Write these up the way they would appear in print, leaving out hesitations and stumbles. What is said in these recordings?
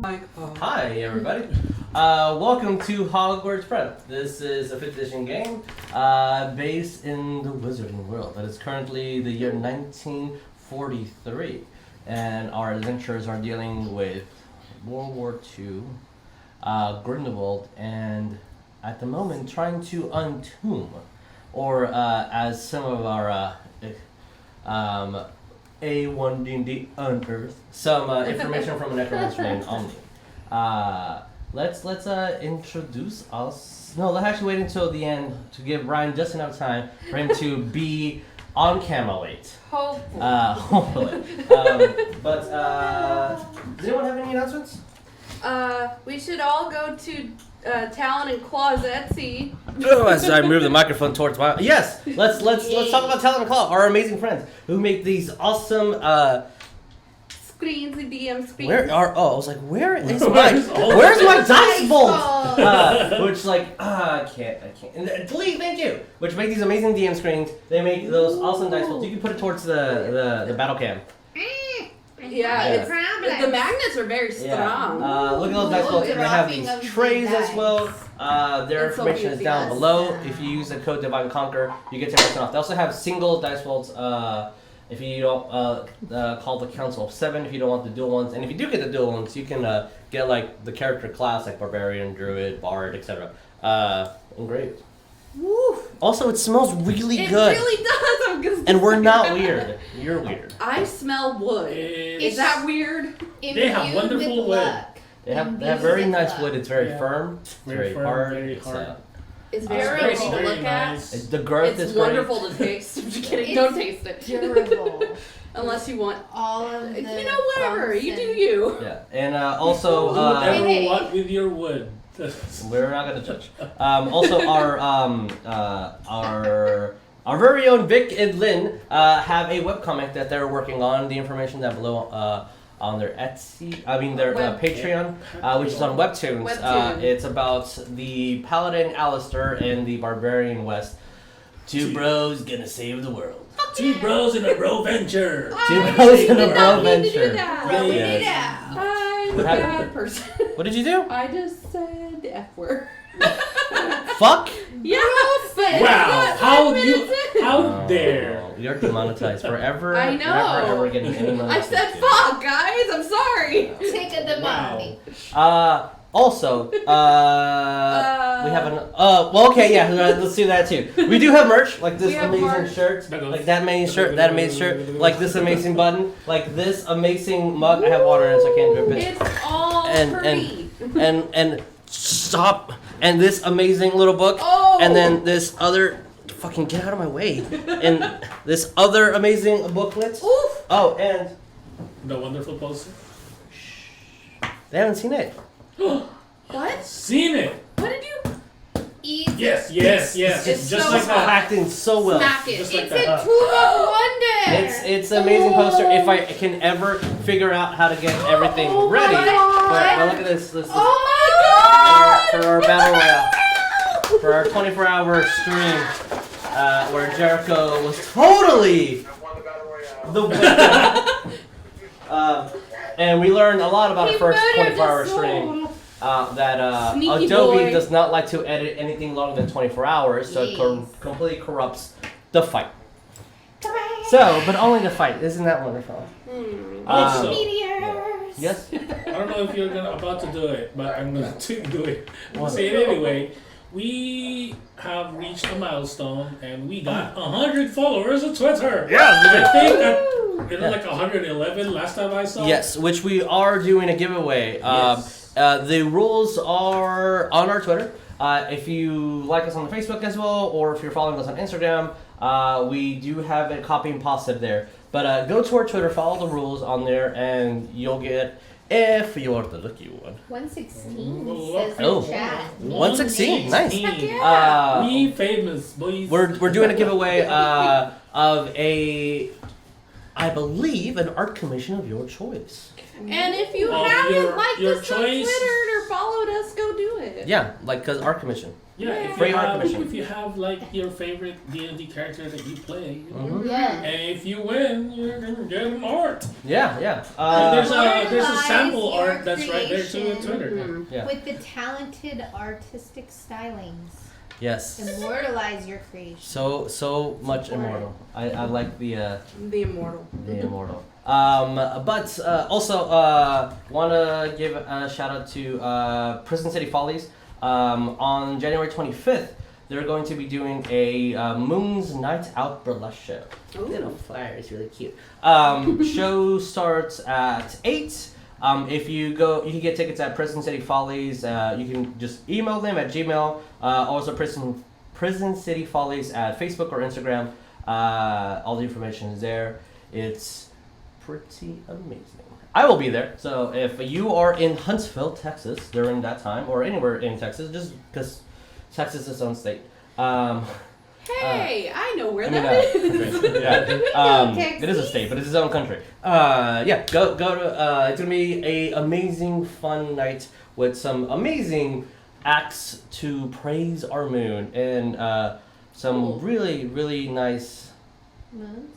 Hi everybody, welcome to Hogwarts Prep. This is a 5th edition game based in the wizarding world. That is currently the year 1943, and our adventurers are dealing with World War II, Griswold, and at the moment trying to untomb, or as some of our A1D&D unearth some information from a necromancer named Omni. Let's introduce us. No, let's actually wait until the end to give Ryan just enough time for him to be on camera late. Hopefully. But does anyone have any announcements? We should all go to Talon and Claw's Etsy. Oh, as I move the microphone towards my let's talk about Talon and Claw, our amazing friends who make these awesome screens, the DM screens. I was like, where's my dice bolt? Which I can't. And please, thank you. Which make these amazing DM screens. They make those awesome dice bolts. You can put it towards the battle cam. Yeah, the magnets are very strong. Look at those dice bolts. They have these trays as well. Their information is down below. If you use the code Divine Conquer, you get 10% off. They also have single dice bolts. If you don't call the Council of 7, if you don't want the dual ones, and if you do get the dual ones, you can get like the character class like Barbarian, Druid, Bard, etc. Engraved. Woo! Also, it smells really good. It really does. And we're not weird. You're weird. I smell wood. Is that weird? They have wonderful wood. They have very nice wood. It's very firm. It's very hard. It's very pretty to look at. The girth is wonderful to taste. I'm just kidding. Don't taste it. Durable. Unless you want all of the whatever. You do you. Yeah. And also do whatever you want with your wood. We're not gonna judge. Also our very own Vic and Lynn have a webcomic that they're working on. The information down below on their Etsy, their Patreon, which is on Webtoons. It's about the Paladin Alistair and the Barbarian West. Two bros gonna save the world. Two bros in a bro venture. Two bros in a bro venture. I'm a bad person. What did you do? I just said the F word. Fuck? Yeah. Wow. How dare? You're demonetized forever. I know. Never ever getting any money. I said fuck, guys. I'm sorry. Take a demoni. Also, we have let's do that too. We do have merch, like this amazing shirt, like that amazing shirt, like this amazing button, like this amazing mug. I have water in it, so I can't drip it. It's all pretty. And stop. And this amazing little book, and then this other, fucking get out of my way, and this other amazing booklet. Oof. Oh, and the wonderful poster. They haven't seen it. What? Seen it. What did you eat? Yes. It's just so like that. Acting so well. Smack it. Just like It's that. a tool of wonder. It's an amazing poster. If I can ever figure out how to get everything ready. my God. But look at this. Oh my god! For our battle royale. For our 24-hour stream, where Jericho was totally the winner. And we learned a lot about our first 24-hour stream. That Adobe does not like to edit anything longer than 24 hours, so it completely corrupts the fight. So, but only the fight. Isn't that wonderful? Also, Meteors. Yes? I don't know if you're about to do it, but I'm going to do it. I'll say it anyway. We have reached a milestone, and we got 100 followers on Twitter. Yeah, we did. I think it was like 111 last time I saw. Yes, which we are doing a giveaway. Yes. The rules are on our Twitter. If you like us on the Facebook as well, or if you're following us on Instagram, we do have a copy and paste there. But go to our Twitter, follow the rules on there, and you'll get, if you're the lucky one. 116 Oh. says in chat. 116, nice. We famous boys. We're doing a giveaway of I believe, an art commission of your choice. And if you Of haven't your liked us on choice. Twitter or followed let us go do it. Yeah, like cause art commission. Yeah, Free art commission. if you have like your favorite D&D character that you play, Mhm. Yes. and if you win, you're gonna get an art. Yeah, yeah. And there's a Immortalize sample your art that's right there too on creation. Twitter. Mhm. Yeah. With the talented artistic stylings. Yes. Immortalize your creation. So much Support immortal. I like the The immortal. immortal. But also want to give a shout out to Prison City Follies. On January 25th, they're going to be doing a Moon's Night Out burlesque show. Ooh. Little flyer is really cute. Show starts at 8. If you go, you can get tickets at Prison City Follies. You can just email them at Gmail. Also, Prison City Follies at Facebook or Instagram. All the information is there. It's pretty amazing. I will be there. So if you are in Huntsville, Texas, during that time, or anywhere in Texas, just because Texas is its own state. Hey, I know where I mean, that is. yeah. It is a state, but it's its own country. Yeah, go to. It's gonna be a amazing, fun night with some amazing acts to praise our moon and some Cool. really nice Moons?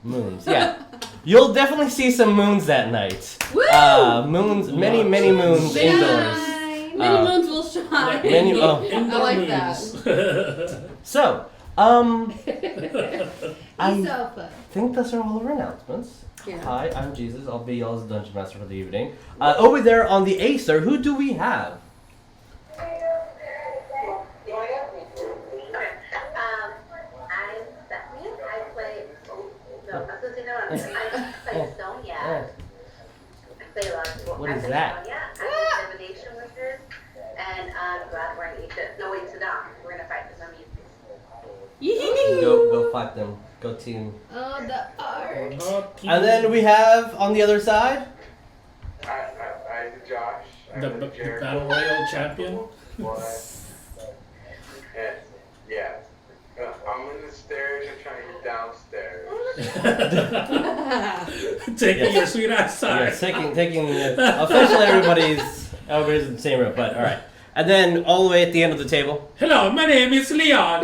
moons. Yeah, you'll definitely see some moons that night. Woo! Moons, many moons Shine. indoors. Many moons will shine. Many- oh. Indoor I like moons. So, I He's so fun. think those are all of our announcements. Yeah. Hi, I'm Jesus. I'll be y'all's dungeon master for the evening. Over there on the Acer, who do we have? I'm Stephanie. I play. No, I play Sonya. Oh, I play a lot of people. What I is play that? Sonya. I play Divination Wizard. And we're gonna eat it. No, wait, Saddam. We're gonna fight the mummies. go fight them. Go team. Oh, the art. And then we have on the other side. I'm Josh. I'm the with Jericho. Battle Royale champion. What? And, yeah. I'm in the stairs. I'm trying to get downstairs. Taking Yes. your sweet ass Yeah, side. taking officially everybody's in the same room, but all right. And then all the way at the end of the table, Hello, my name is Leon.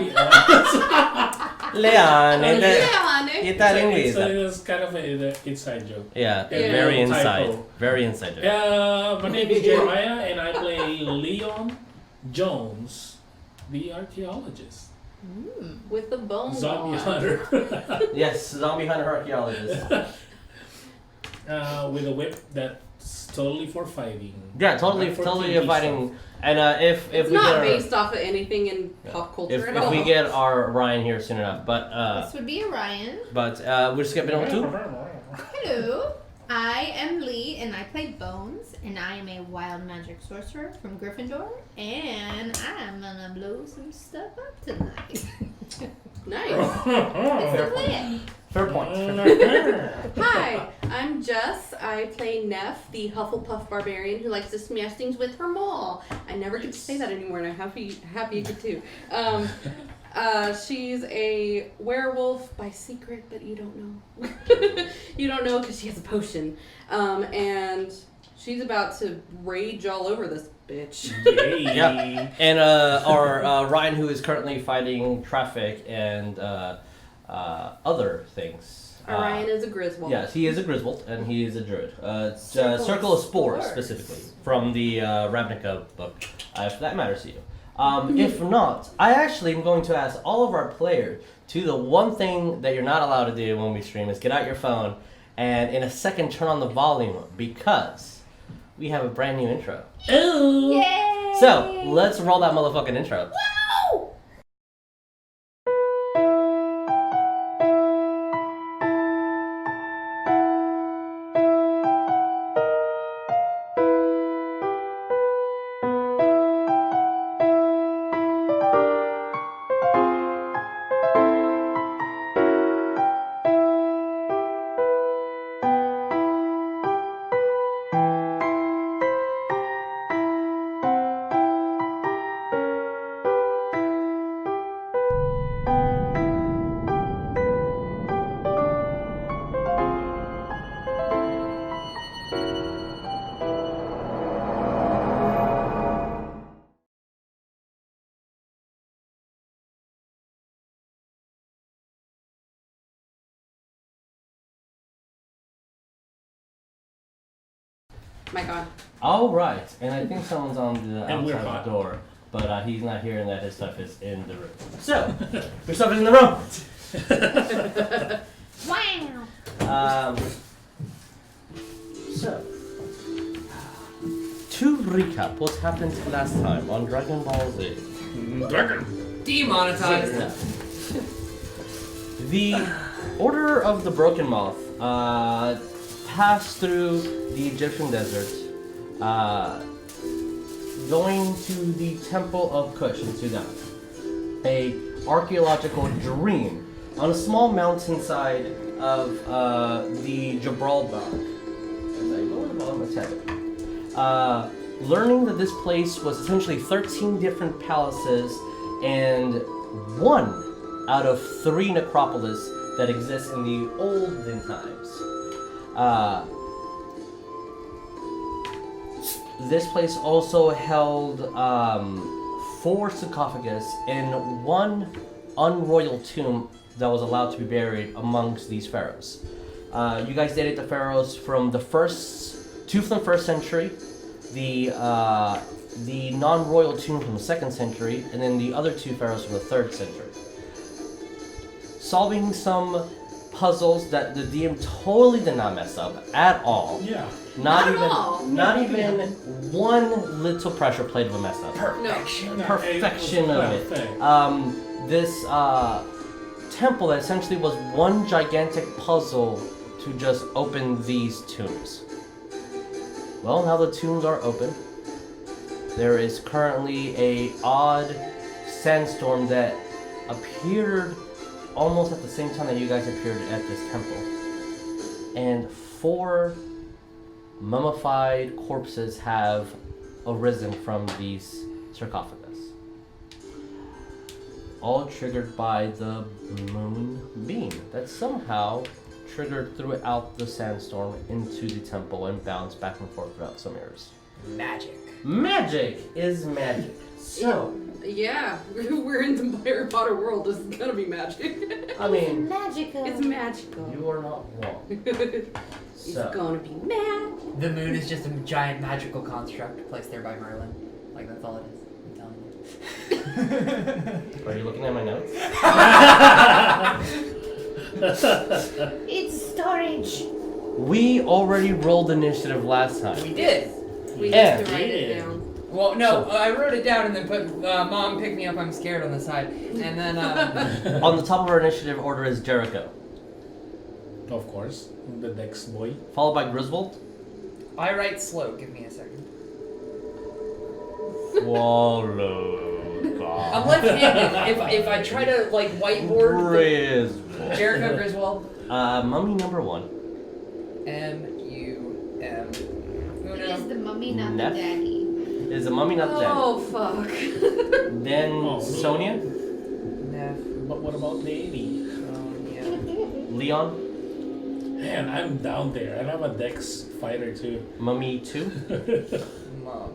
Leon. And then, Yeah, Nick. get that English. It's kind of an inside joke. Yeah, Yeah. very Typo. inside. Very inside. joke. My name is Jeremiah, and I play Leon Jones, the archaeologist. With the bone Zombie wand. hunter. Yes, zombie hunter archaeologist. With a whip that's totally for fighting. Yeah, totally Not for totally TV fighting. stuff. And if It's we not get our, based off of anything in pop culture at if all. we get our Ryan here soon enough, but This would be Orion. we're skipping on 2. Hello. I am Lee, and I play Bones, and I am a wild magic sorcerer from Gryffindor, and I'm gonna blow some stuff up tonight. Nice. It's the plan. Fair point. Hi, I'm Jess. I play Neff, the Hufflepuff Barbarian who likes to smash things with her maul. I never get to say that anymore, and I'm happy you get to. She's a werewolf by secret, but you don't know. You don't know because she has a potion. And she's about to rage all over this bitch. Yay. Yeah. And our Ryan, who is currently fighting traffic and other things. Orion is a Griswold. Yes, he is a Griswold, and he is a Druid. It's Circle of Spores, specifically, from the Ravnica book, if that matters to you. If not, I actually am going to ask all of our players to the one thing that you're not allowed to do when we stream is get out your phone and in a second turn on the volume because we have a brand new intro. Oh. Yay! So, let's roll that motherfucking intro. Woo! Mic on. All right, and I think someone's on the And we're outside hot. the door, but he's not hearing that his stuff is in the room. So, your stuff is in the room. Wow. So, to recap what happened last time on Dragon Ball Z. Dragon. Demonetized. The Order of the Broken Moth passed through the Egyptian desert, going to the Temple of Kush in Sudan, a archaeological dream on a small mountainside of the Gibraltar. As I go to the bottom of the tab. Learning that this place was essentially 13 different palaces and one out of 3 necropolis that exists in the olden times. This place also held 4 sarcophagus and 1 unroyal tomb that was allowed to be buried amongst these pharaohs. You guys dated the pharaohs from the two from the 1st century, the non-royal tomb from the 2nd century, and then the other 2 pharaohs from the 3rd century. Solving some puzzles that the DM totally did not mess up at all. Yeah. Not Not at all. even one little pressure plate of a mess up. Perfection. Perfection of it. Perfect. This temple that essentially was one gigantic puzzle to just open these tombs. Well, now the tombs are open. There is currently a odd sandstorm that appeared almost at the same time that you guys appeared at this temple. And 4 mummified corpses have arisen from these sarcophagus. All triggered by the moon beam that somehow triggered throughout the sandstorm into the temple and bounced back and forth throughout some areas. Magic. Magic is magic. So, Yeah, we're in the Harry Potter world. This is gonna be magic. I mean, Magical. It's magical. you are not wrong. It's So, gonna be mad. The moon is just a giant magical construct placed there by Merlin. Like, that's all it is. I'm telling you. are you looking at my notes? It's storage. We already rolled initiative last time. We did. We Yeah. have to write it Yeah. down. Well, no, So- I wrote it down and then put Mom, pick me up, I'm scared on the side. And then, On the top of our initiative order is Jericho, Of course. The next boy. followed by Griswold. I write slow. Give me a second. Followed I'm by left-handed. if I try to, like, whiteboard Griswold. Jericho Griswold, Mummy number 1. M-U-M. It is the mummy, not Neff. the daddy. Is the mummy not the daddy? Oh fuck. Then Oh, Sonya, Neff. But what about Danny? Sonya. Leon, Man, I'm down there. And I'm a Dex fighter too. Mummy 2, Mom.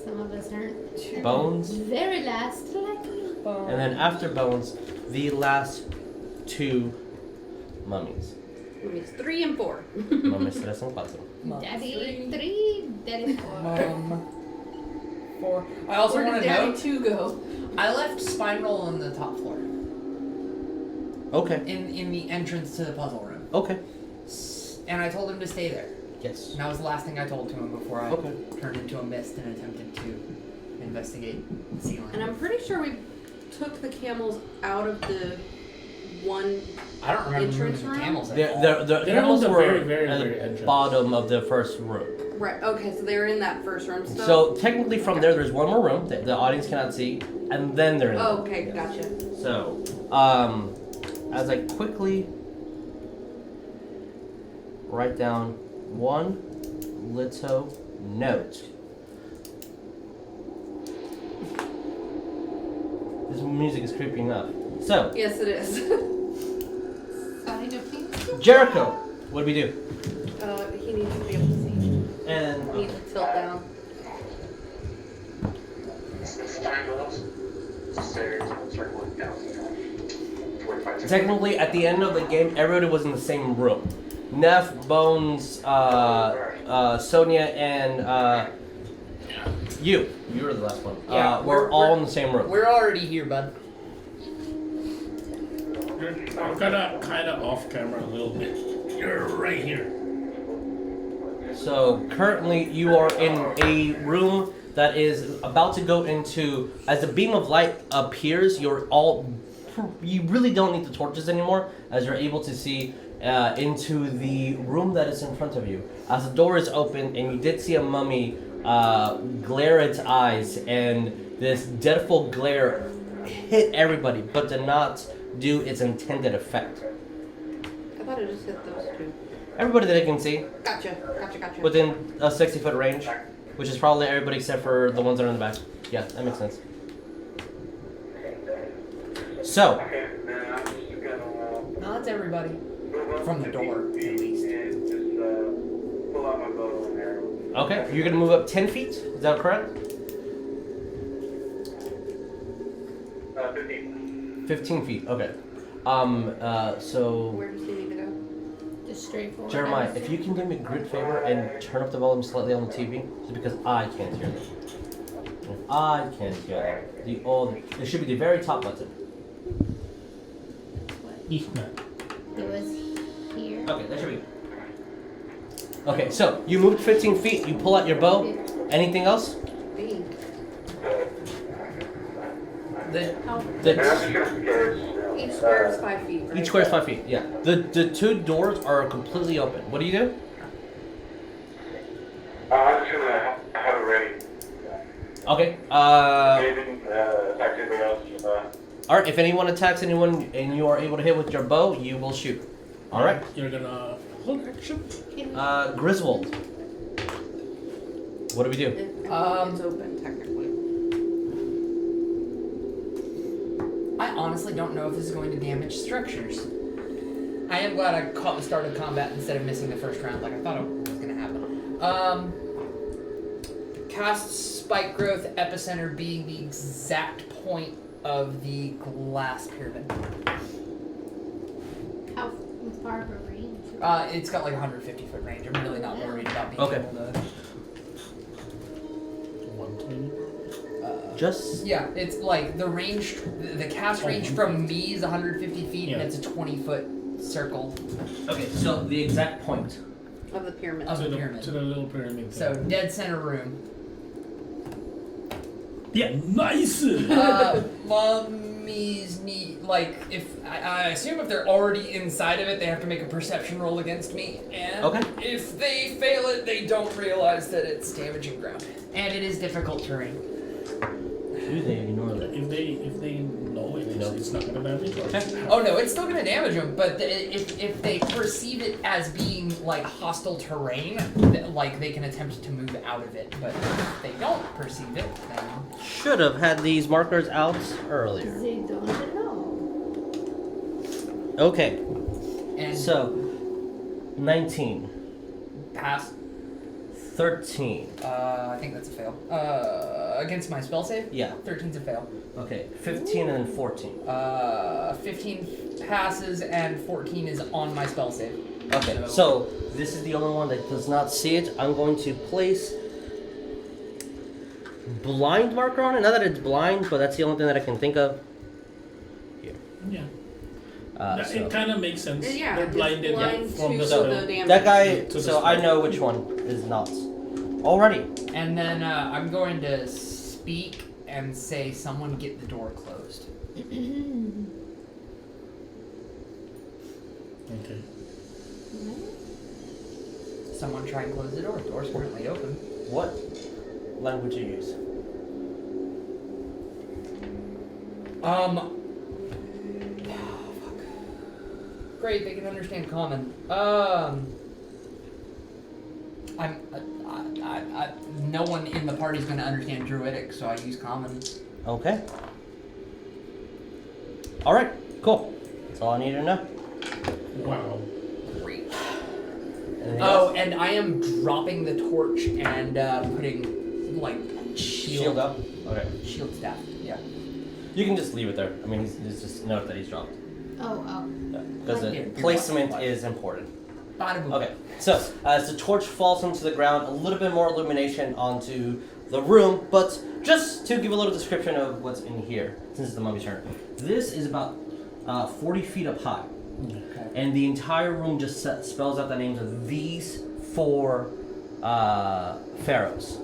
Some of us aren't. Bones, Very last, like me. and then after Bones, the last 2 mummies. It's 3 and 4. Mummies 3 and 4. Mom. Daddy 3, daddy 4. Mom. 4. I also Where want did to Daddy note, 2 go? I left Spiral on the top floor. Okay, In the entrance to the puzzle room. okay, And I told him to stay there. yes. And that was the last thing I told to him before I Okay. turned into a mist and attempted to investigate the ceiling. And I'm pretty sure we took the camels out of the one. I don't remember entrance moving the room? camels at The all. the They're camels on the were very, very, at very the entrance. bottom of the first room. Right. Okay. So they're in that first room still. So technically, from there, there's one more room that the audience cannot see, and then they're in. Oh, okay. Gotcha. So, as I quickly write down one little note. This music is creeping up. So, Yes, it is. Sign of things. Jericho, what do we do? He needs to be able to see. And He needs to tilt down. It's time to stairs and circling down. 45 seconds. technically, at the end of the game, everybody was in the same room. Neff, Bones, Sonya, and you. You were the last one. Yeah, we're all in the same room. We're already here, bud. I'm kind of off camera a little bit. You're right here. So currently you are in a room that is about to go into, as the beam of light appears, you really don't need the torches anymore, as you're able to see into the room that is in front of you. As the door is open, and you did see a mummy glare its eyes, and this dreadful glare hit everybody, but did not do its intended effect. I thought it just hit those two. Everybody that I can see, Gotcha. within a 60-foot range, which is probably everybody except for the ones that are in the back. Yeah, that makes sense. So, Okay, then I'm just gonna No, that's everybody. move up From the 15 door, at feet least. and just pull out my bow and arrow. okay, you're gonna move up 10 feet, is that correct? 15. 15 feet, okay. So, Where does he need to go? Just straightforward. Jeremiah, if you can do me a great favor and turn up the volume slightly on the TV, just because I can't hear them. If I can't hear them, it should be the very top button. It's not. It was here. Okay, that should be. Okay, so you moved 15 feet, you pull out your bow. Anything else? Big. The How? And I'm The, just gonna scare Each square is 5 feet, right? each square is 5 feet, yeah. The two doors are completely open. What do you do? I'm just gonna have it ready. Okay, Maybe attack anybody else. alright, if anyone attacks anyone and you are able to hit with your bow, you will shoot. Alright. You're gonna hold action. Can we? Griswold. What do we do? It's open, technically. I honestly don't know if this is going to damage structures. I am glad I started combat instead of missing the first round like I thought it was going to happen. Cast Spike Growth Epicenter being the exact point of the glass pyramid. How far of a range? It's got like a 150-foot range. I'm really not worried about being Okay. able to... 120. Just Yeah, it's like the range, the cast range from me is 150 feet, and Yeah. it's a 20-foot circle okay. So the exact point. Of the pyramid. of To the the, pyramid. to the little pyramid. So dead center room. Yeah, nice. Mummies need, like, if I assume if they're already inside of it, they have to make a perception roll against me, and Okay. if they fail it, they don't realize that it's damaging ground, and it is difficult terrain. Do they ignore that? If they know it, it's not gonna damage. Or Oh no, it's still gonna damage them, but if they perceive it as being like hostile terrain, like they can attempt to move out of it. But if they don't perceive it, then Should have had these markers out earlier. They don't know. Okay. and So 19, pass. 13. I think that's a fail. Against my spell save, Yeah. 13's a fail. Okay. 15 and then 14. 15 passes and 14 is on my spell save. Okay. So this is the only one that does not see it. I'm going to place blind marker on it. Not that it's blind, but that's the only thing that I can think of. yeah, So it kind of makes sense. Yeah, They're it's blinded blind from to the the spell. damage. that guy. To the So I spell. know which one is not. Alrighty. And then I'm going to speak and say, "Someone get the door closed." Okay. Someone try and close the door. The door's currently open. What language you use? Oh, fuck. Great, they can understand common. No one in the party is going to understand Druidic, so I use common. Okay. Alright, cool. That's all I need to know. Wow. Great. Anything Oh, else? and I am dropping the torch and putting, like, Shield up? Okay. Shield staff, yeah. You can just leave it there. I mean, he's just note that he's dropped. Oh. Because Yeah, the you're placement welcome. is important. Bada boom. Okay, so as the torch falls into the ground, a little bit more illumination onto the room, but just to give a little description of what's in here, since it's the mummy's turn. This is about 40 feet up high, and the entire room just spells out the names of these 4 pharaohs.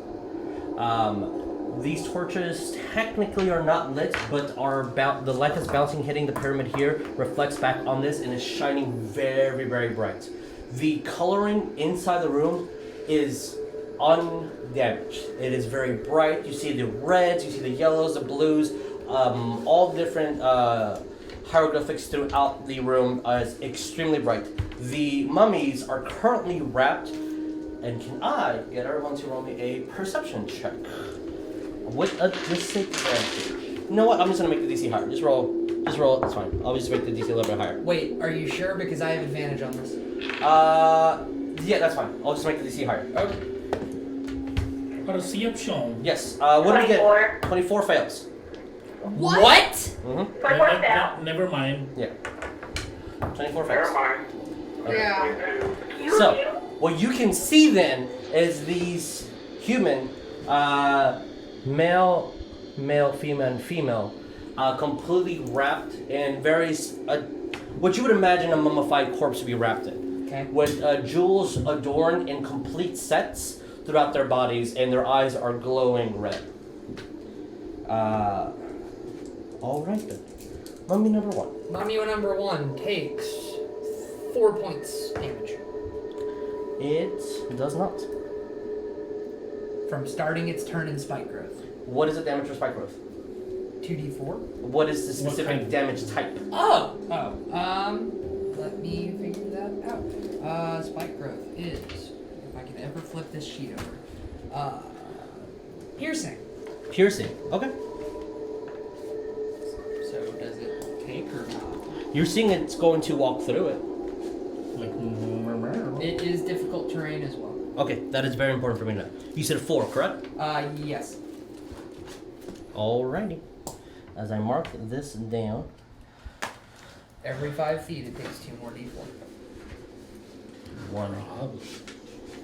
These torches technically are not lit, but are the light that's bouncing, hitting the pyramid here, reflects back on this and is shining very, very bright. The coloring inside the room is undamaged. It is very bright. You see the reds, you see the yellows, the blues, all different hieroglyphics throughout the room is extremely bright. The mummies are currently wrapped, and can I get everyone to roll me a perception check? With a disadvantage. You know what? I'm just gonna make the DC higher. Just roll. It's fine. I'll just make the DC a little bit higher. Wait, are you sure? Because I have advantage on this. Yeah, that's fine. I'll just make the DC higher. Okay. Perception. Yes. What do we get? 24. 24 fails. What? Mm-hmm. 24 fail. Never mind. Yeah. 24 fails. Never mind. Yeah. 22. So, what you can see then is these human, male, female, and female, completely wrapped in various, what you would imagine a mummified corpse to be wrapped in. Okay. With jewels adorned in complete sets throughout their bodies, and their eyes are glowing red. All right then. Mummy number 1. Mummy number 1 takes 4 points damage It does not. from starting its turn in spike growth. What is the damage for spike growth? 2d4. What is the What specific kind? damage type? Let me figure that out. Spike growth is, if I can ever flip this sheet over, piercing. Piercing. Okay. So does it take or not? You're seeing it's going to walk through it. Like, It is difficult terrain as well. Okay, that is very important for me to know. You said 4, correct? Yes. Alrighty. As I mark this down. Every 5 feet it takes 2 more d4. 1,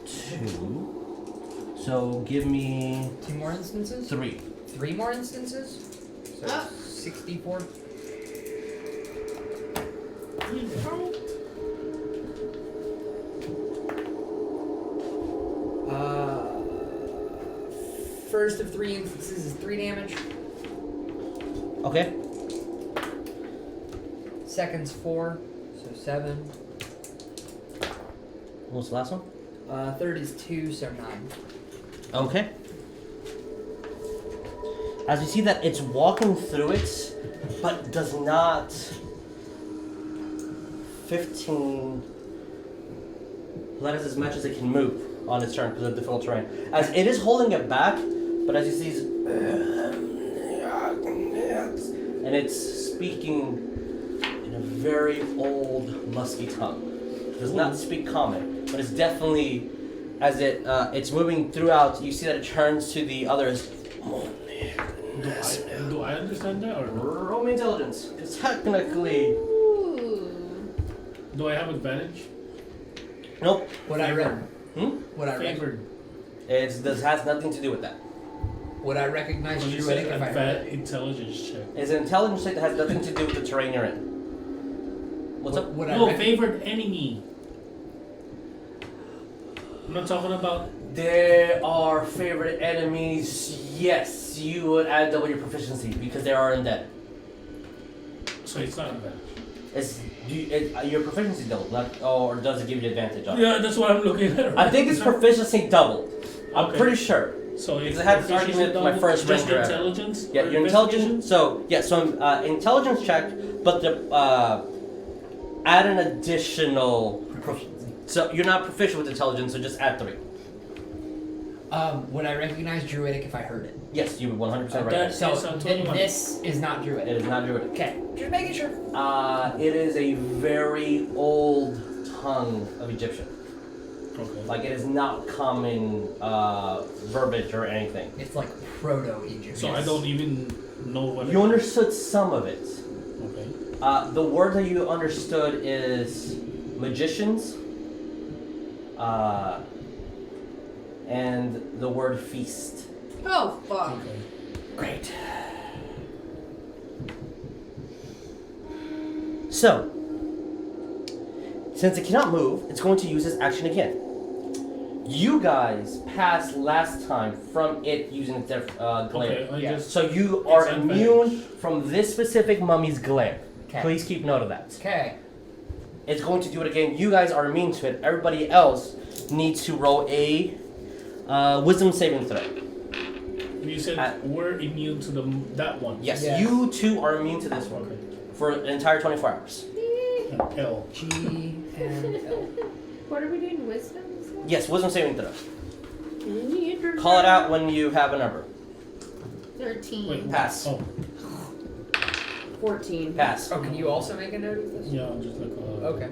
2. So give me 2 more instances? 3. 3 more instances? So Oh. 64. First of 3 instances is 3 damage. Okay. Second's 4, so 7. What's the last one? Third is 2, so 9. Okay. As you see that it's walking through it, but does not. 15. That is as much as it can move on its turn because of the difficult terrain. As it is holding it back, but as you see, and it's speaking in a very old, musky tongue. It does not speak common, but it's definitely, as it's moving throughout, you see that it turns to the others. Do I understand that or no? Roll me intelligence, because technically, Ooh. Do I have advantage? nope. What I read. What I Favored. Has nothing to do with that. Would I recognize When you Druidic say if I heard advanced it? intelligence check. It's an intelligence check that has nothing to do with the terrain you're in. What's up? Would I No, rec- favored enemy. I'm not talking about. There are favorite enemies. Yes, you would add double your proficiency because they are undead. So it's not advantage. Your proficiency doubled, or does it give you advantage on it? Yeah, that's what I'm looking at. I think it's proficiency doubled. I'm Okay. pretty sure. So Because it's I had this proficiency argument with my double, first just ranger. intelligence. Yeah, or your intelligence. So intelligence check, but add an additional. So you're not proficient with intelligence, so just add 3. Would I recognize Druidic if I heard it? Yes, you would 100% right. That's- So Yes, I'm 21. this is not It Druidic. is not Druid. Okay, just making sure. It is a very old tongue of Egyptian. Okay. Like it is not common verbiage or anything. It's like Proto-Egyptian. So I don't even know what. You understood some of it. Okay. The word that you understood is magicians and the word feast. Oh, fuck. Okay. Great. So, since it cannot move, it's going to use its action again. You guys passed last time from it using its glare. Okay, I Yeah. just. So you are It's immune from this specific mummy's glare. Okay. Please keep note of that. Okay. It's going to do it again. You guys are immune to it. Everybody else needs to roll a wisdom saving throw. You said we're immune to that one. Yes, Yeah. you two are immune to this one Okay. for an entire 24 hours. L. G and L. What are we doing? Wisdom? Yes, wisdom saving throw. Call it out when you have a number. 13. Wait. Pass. Oh, 14. Pass. Oh, can you also make a note of this? yeah. I'm just like. Okay.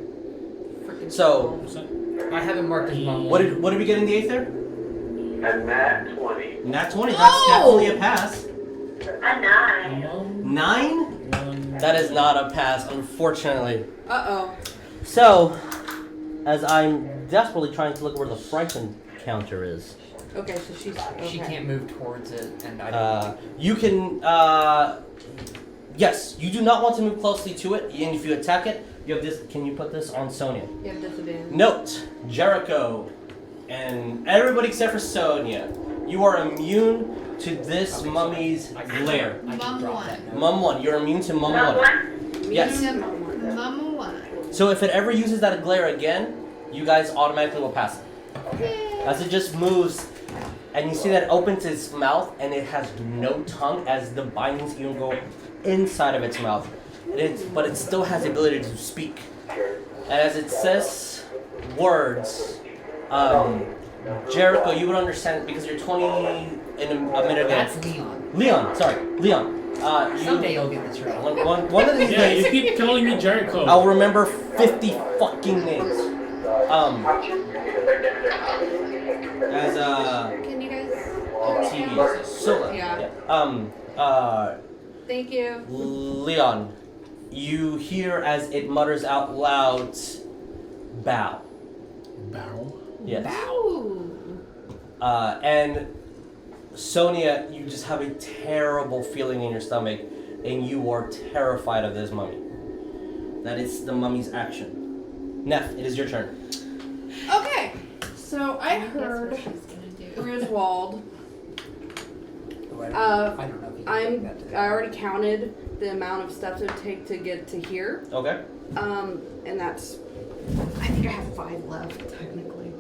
Freaking So- What's that? I haven't marked as mom. What did we get in the 8th there? A nat 20. Nat 20. That's definitely a pass. A 9. 9? One. That is not a pass, unfortunately. Uh-oh. So, as I'm desperately trying to look where the frightened counter is, Okay, so she's... Okay. She can't move towards it, and I don't. you can, yes, you do not want to move closely to it, and if you attack it, you have this, can you put this on Sonya? You have disadvantage. Note, Jericho, and everybody except for Sonya, you are immune to this Okay, mummy's I glare. I can Mum drop one. that note. Mum 1, you're immune to Mum Not 1. one? Yes. Mama 1. So if it ever uses that glare again, you guys automatically will pass it. As it just moves, and you see that it opens its mouth, and it has no tongue, as the bindings even go inside of its mouth. But it still has the ability to speak. And as it says words, Jericho, you would understand because you're 20 in a minute ago. That's Leon. Leon, sorry, Leon. Someday you'll get this right. One of these Yeah, you days, keep calling me Jericho. I'll remember 50 fucking names. As Can you guys... TV is so loud. Yeah. Thank you. Leon, you hear as it mutters out loud, bow. Bow. Yes. Ooh. And Sonya, you just have a terrible feeling in your stomach, and you are terrified of this mummy. That is the mummy's action. Neff, it is your turn. Okay. So I Guess heard what she's gonna do. Griswold. Oh, I don't know if you can take that to I already counted the amount of steps it would take to get to here. Okay. And that's... I think I have 5 left, technically.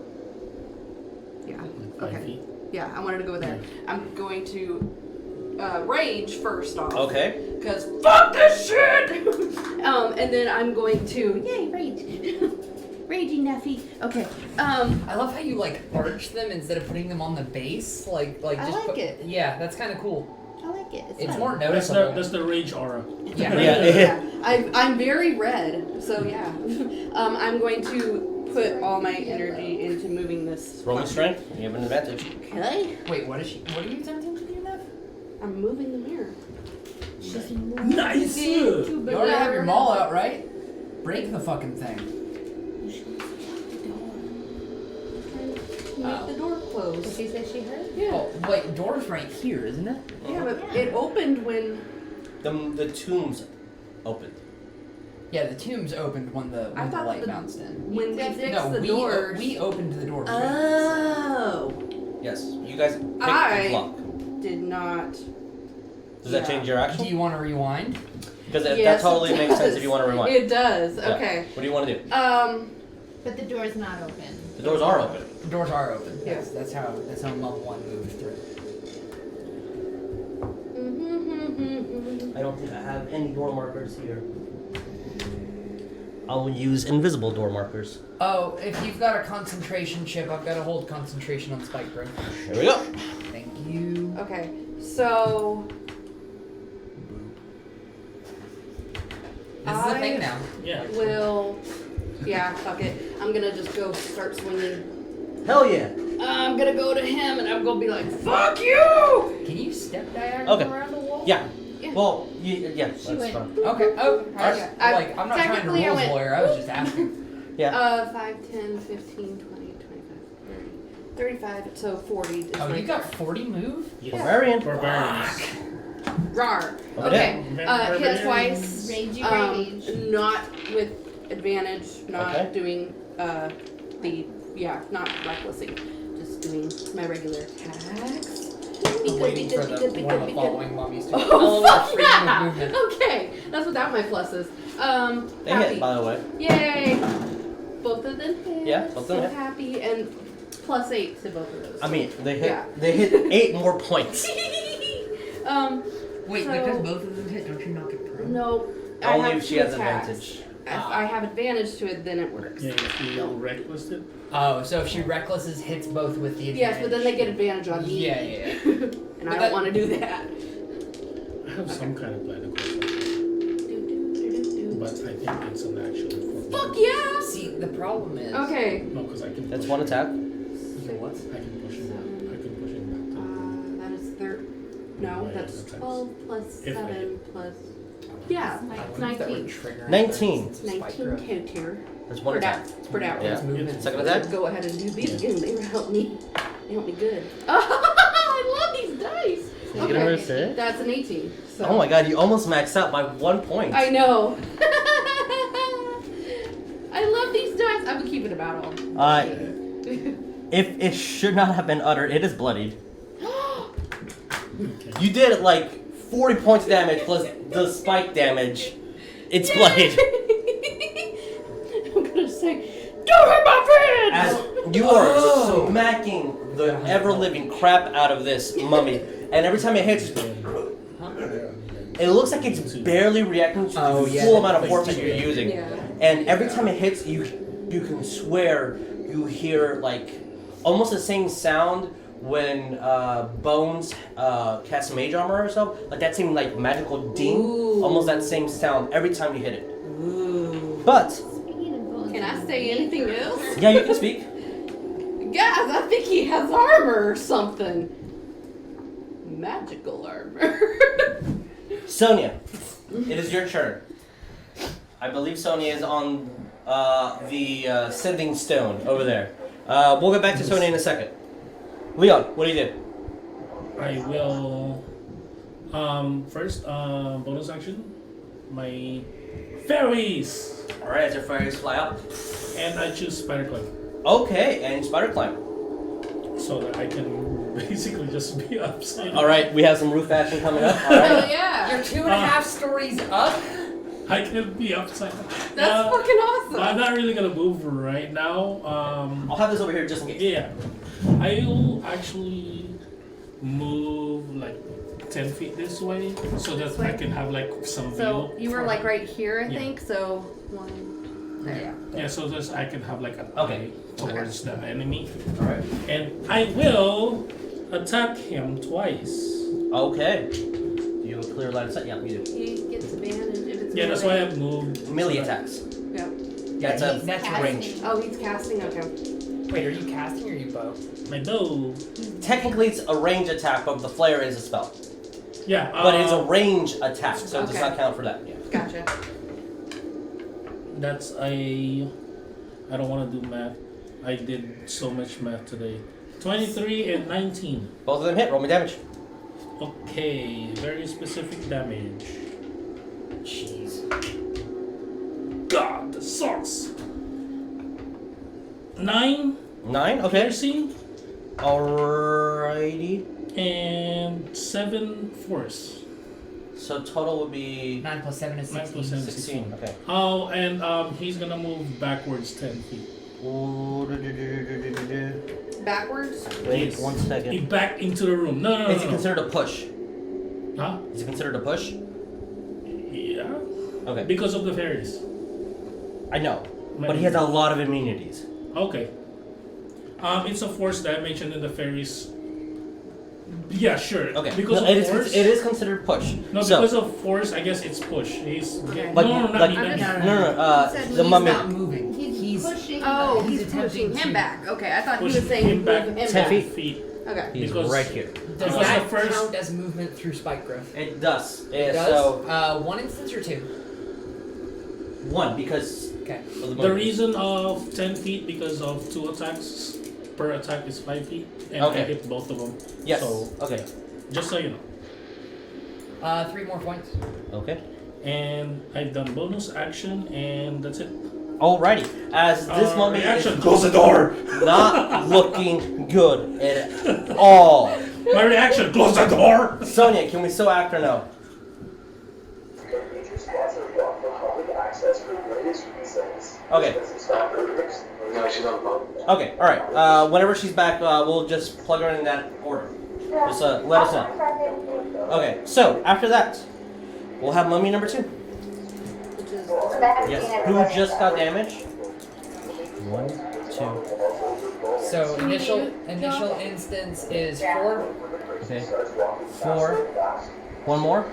Yeah. 5 Okay. feet. Yeah, I wanted to go with that. I'm going to rage first off. Okay. Because fuck this shit! And then I'm going to... Yay, rage. Ragey Neffy. Okay. I love how you like arch them instead of putting them on the base. Like I just like put, it. Yeah, that's kind of cool. I like it. It's fun. more That's noticeable. the rage aura. Yeah. Yeah. I'm very red, so yeah. I'm going to put all my energy into moving this. Roll me strength. You have an advantage. Okay. Wait, what is she? What are you attempting to do, Nev? I'm moving the mirror. Nice. You already have your maul out, right? Break the fucking thing. Make the door Did close. she say she heard? Yeah. Oh, wait, door's right here, isn't it? Yeah, but it opened when The tombs opened. Yeah, the tomb's opened when the thought light the- bounced in. we fixed the we doors. we opened the doors. Oh. Yes. You guys picked I- the block. Did not. Does that Yeah. change your action? Do you want to rewind? Because that Yes, totally it makes sense does. if you want to rewind. It does. Yeah. Okay. What do you want to do? But the door's not open. The doors are open. The doors are open. Yeah. That's how Mum 1 moved through. I don't think I have any door markers here. I'll use invisible door markers. Oh, if you've got a concentration chip, I've got to hold concentration on spike break. Here we go. Thank you. Okay. So This is a thing now. Yeah. will. Yeah. Fuck it. I'm gonna just go start swinging. Hell yeah. I'm gonna go to him and I'm gonna be like, "Fuck you!" Can you step diagonal Okay. around the wall? Yeah. Yeah. Well, yeah, that's went- fine. Okay. Oh, Yeah. I'm not trying to Technically, I rules went- lawyer. I was just asking. Yeah. 5, 10, 15, 20, 25, 35, so 40 is Oh, right you got there. 40 move? Yes. Barbarian. Barbarians. Rawr. Okay. Okay. Hit twice. Ragey rage. Not with advantage. Not Okay. doing not recklessing. Just doing my regular attacks. I'm waiting for one of the following mummies to Oh, fuck fuck freedom yeah! of movement. Okay, that's without my pluses. They Happy. hit, by the way. Yay! Both of them hit. Yeah, both of them so hit. happy, and +8 to both of those. I mean, they hit. Yeah. They hit 8 more points. Wait, So- because both of them hit, don't you knock it prone? No, I Only have if she two has attacks. advantage. If I have advantage to it, then it works. Yeah, if you No. reckless it. Oh, so if she recklesses hits both with the advantage. Yes, but then they get advantage on me. Yeah. and But I that- don't want to do that. I have some kind of plan to go for it, but I think it's an action for Fuck yeah! See, the problem is. Okay. No, because I can. That's push one it. attack. So what? I can push him back. I can push him back. That is no, Yeah, that's attacks. 12 plus If I 7 plus. Yeah, I wonder if that would 19. trigger 19. some spike 19 growth. counter. That's one Spread out. attack. Spread out. Yeah. It's movement. Second Let's attack. go ahead and do these again. They help me. They help me good. I love these dice. You get a six? That's an 18. So. Oh my god, you almost maxed out by 1 point. I know. I love these dice. I've been keeping a battle. If it should not have been uttered, it is bloodied. You did like 40 points of damage plus the spike damage. It's bloodied. I'm gonna say, don't hurt my friends! As you are smacking the ever-living crap out of this mummy, and every time it hits, it looks like it's barely reacting to the full amount of force that you're using. Yeah. And every time it hits, you can swear you hear like almost the same sound when Bones casts mage armor or so. Like that same like magical ding, Ooh. almost that same sound every time you hit it. Ooh. But Can I say anything else? yeah, you can speak. Guys, I think he has armor or something. Magical armor. Sonya, it is your turn. I believe Sonya is on the sending stone over there. We'll get back to Sonya in a second. Leon, what do you do? I will. First, bonus action. My fairies, All right, as your fairies fly up. and I choose spider climb, Okay, and spider climb. so that I can basically just be upside. All right, we have some roof action coming up. All Hell right. yeah. You're 2.5 stories up? I can be upside. That's fucking awesome. I'm not really gonna move right now. I'll have this over here just in case. Yeah, I'll actually move like 10 feet this way so that I can have like some So view. you were for- like right here, I Yeah. think. So one there. Yeah, so that I can have like an Okay. eye towards the enemy, All right. and I will attack him twice. Okay. Do you have a clear line of sight? Yeah, we do. He gets advantage if it's Yeah, that's why melee. I've moved. Melee so that- attacks. Yep. That's a That's Casting. range. Oh, he's casting. Okay. Wait, are you casting or are you bow? My bow. Technically, it's a range attack, but the flare is a spell. Yeah, But it's a range attack, so it does Okay. not count for that. Yeah. Gotcha. That's I don't want to do math. I did so much math today. 23 and 19. Both of them hit. Roll me damage. Okay, very specific damage. Jeez. God, the sauce. 9 9. Okay. piercing Alrighty. and 7 force. So total would be 9 plus 7 is 9 plus 16. 7 is 16. Okay. Oh, and he's gonna move backwards 10 feet. Backwards. Wait Yes. 1 second. He back into the room. No. Is it considered a push? Huh? Is it considered a push? Yeah. Okay. Because of the fairies. I know. But he has a lot of immunities. Okay. It's a force damage, and then the fairies. Yeah, sure. Okay. Because No, of it is force. it is considered push. No, so, because of force, I guess it's push. He's Okay. Like- no, not like- me, not me. no. He said The he's mummy. He's not moving. He's pushing. Oh, He's he's attempting pushing him to- back. Okay, I thought he Pushing was saying him back move him 10 back. feet. Okay. He's Because- right here. Does Because that the first- count as movement through spike growth? It does. It does? So 1 instance or 2? 1 because Okay. of the The movement. reason of 10 feet because of 2 attacks per attack is 5 feet, and I Okay. hit both of them. Yes. So, Okay. just so you know. 3 more points. Okay. And I've done bonus action, and that's it. Alrighty. As this mummy reaction. is Close the door. not looking good at all. My reaction. Close the door. Sonya, can we still act or no? Okay. No, she's on the phone. Okay. All right. Whenever she's back, we'll just plug her in that order. Just let us know. Okay. So after that, we'll have mummy number 2. Which is Yes. Who just got damaged? 1, 2. So initial instance is 4. Okay. 4. One more.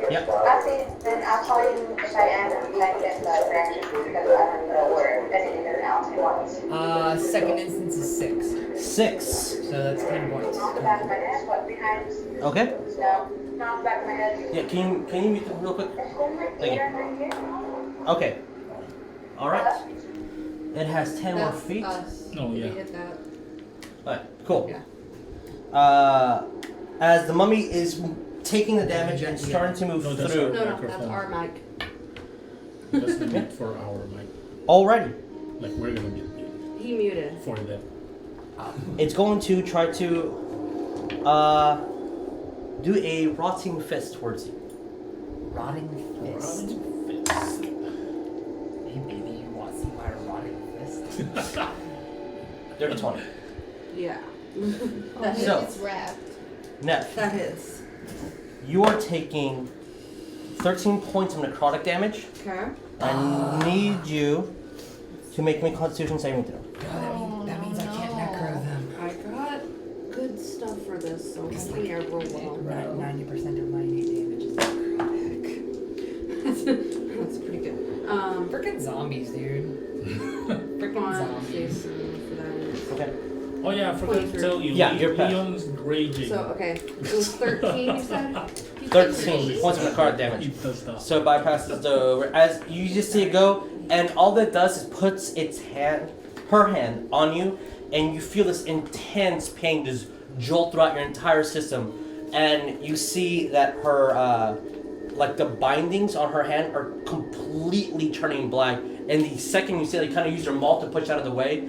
Yep. I'll see, then I'll call you if I end and I get the reaction because I don't know where anything is else he wants. Second instance is 6. 6. So that's 10 points. On the back of my head, what, behind? Okay. No, not on the back of my head. Yeah. Can you mute them real quick? Thank you. Okay. All right. It has 10 more that's feet. us. Oh, We yeah. hit that. Alright, cool. Yeah. As the mummy is taking the damage and starting to move No, that's through. No, that's Microphone. our mic. That's the mute for our mic. Alrighty. Like, we're gonna be He muted. for them. It's going to try to do a rotting fist towards you. Rotting fist. Hey baby, you want some of my rotting fist? Dirty 20. Yeah. Oh, So- it's wrapped. Neff, That hits. you are taking 13 points of necrotic damage. Okay. I need you to make me Constitution saving throw. That means I can't necro them. I got good stuff for this, so hopefully I roll well. 90% of my innate damage is necrotic. That's pretty good. Freaking zombies, dude. Freaking Come on, zombies. Jason, for that is. Okay. Oh yeah, I forgot to tell you. Yeah, you're back. Leon's raging. So, okay. It was 13, you said? 13 points of necrotic He damage. does that. So it bypasses the as you just see it go, and all that does is puts her hand on you, and you feel this intense pain just jolt throughout your entire system, and you see that her like the bindings on her hand are completely turning black, and the second you see it, you kind of use your maul to push out of the way,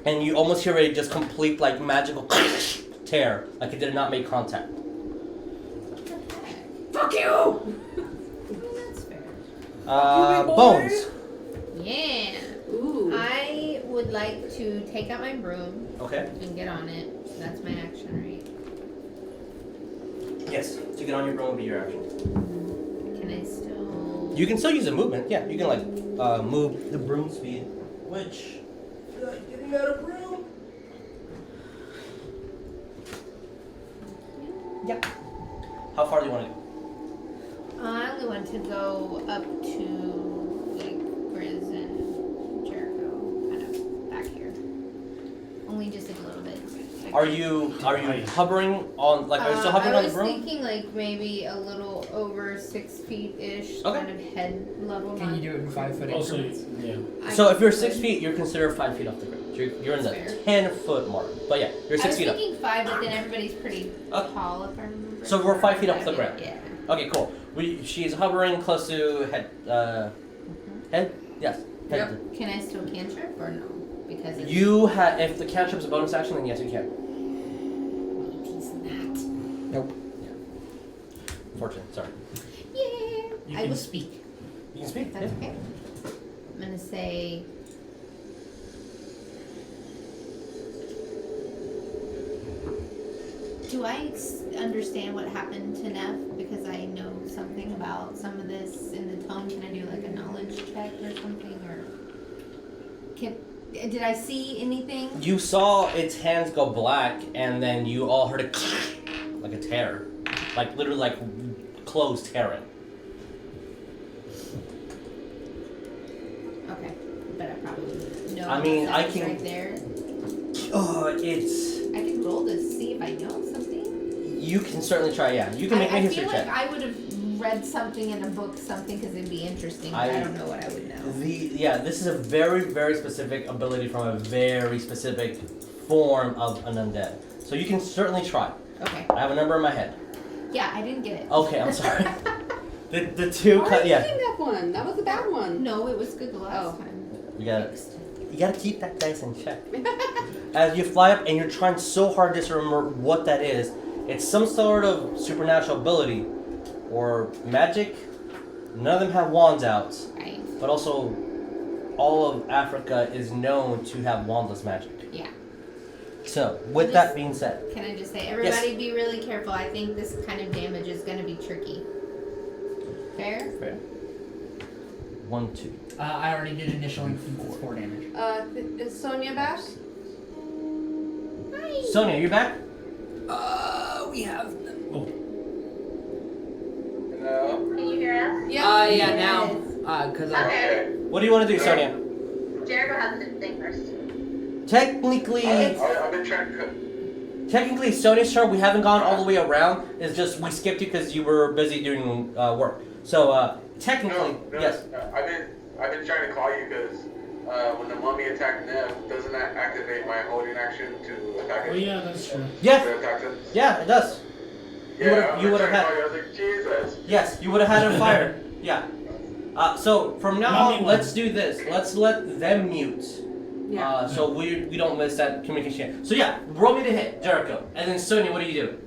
and you almost hear a just complete like magical tear, like it did not make contact. Fuck you! That's fair. Bones. Yeah. Ooh. I would like to take out my broom Okay. and get on it. So that's my action, right? Yes. To get on your broom would be your action. Can I still? You can still use a movement. Yeah, you can like move the broom speed. Which getting out of broom. Yeah. How far do you want to go? I only want to go up to like Grizz and Jericho, kind of back here. Only just like a little bit. Are you hovering on are you still hovering I on the was broom? thinking like maybe a little over 6 feet ish, Okay. kind of head level. Can you do it in 5 foot Also, increments? yeah. So if you're 6 feet, you're considered 5 feet off the ground. You're in the Fair. 10-foot mark. But yeah, you're 6 I was feet up. thinking 5, but then everybody's pretty Okay. tall if I remember. So we're 5 feet off the ground. Yeah. Okay, cool. She's hovering close to head. Head? Yes. Head. Can I still cantrip or no? Because it's If the cantrip's a bonus action, then yes, you can. Nope. Fortunate, sorry. Yeah. You I can will speak. You can speak. If that's okay. I'm gonna say. Do I understand what happened to Neff? Because I know something about some of this in the tone. Can I do like a knowledge check or something? Or did I see anything? You saw its hands go black, and then you all heard a like a tear, like literally like clothes tearing. Okay, but I probably know. I mean, that I was can- right there. Oh, it's. I can roll to see if I know something. You can certainly try. Yeah, you can make a I history feel check. like I would have read something in a book, something, because it'd be interesting. But I don't know what I would know. This is a very, very specific ability from a very specific form of an undead. So you can certainly try. Okay. I have a number in my head. Yeah, I didn't get it. Okay, I'm sorry. the two Why are cut. you Yeah. getting that one? That was a bad one. No, it was good the last Oh. time. You gotta keep that dice in check. As you fly up and you're trying so hard just to remember what that is, it's some sort of supernatural ability or magic. None of them have wands out, Right. but also all of Africa is known to have wandless magic. Yeah. So, with that being said, Can I just say, everybody be really careful. I think this kind of damage is going to be tricky. Fair? 1, 2. I already did initial instance. It's 4 damage. Is Sonya back? Sonya, you back? We have. No. Can you hear us? Yeah. Yeah, now. Because I. Okay. What do you want to do, Sonya? Jericho has to think first. Technically, I've been trying to. technically, Sonya's turn. We haven't gone all the way around. It's just we skipped you because you were busy doing work. So technically, No, yes. I've been trying to call you because when the mummy attacked them, doesn't that activate my holding action to attack it? Oh yeah, that's true. Yeah, To attack them? yeah, it does. Yeah, you I would've was trying to had- call you, I was like, Jesus. Yes, you would have had it fired. Yeah. So from now Mummy on, one. let's do this. Let's let them mute. Yeah. So we don't miss that communication. So yeah, roll me to hit, Jericho, and then Sonya, what do you do?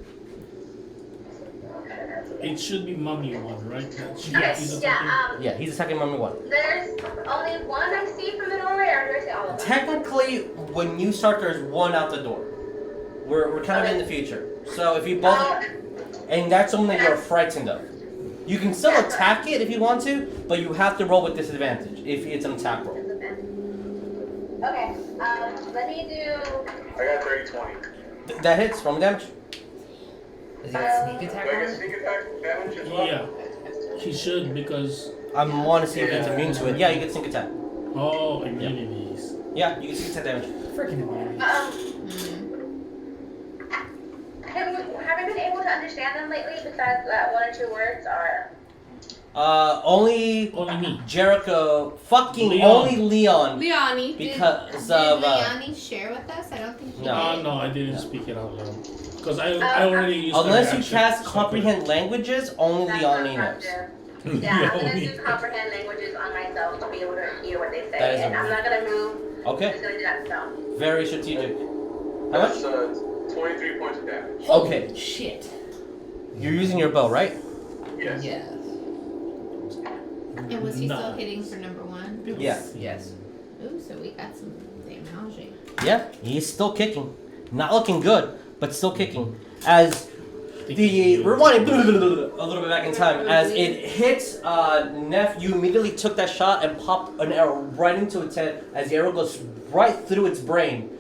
It should be mummy one, right? That should Okay, be the yeah, Yeah, he's attacking Mummy 1. there's only one I see from the doorway, or do I see all of them? Technically, when you start, there's one out the door. We're kind of in the future. So if you both, and that's something that you're frightened of. You can still attack it if you want to, but you have to roll with disadvantage if it's an attack roll. Okay, let me do. I got 30-20. That hits. Roll me damage. Is he got sneak Do attack I get on it? sneak attack damage as well? Yeah, he should because I want to see if it's immune to it. Yeah, you get sneak attack. immunities. Yeah, you get sneak attack damage. Freaking immunity. Have I been able to understand them lately besides that one or two words, or? Only Only me. Jericho, fucking Leon. only Leon, Leonie. because Did of Leonie share with us? I don't think she No. did. No, I didn't speak it out loud because I already used. unless that you action, cast so I comprehend languages, only That's Leon what I'm knows. gonna do. Yeah, I'm gonna do comprehend languages on myself to be able to hear what they say, That is and I'm not gonna move. I'm Okay, just gonna do that so. very strategic. How much? That's 23 points of damage. Okay, Shit. you're using your bow, right? Yes. Yes. And was he still Nice. hitting for number 1? Yeah. Yes. Ooh, so we got some damage. Yeah, he's still kicking. Not looking good, but still kicking. As the rewinding a little bit back in time, as it hits Neff, you immediately took that shot and popped an arrow right into its head as the arrow goes right through its brain.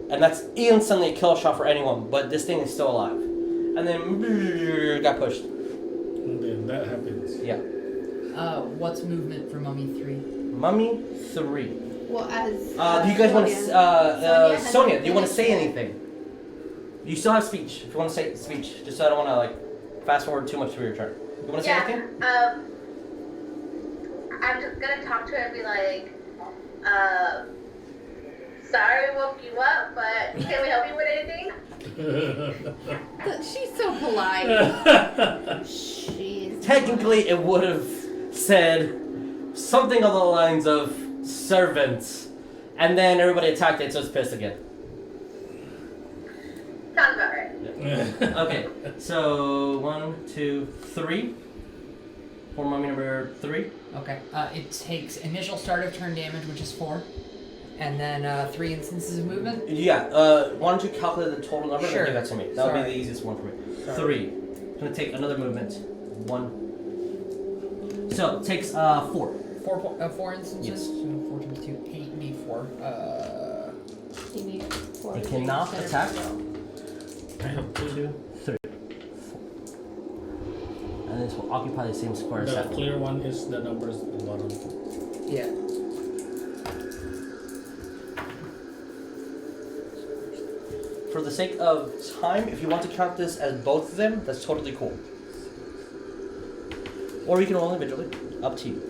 And that's instantly a kill shot for anyone, but this thing is still alive. And then got pushed. And then that happens. Yeah. What's movement for Mummy 3? Mummy 3. Well, as. Do you guys want to, Sonya has Sonya, do you want to say finished. anything? You still have speech, if you want to say speech, just so I don't want to, like, fast forward too much through your turn. You want to say anything? I'm just gonna talk to her and be like, sorry we woke you up, but can we help you with anything? She's so polite. She's. Technically, it would have said something along the lines of servants, and then everybody attacked it, so it's pissed again. Sounds about right. Okay, so 1, 2, 3. For mummy number 3. Okay. It takes initial start of turn damage, which is 4, and then 3 instances of movement. Yeah, why don't you calculate the total number Sure. and give that to me? That would be Sorry. the easiest one for me. Sorry. 3. It's going to take another movement. 1. So, it takes 4. 4 instances. Yes. So 4 times 2, 8d4. You need 4. It cannot attack. I have 2. 3. 4. And this will occupy the same square as The 7. clear one is the numbers at the bottom. Yeah. For the sake of time, if you want to count this as both of them, that's totally cool. Or you can roll individually. Up to you.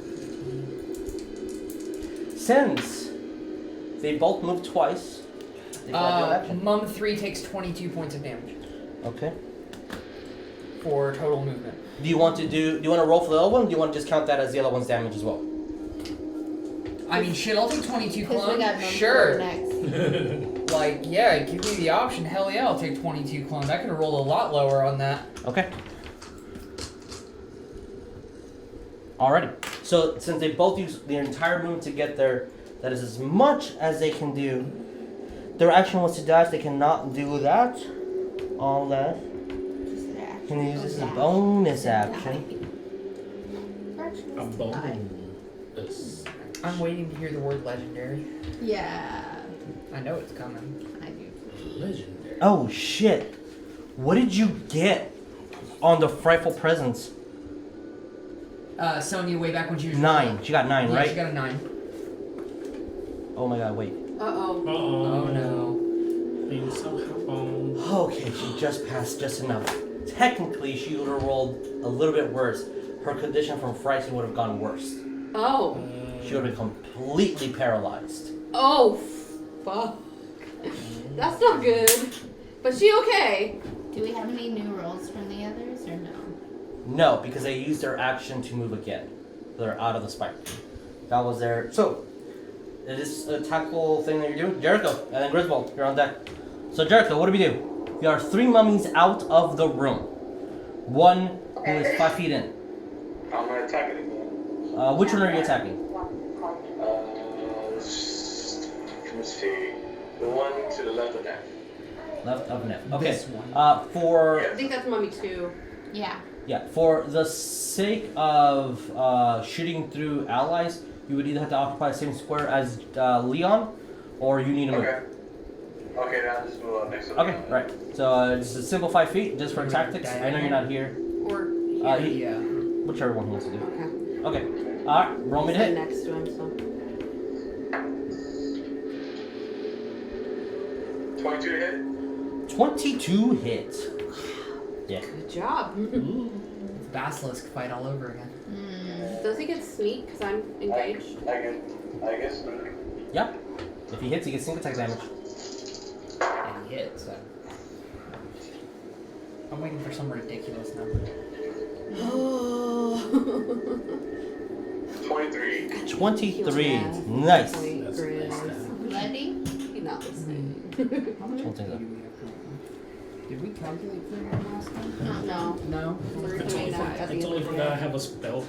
Since they both move twice, they got no action. Mum 3 takes 22 points of damage Okay. for total movement. Do you want to roll for the other one? Or do you want to just count that as the other one's damage as well? I mean, shit, I'll take 22 Because we clone. got Mum Sure. next. Like, yeah, give me the option. Hell yeah, I'll take 22 clones. I could have rolled a lot lower on that. Okay. Alrighty. So since they both use their entire movement to get there, that is as much as they can do. Their action was to dash. They cannot do that. All that. Can use this as a bonus action. A bonus. I'm waiting to hear the word legendary. Yeah, I know it's coming. I do. Legendary. Oh shit! What did you get on the frightful presence? Sonya, way back when she was 9. She got 9, Yeah, right? she got a 9. Oh my god! Wait. Uh-oh. Oh no. Things have happened. Okay, she just passed just enough. Technically, she would have rolled a little bit worse. Her condition from frightened would have gone worse. Oh. She would have been completely paralyzed. Oh, fuck. That's not good. But she okay. Do we have any new rolls from the others or no? No, because they used their action to move again. They're out of the spike. That was their... So, it is a tactical thing that you're doing. Jericho, and then Griswold, you're on deck. So Jericho, what do we do? We are 3 mummies out of the room. 1 who is 5 feet in. I'm gonna attack it again. Which one are you attacking? Let's see. The one to the left of that. Left of Neff. Okay. This one. For... I think that's Mummy too. Yeah. Yeah, for the sake of shooting through allies, you would either have to occupy the same square as Leon, or you need to move. Okay. Okay, now I'll just move up next to Okay, Leon. right. So just a simple 5 feet, just for tactics. I know you're not here. Or Yeah. Whichever one he wants to do. okay. Okay. Alright, roll me to Sit hit. next to him, so. 22 to hit. 22 hits. Yeah. Good job. Basilisk fight all over again. Does he get sneak because I'm engaged? I guess. Yeah. If he hits, he gets sneak attack damage. And he hit, so. I'm waiting for some ridiculous number. 23. 23. Nice. That's nice. Ready? He's not listening. How much Don't think so. do we have? Did we calculate for him last time? No. No? We're I doing that at the totally end of the forgot I day. have a spell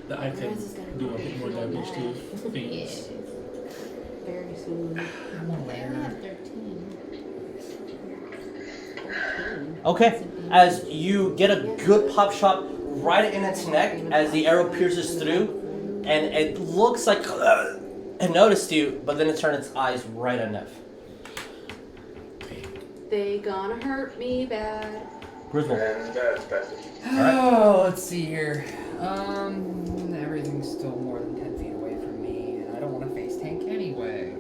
that I can do a bit more damage to things. Yes. Very soon. I'm I only aware. have 13. Okay. As you get a good pop shot right in its neck as the arrow pierces through, and it looks like it noticed you, but then it turned its eyes right at Neff. They gonna hurt me bad. Griswold. And that's it. Oh, let's see here. Everything's still more than 10 feet away from me, and I don't want to face tank anyway.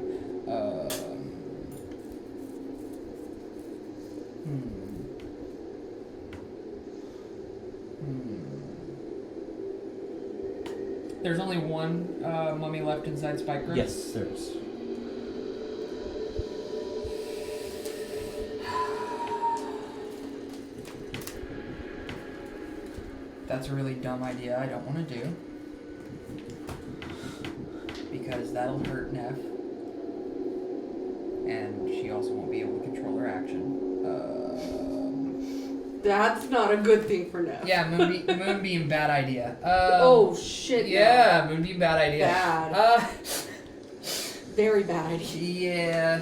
There's only one mummy left inside Spike Group? Yes, there is. That's a really dumb idea I don't want to do. Because that'll hurt Neff. And she also won't be able to control her action. That's not a good thing for now. Yeah, Moonbeam, bad idea. Oh shit. no. Yeah, Moonbeam, bad idea. Bad. Very bad idea. Yeah,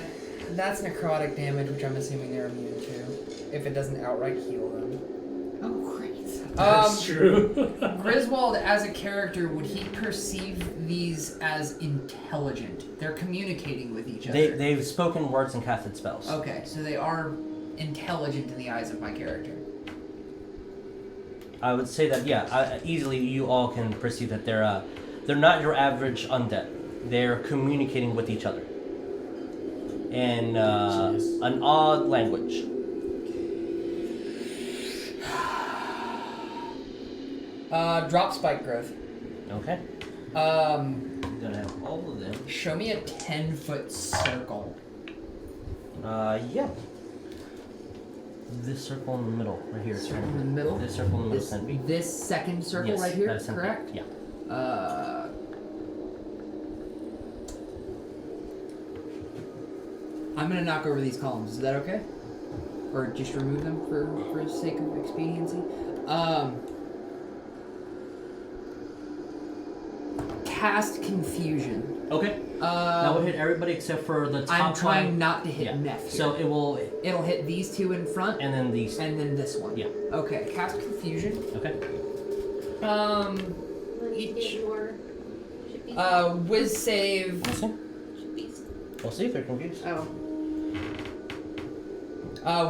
that's necrotic damage, which I'm assuming they're immune to. If it doesn't outright heal them. Oh, great. That's true. Griswold, as a character, would he perceive these as intelligent? They're communicating with each other. They've spoken words and casted spells. Okay, so they are intelligent in the eyes of my character. I would say that, yeah, easily you all can perceive that they're not your average undead. They're communicating with each other in an odd language. Drop spike growth. Okay. Um, You're gonna have all of them. show me a 10-foot circle. Yeah. This circle in the middle, right here. Circle in the middle? This circle in the middle, This, 10 feet. this second circle Yes, right here, that is 10 feet. correct? Yeah. I'm gonna knock over these columns. Is that okay? Or just remove them for sake of expediency? Cast confusion. Okay. That will hit everybody except for the top I'm trying one. not to hit Yeah. Neff here. So it will, It'll hit these two in front, and then these. and then this one. Yeah. Okay, cast confusion. Okay. Each. Should be. Whiz save. We'll see. Should be. We'll see if they're confused. Oh.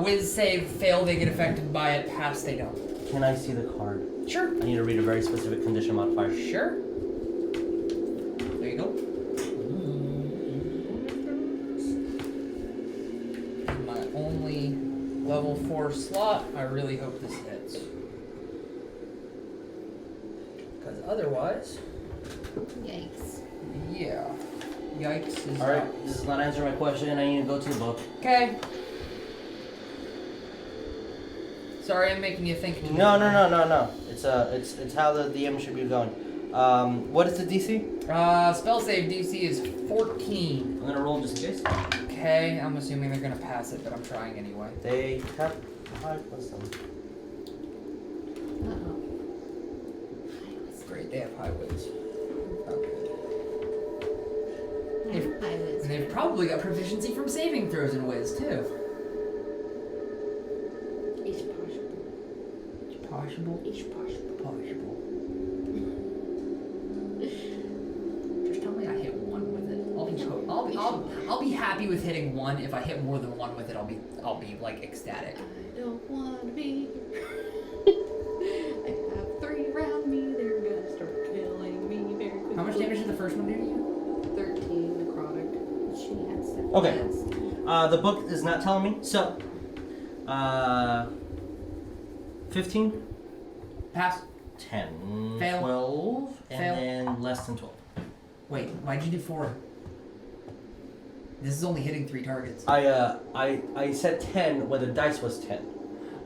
Whiz save, fail, they get affected by it, pass, they don't. Can I see the card? Sure. I need to read a very specific condition modifier. Sure. There you go. My only level 4 slot. I really hope this hits. Because otherwise, Yikes. yeah. Yikes is Alright, this is not answering my question. I need to go to the book. Okay. Sorry, I'm making you think. No. It's how the DM should be going. What is the DC? Spell save DC is 14. I'm gonna roll just in case. Okay, I'm assuming they're gonna pass it, but I'm trying anyway. They have high wisdom. Uh-oh. Great, they have high whiz. I was. And they've probably got proficiency from saving throws in whiz too. It's possible. Possible. It's possible. Possible. Just tell me I hit 1 with it. I'll be happy with hitting 1. If I hit more than 1 with it, I'll be like ecstatic. I don't want to be. I have 3 around me. They're gonna start killing me very quickly. How much damage did the first one do to you? 13 necrotic. She had stuff. Okay. The book is not telling me. So, 15, Pass. 10, Fail. 12, and Fail. then less than 12. Wait, why'd you do 4? This is only hitting 3 targets. I said 10 when the dice was 10,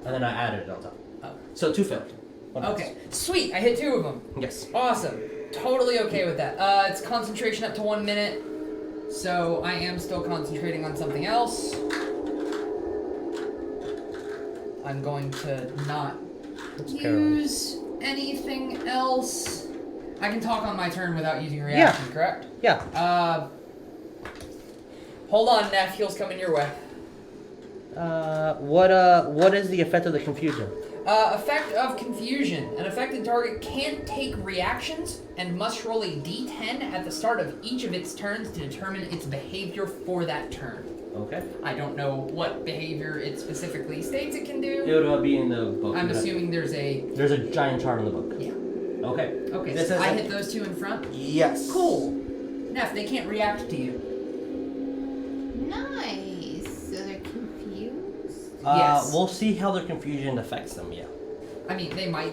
and then I added it on top. Oh. So 2 failed. One Okay, sweet. I hit 2 of them. Yes. Awesome. Totally okay with that. It's concentration up to 1 minute, so I am still concentrating on something else. I'm going to not use anything else. I can talk on my turn without using a reaction, correct? Yeah. Hold on, Neff. Heal's coming your way. What is the effect of the confusion? Effect of confusion. An affected target can't take reactions and must roll a d10 at the start of each of its turns to determine its behavior for that turn. Okay. I don't know what behavior it specifically states it can do. It would be in the book. I'm assuming there's a... There's a giant chart in the book. Yeah. Okay. Okay, This so is I a- hit those 2 in front? Yes. Cool. Neff, they can't react to you. Nice. So they're confused. Yes. We'll see how their confusion affects them. Yeah. I mean, they might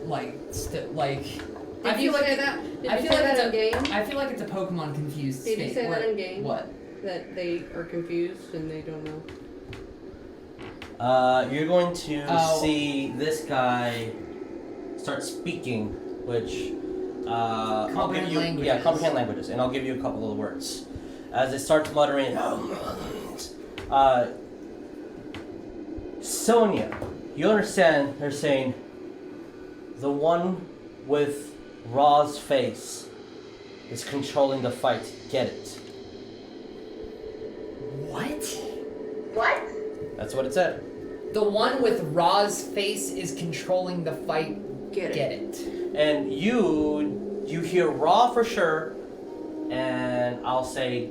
like. Did I you feel like say it- that? Did I you feel say like that in it's game? I feel like it's a Pokemon confused Did state. you say where- that in game? What? That they are confused and they don't know. You're going to Oh. see this guy start speaking, which I'll give Comprehend you. languages. Yeah, comprehend languages, and I'll give you a couple of words. As it starts muttering, Sonya, you understand? They're saying, the one with Raw's face is controlling the fight. Get it? What? What? That's what it said. The one with Ra's face is controlling the fight. Get it. Get it. And you hear Raw for sure, and I'll say,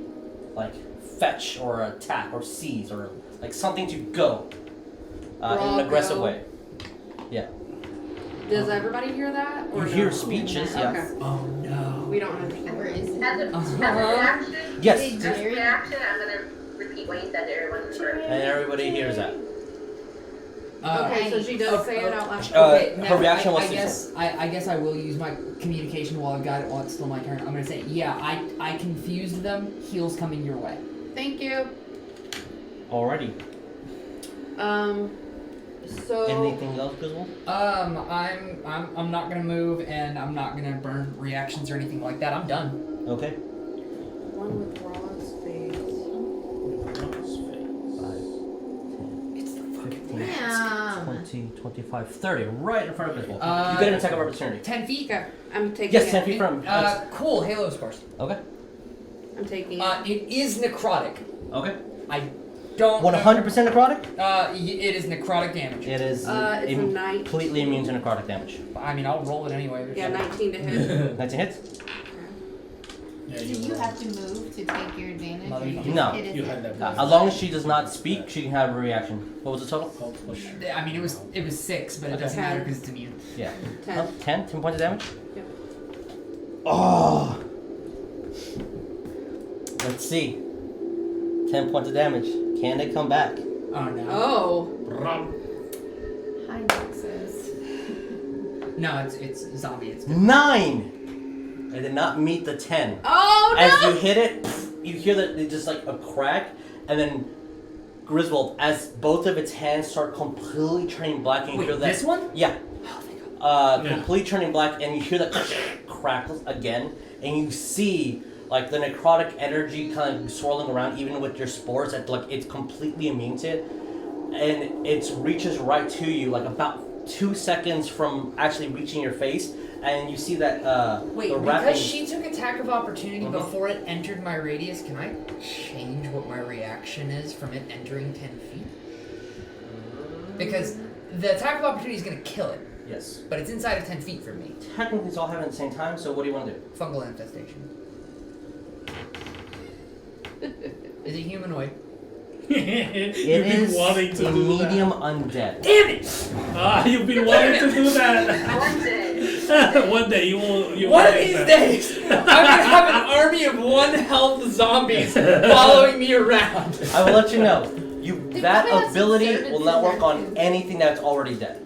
like, fetch or attack or seize or like something to go in Raw, an aggressive go. way. Yeah. Does everybody hear that? You Or hear no? speeches, yeah. Okay. Oh no. We don't understand. Or is it? As a Uh-huh. reaction, Yes. as a reaction, I'm gonna repeat what you said to everyone first. And everybody hears that. Okay, so she does say it out loud. Okay, her now reaction was I to guess I guess I will use my communication while I've got it while it's still my turn. I'm gonna say, yeah, I confused them. Heal's coming your way. Thank you. Alrighty. So. Anything else, Griswold? I'm not gonna move and I'm not gonna burn reactions or anything like that. I'm done. Okay. One with Raw's face. 20, 25, 30, right in front of Griswold. Uh, You get an attack of opportunity. 10 feet. Okay, I'm taking Yes, it. 10 feet from. Cool. Halo scores. Okay. I'm taking it. It is necrotic. Okay. I don't. 100% necrotic? It is necrotic damage. It is It's a 9. completely immune to necrotic damage. I mean, I'll roll it anyway. Yeah, 19 to hit. 19 hits? Yeah, Do you have to move to take your advantage? No, or you you don't. just hit You it had at- that. As long as she does not speak, she can have a reaction. What was the total? I'll push. I mean, it was 6, but it Okay. doesn't matter because it's immune. Yeah. 10. Oh, 10? 10 points of damage? Yep. Oh! Let's see. 10 points of damage. Can they come back? Oh no. Oh. Rum. High mixes. No, it's zombie. It's 9! I did not meet the 10. Oh no! As you hit it, you hear that it's just like a crack, and then Griswold, as both of its hands start completely turning black, and you Wait, hear that. this one? Yeah. Oh, thank God. Yeah. Completely turning black, and you hear that crackles again, and you see like the necrotic energy kind of swirling around, even with your spores. That like it's completely immune to it, and it reaches right to you, like about 2 seconds from actually reaching your face. And you see that Wait, the because wrapping. she took attack of opportunity Mhm. before it entered my radius, can I change what my reaction is from it entering 10 feet? Because the attack of opportunity is going to kill it, Yes. but it's inside of 10 feet from me. Technically, it's all happening at the same time. So what do you want to do? Fungal infestation. Is it humanoid? You've It been is wanting to a do medium undead. Damn it! You've been wanting to do that. One day you will. You One will of like these that. days, I'm gonna have an army of 1 health zombies following me around. I will let you know. They That probably have some ability servants will not in work there, on too. anything that's already dead.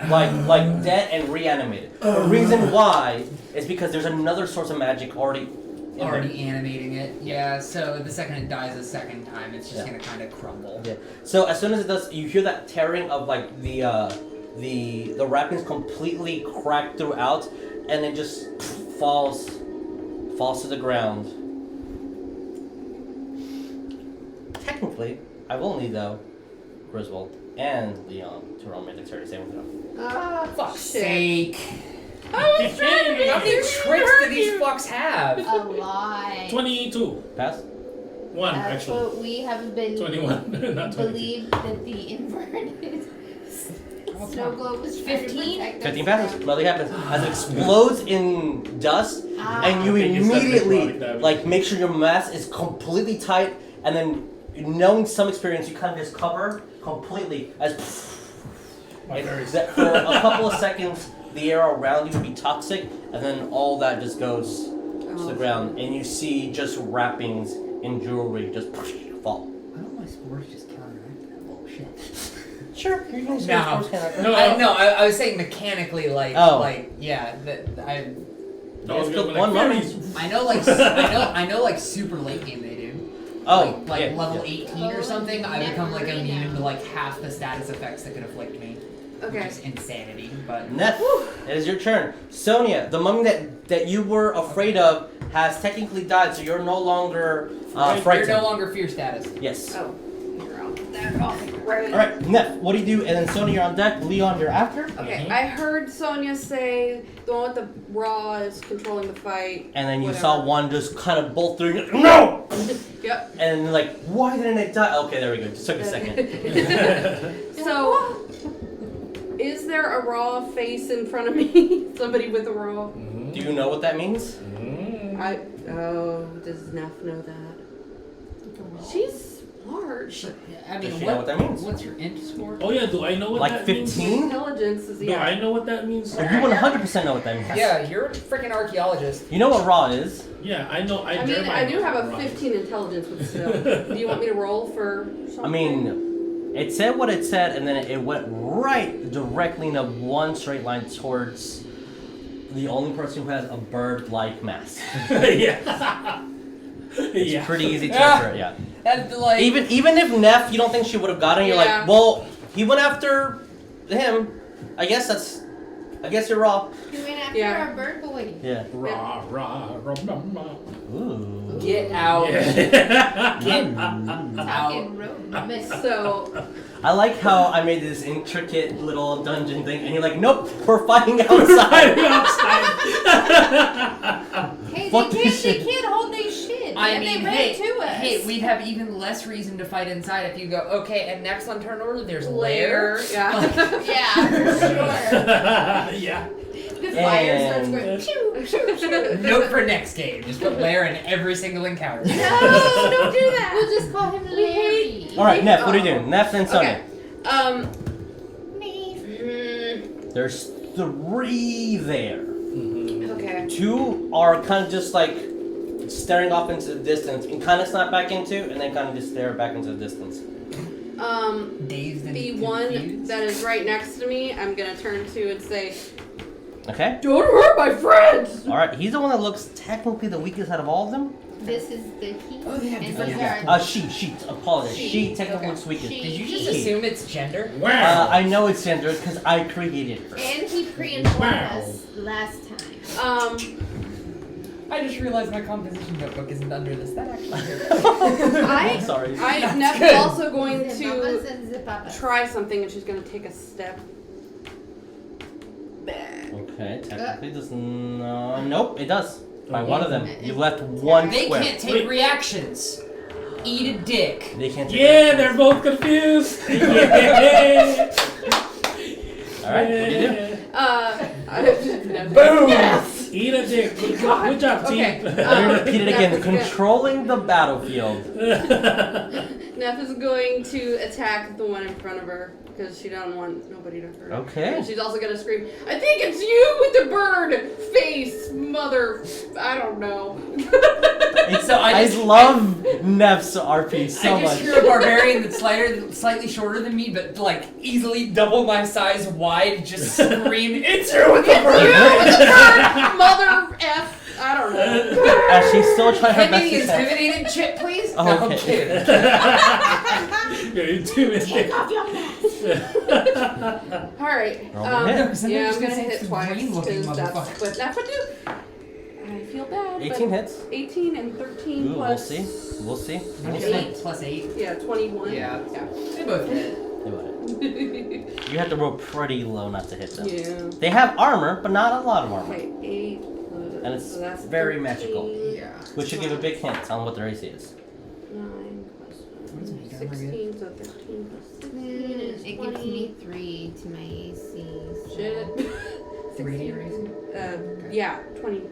Like dead and reanimated. The reason why is because there's another source of magic already in there. Already animating it, yeah. So the second it dies a second time, it's just Yeah. gonna kind of crumble. Yeah. So as soon as it does, you hear that tearing of like the wrappings completely cracked throughout, and it just falls to the ground. Technically, I will need though Griswold and Leon to roll me a dexterity saving throw. Ah, Fuck's shit. sake! I was trying to be How many tricks do these fucks have? A lot. 22. Pass. 1 That's actually. what we have been 21, not 22. believed that the inverted snow globe was 15? 15 passes. Nothing happens. As it explodes in dust, Ah. and you I think it's that immediately necrotic damage. like make sure your mask is completely tight, and then knowing some experience, you kind of just cover completely as My berries. that for a couple of seconds the air around you would be toxic, and then all that just goes to the ground, and you see just wrappings and jewelry just fall. Why don't my spores just counteract that bullshit? Sure, you can No. No, I was saying mechanically, like, Oh. yeah, I No, It's it's killed like one berries. I know, like, super late game they do. Oh, like yeah, level yeah. 18 or something, I become like Never immune know. to like half the status effects that could afflict me. Which Okay. is insanity, but Neff, it is your turn. Sonya, the mummy that you were afraid of has technically died, so you're no longer you're frightened. no longer fear status. Yes. Oh, you're out. That off. Right. Alright, Neff, what do you do? And then Sonya, you're on deck. Leon, you're after. Okay, I heard Sonya say the one with the raw is controlling the fight. And then you Whatever. saw one just kind of bolt through. And no! Yep. And like, why didn't it die? Okay, there we go. Just took a second. So, is there a raw face in front of me? Somebody with a raw? Do you know what that means? Does Neff know that? She's smart. I mean, Does she know what that means? What's your int score? Oh yeah, do I know what Like that means? 15? Intelligence is Do I know what that means? So you 100% know what that means. Yeah, you're a freaking archaeologist. You know what raw is? Yeah, I know. I mean, I do have a 15 intelligence with skill. Do you want me to roll for something? I mean, It said what it said, and then it went right directly in a one straight line towards the only person who has a bird-like mask. Yeah. It's pretty easy to answer it, yeah. That's like Even if Neff, you don't think she would have gotten it, you're Yeah. like, well, he went after him. I guess you're wrong. You went after Yeah. our bird boy. Yeah. Rah, rah, rah, rah, rah. Ooh. get out. Yeah. Get out. Talking romance. So, I like how I made this intricate little dungeon thing, and you're like, nope, we're fighting outside. Hey, Fuck they this can't shit. hold their shit. I and mean, they ran hey, to us. hey, we'd have even less reason to fight inside if you go, okay, and next on turn order, there's layer. lair. Yeah. Yeah, for sure. Yeah. The fire starts And- going. Pew, pew, pew. Note for next game, just put lair in every single encounter. No, don't do that. We'll just call him Larry. All right, Neff, what are you doing? Neff and Sonya. Okay. There's 3 there. Okay. 2 are kind of just like staring off into the distance and kind of snap back into, and then kind of just stare back into the distance. Dazed and The one confused. that is right next to me, I'm gonna turn to and say, Okay. "Don't hurt my friends." All right. He's the one that looks technically the weakest out of all of them. This is the he. Oh, they have and different- these are She. Apologize. She technically Okay. looks weakest. She. Did you just She. assume it's gender? Wow. I know it's gender because I created her. And he pre-informed Wow. us last time. I just realized my composition notebook isn't under this. That actually hurt. I'm sorry. Neff good. is also going The mamas to and the papas. try something, and she's gonna take a step back. Okay, technically does not. Nope, it does. By one of them. You left one They square. can't take Wait. reactions. Eat a dick. They can't take Yeah, they're both confused. Yeah. Alright, what do you do? Boom! Yes. Eat a dick. Good job, team. Okay. Let me repeat it Neff again. is gonna- Controlling the battlefield. Neff is going to attack the one in front of her because she doesn't want nobody to hurt. Okay. And she's also gonna scream, "I think it's you with the bird face, mother." I don't know. So I love Neff's RP so I just much. hear a barbarian that's slightly shorter than me, but like easily double my size wide, just scream, "It's you with the bird!" Mother F. I don't know. As she's still trying her Hit best me to the attack. intimidated chip, please. Oh, No, I'm okay. kidding. You're intimidated. All right. Roll the hit. No, 'cause then they're Yeah, just I'm gonna gonna say hit it's twice green-looking because that's motherfucker. what Neff would do. I feel bad. 18 but hits. 18 and 13 Ooh, plus. we'll see. We'll see. We'll Okay, see. like +8. Yeah, 21. Yeah. Yeah. They both hit. You have to roll pretty low not to hit them. Yeah. They have armor, but not a lot of armor. Okay, 8. And it's so that's very 13, magical. Yeah. Which should give a big hint on what their AC is. 9 plus What does it make? I forget. 16, so 13 plus 16 is It 20. gives me 3 to my AC. So. Shit. 3 to your AC? Yeah, 29?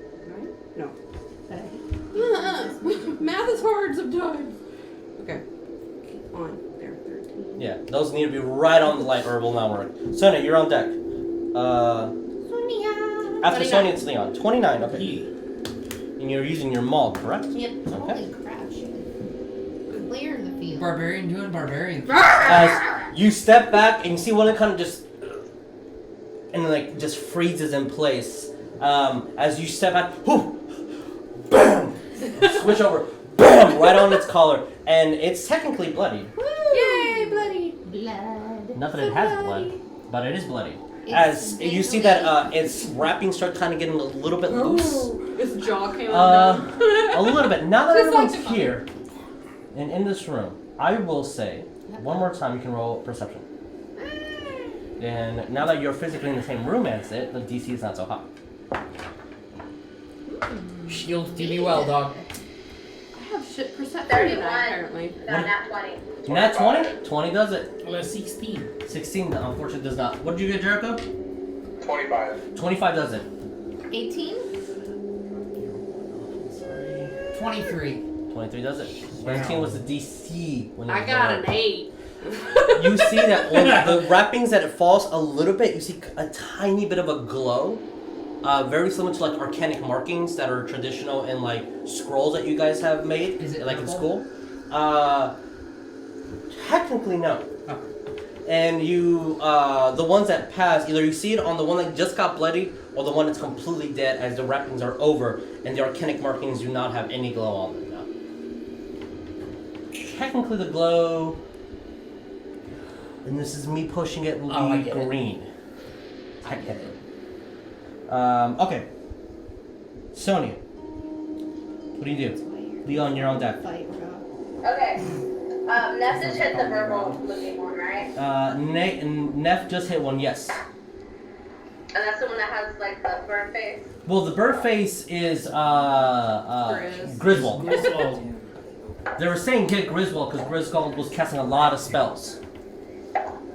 No. But Math is hard sometimes. Okay. On. There, 13. Yeah, those need to be right on the light or it will not work. Sonya, you're on deck. Sonya. After 29. Sonya, it's Leon. 29, okay. Yeah. And you're using your maul, correct? Yep. Okay. Holy crap, shit. Clear the field. Barbarian doing barbarian. As you step back and you see one that kind of just and like just freezes in place. As you step back, whoo, bam, switch over, bam, right on its collar, and it's technically bloody. Yay, bloody. Blood. Not that it has blood, but it is bloody. It's As you see that its wrappings start kind of getting a little bit loose. His jaw came undone. A little bit. Now that Just like everyone's the here and in this room, I will say one more time you can roll perception. And now that you're physically in the same room as it, the DC is not so high. Shield do me well, dog. I have shit perception 31. apparently. No, not 20. Nat 20? 20 does it. Well, 16. 16 unfortunately does not. What did you get, Jericho? 25. 25 does it. 18? Sorry. 23. 23 does it. 19 was the DC when it I was got rolled. an 8. You see that when the wrappings that it falls a little bit, you see a tiny bit of a glow. Very similar to like arcanic markings that are traditional in like scrolls that you guys have made, Is it like in purple? school. Technically, no. Oh. And you, the ones that pass, either you see it on the one that just got bloody, or the one that's completely dead as the wrappings are over, and the arcanic markings do not have any glow on them now. Technically, the glow, and this is me pushing it, will I be get it. green. I get it. Okay. Sonya, what do you do? Leon, you're on deck. Fight, bro. Okay. Neff just hit the purple looking one, right? Neff just hit one, yes. And that's the one that has like the bird face. Well, the bird face is Griswold. Griswold. They were saying get Griswold because Griswold was casting a lot of spells.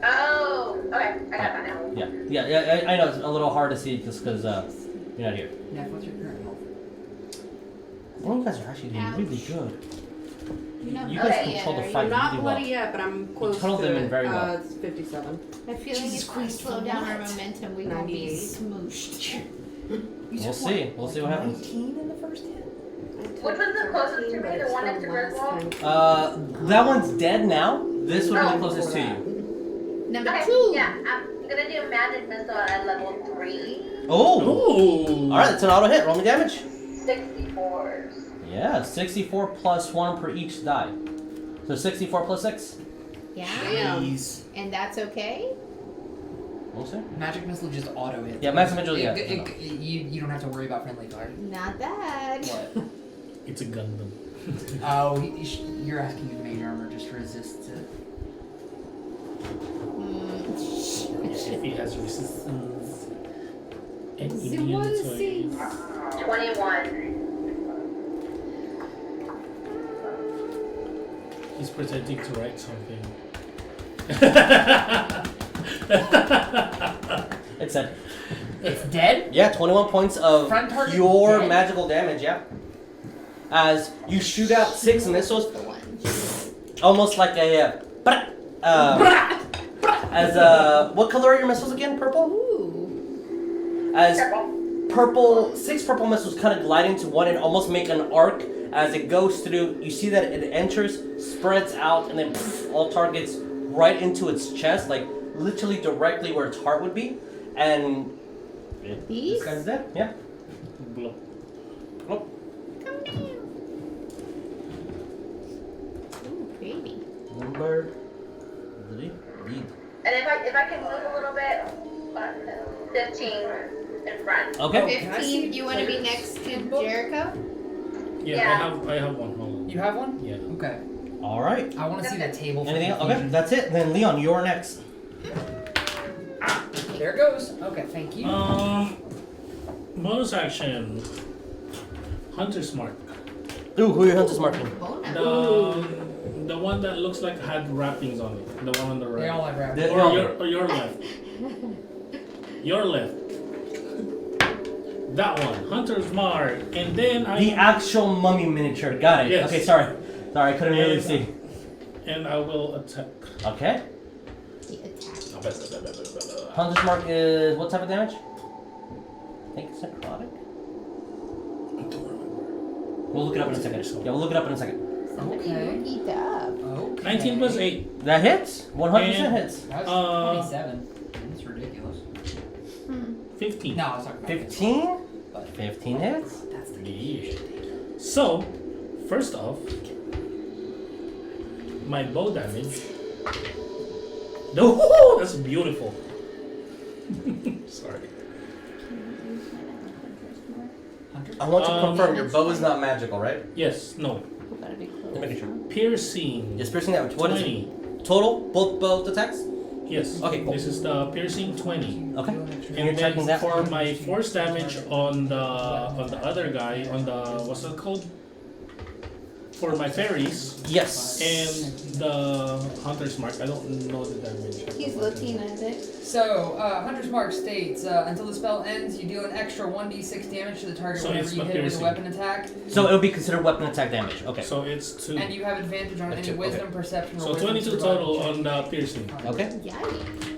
Oh, okay. I got that now. Yeah. I know it's a little hard to see just because you're not here. Neff, what's your current health? Well, you guys are actually doing really good. You guys Okay, control the yeah, fight I'm not really bloody well. yet, but I'm close tunneled to them it. in very well. It's 57. I feel like if we slow down our momentum, we will be 98. smooshed. We'll see. We'll see what happens. 19 in the first hit? Which one's the closest to me? The one next to Griswold? That one's dead now. This would be the closest to you. Number Okay, 2. yeah. I'm gonna do magic missile at level 3. Oh! Ooh. Alright, that's an auto hit. Roll me damage. 64s. Yeah, 64 plus 1 per each die. So 64 plus 6? Yeah. Damn. And that's okay? We'll see. Magic missile just auto hits. Yeah, magic missile, yeah. You don't have to worry about friendly fire. Not bad. What? It's a Gundam. Oh, you're asking if mage armor just resists it. If he has resistance. And See, immune what to is it. he? 21. He's pretending to write something. It's dead. It's dead? Yeah, 21 points of Front target pure dead? magical damage, yeah. As you shoot out 6 missiles, The one. almost like a what color are your missiles again? Purple? Ooh. As purple, 6 purple missiles kind of glide into one and almost make an arc as it goes through. You see that it enters, spreads out, and then all targets right into its chest, like literally directly where its heart would be. And These? this guy's dead. Yeah. Blow. Oh. Come down. Ooh, pretty. Number 3. And if I can move a little bit, 15 in front. Okay. 15, you want to be next to Jericho? Yeah, Yeah. I have one. Hold on. You have one? Yeah. Okay. All right. I want to see that table. For Anything else? Okay, confusion. that's it. Then Leon, you're next. There it goes. Okay, thank you. Bonus action. Hunter's mark. Ooh, who are your hunters marking? Bona. The one that looks like had wrappings on it. The one on the They all right. have rabbits. They- Or your left. Your left. That one. Hunter's mark. And then The actual mummy miniature. Got it. Yes. Okay, sorry. Sorry, I couldn't really And- see. And I will attack. Okay. The attack. Hunter's mark is what type of damage? I think it's necrotic. We'll look it up in a second. Yeah, we'll look it up in a second. Somebody Okay. look it up. Okay. 19 plus 8. That hits. 100% And- hits. That's Uh, 27. That's ridiculous. 15. No, I was talking about 15. 15 hits. That's the Yeah. So, first off, my bow damage. No, that's beautiful. Sorry. I want to confirm your That's bow is fine. not magical, right? Yes, no. We gotta be close. Let me make sure. Piercing. Yes, piercing damage. What is 20. it? Total? Both attacks? Yes. Okay, cool. This is the piercing 20. Okay. And you're And checking then that for my force damage on the other guy, on the what's it called? For my fairies Yes. and the hunter's mark. I don't know the damage. He's looking at it. So, Hunter's Mark states, until the spell ends, you deal an extra 1d6 damage to the target So whenever it's you not hit it with a piercing. weapon attack, So it'll be considered weapon attack damage. Okay. So it's 2. and you have advantage on any Okay. wisdom, perception, or So wisdom 22 survival total check. on the piercing. Okay. Yikes.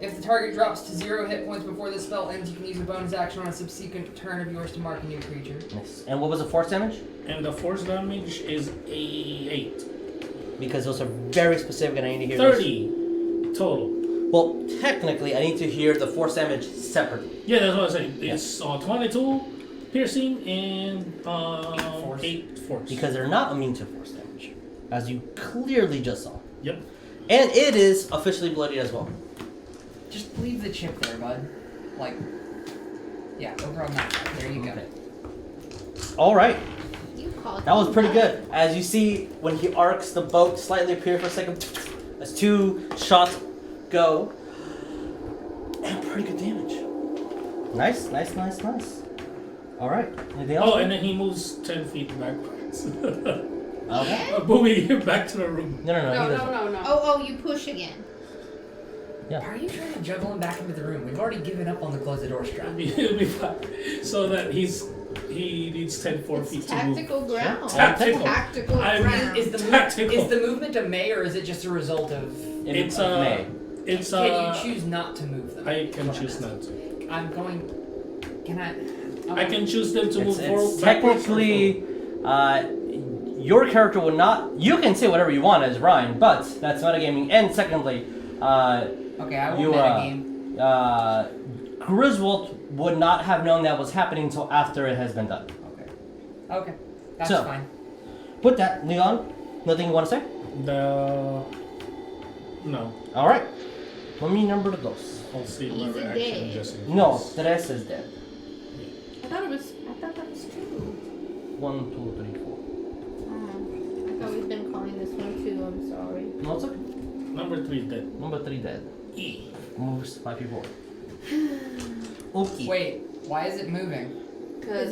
If the target drops to 0 hit points before the spell ends, you can use a bonus action on a subsequent turn of yours to mark a new creature. Nice. And what was the force damage? And the force damage is a 8. because those are very specific and I need to hear 30 total. those. Well, technically, I need to hear the force damage separately. Yeah, that's what I'm saying. It's 22 piercing and 8 force. Because they're not immune to force damage, as you clearly just saw. Yep. And it is officially bloody as well. Just leave the chip there, bud. Like, yeah, over on that side. There you go. Okay. All right. You called That was me pretty that. good. As you see, when he arcs the boat, slightly appear for a second, as 2 shots go, and pretty good damage. Nice. All right. Anything else? Oh, and then he moves 10 feet backwards. Okay. Moving him back to the room. No, he No, doesn't. no. Oh, you push again. Why are you trying to juggle him back into the room? We've already given up on the close the door strap. It'll be fine. So that he needs 10 feet It's to move. tactical ground. Tactical. Tactical I'm- ground. Is the Tactical. is the movement a May or is it just a result of? It's May. It's Can you choose not to move them? I can choose not to. I'm going. Can I? I can choose them to move forward. It's technically, your character would not. You can say whatever you want as Ryan, but that's metagaming. And secondly, Okay, I will you, metagame. Griswold would not have known that was happening until after it has been done. Okay, that's So- fine. With that, Leon, nothing you want to say? No. All right. Let me number the ghosts. I'll see He's whatever a action day. Jesse No, does. Teres is dead. I thought that was 2. 1, 2, 3, 4. I thought we've been calling this one too. I'm sorry. No, it's okay. Number 3 is dead. Number 3 dead. Moves 5 people. Okay. Wait, why is it moving?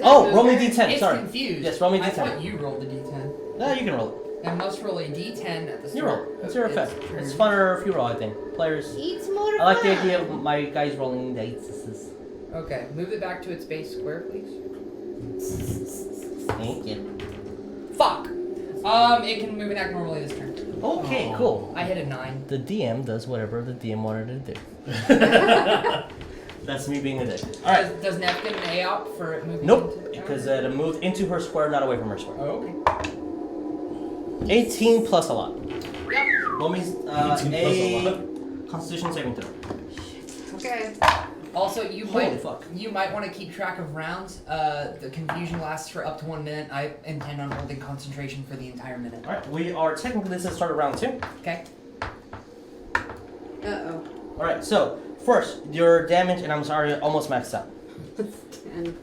Oh, roll me d10. It's Sorry. confused. Yes, roll me I d10. thought you rolled the d10. Yeah, you can roll it. I must roll a d10 at the start. You roll. It's your of effect. its It's turn. funner if you roll, I think. Players. It's more I like the fun. idea of my guys rolling dice. Okay, move it back to its base square, please. Thank you. Fuck. It can move and act normally this turn. Okay, cool. I hit a 9. The DM does whatever the DM wanted to do. That's me being a dick. Alright. Does Nef get an A out for it moving? Nope, into- because it moved into her square, not away from her square. Oh, okay. 18 plus a lot. Yep. Roll me 18 plus a lot. Constitution saving throw. Okay. Also, you Holy might fuck. want to keep track of rounds. The confusion lasts for up to 1 minute. I intend on holding concentration for the entire minute. Alright, we are technically, this is the start of round 2. Okay. Uh-oh. Alright, so first, your damage, and I'm sorry, almost maxed out. 10.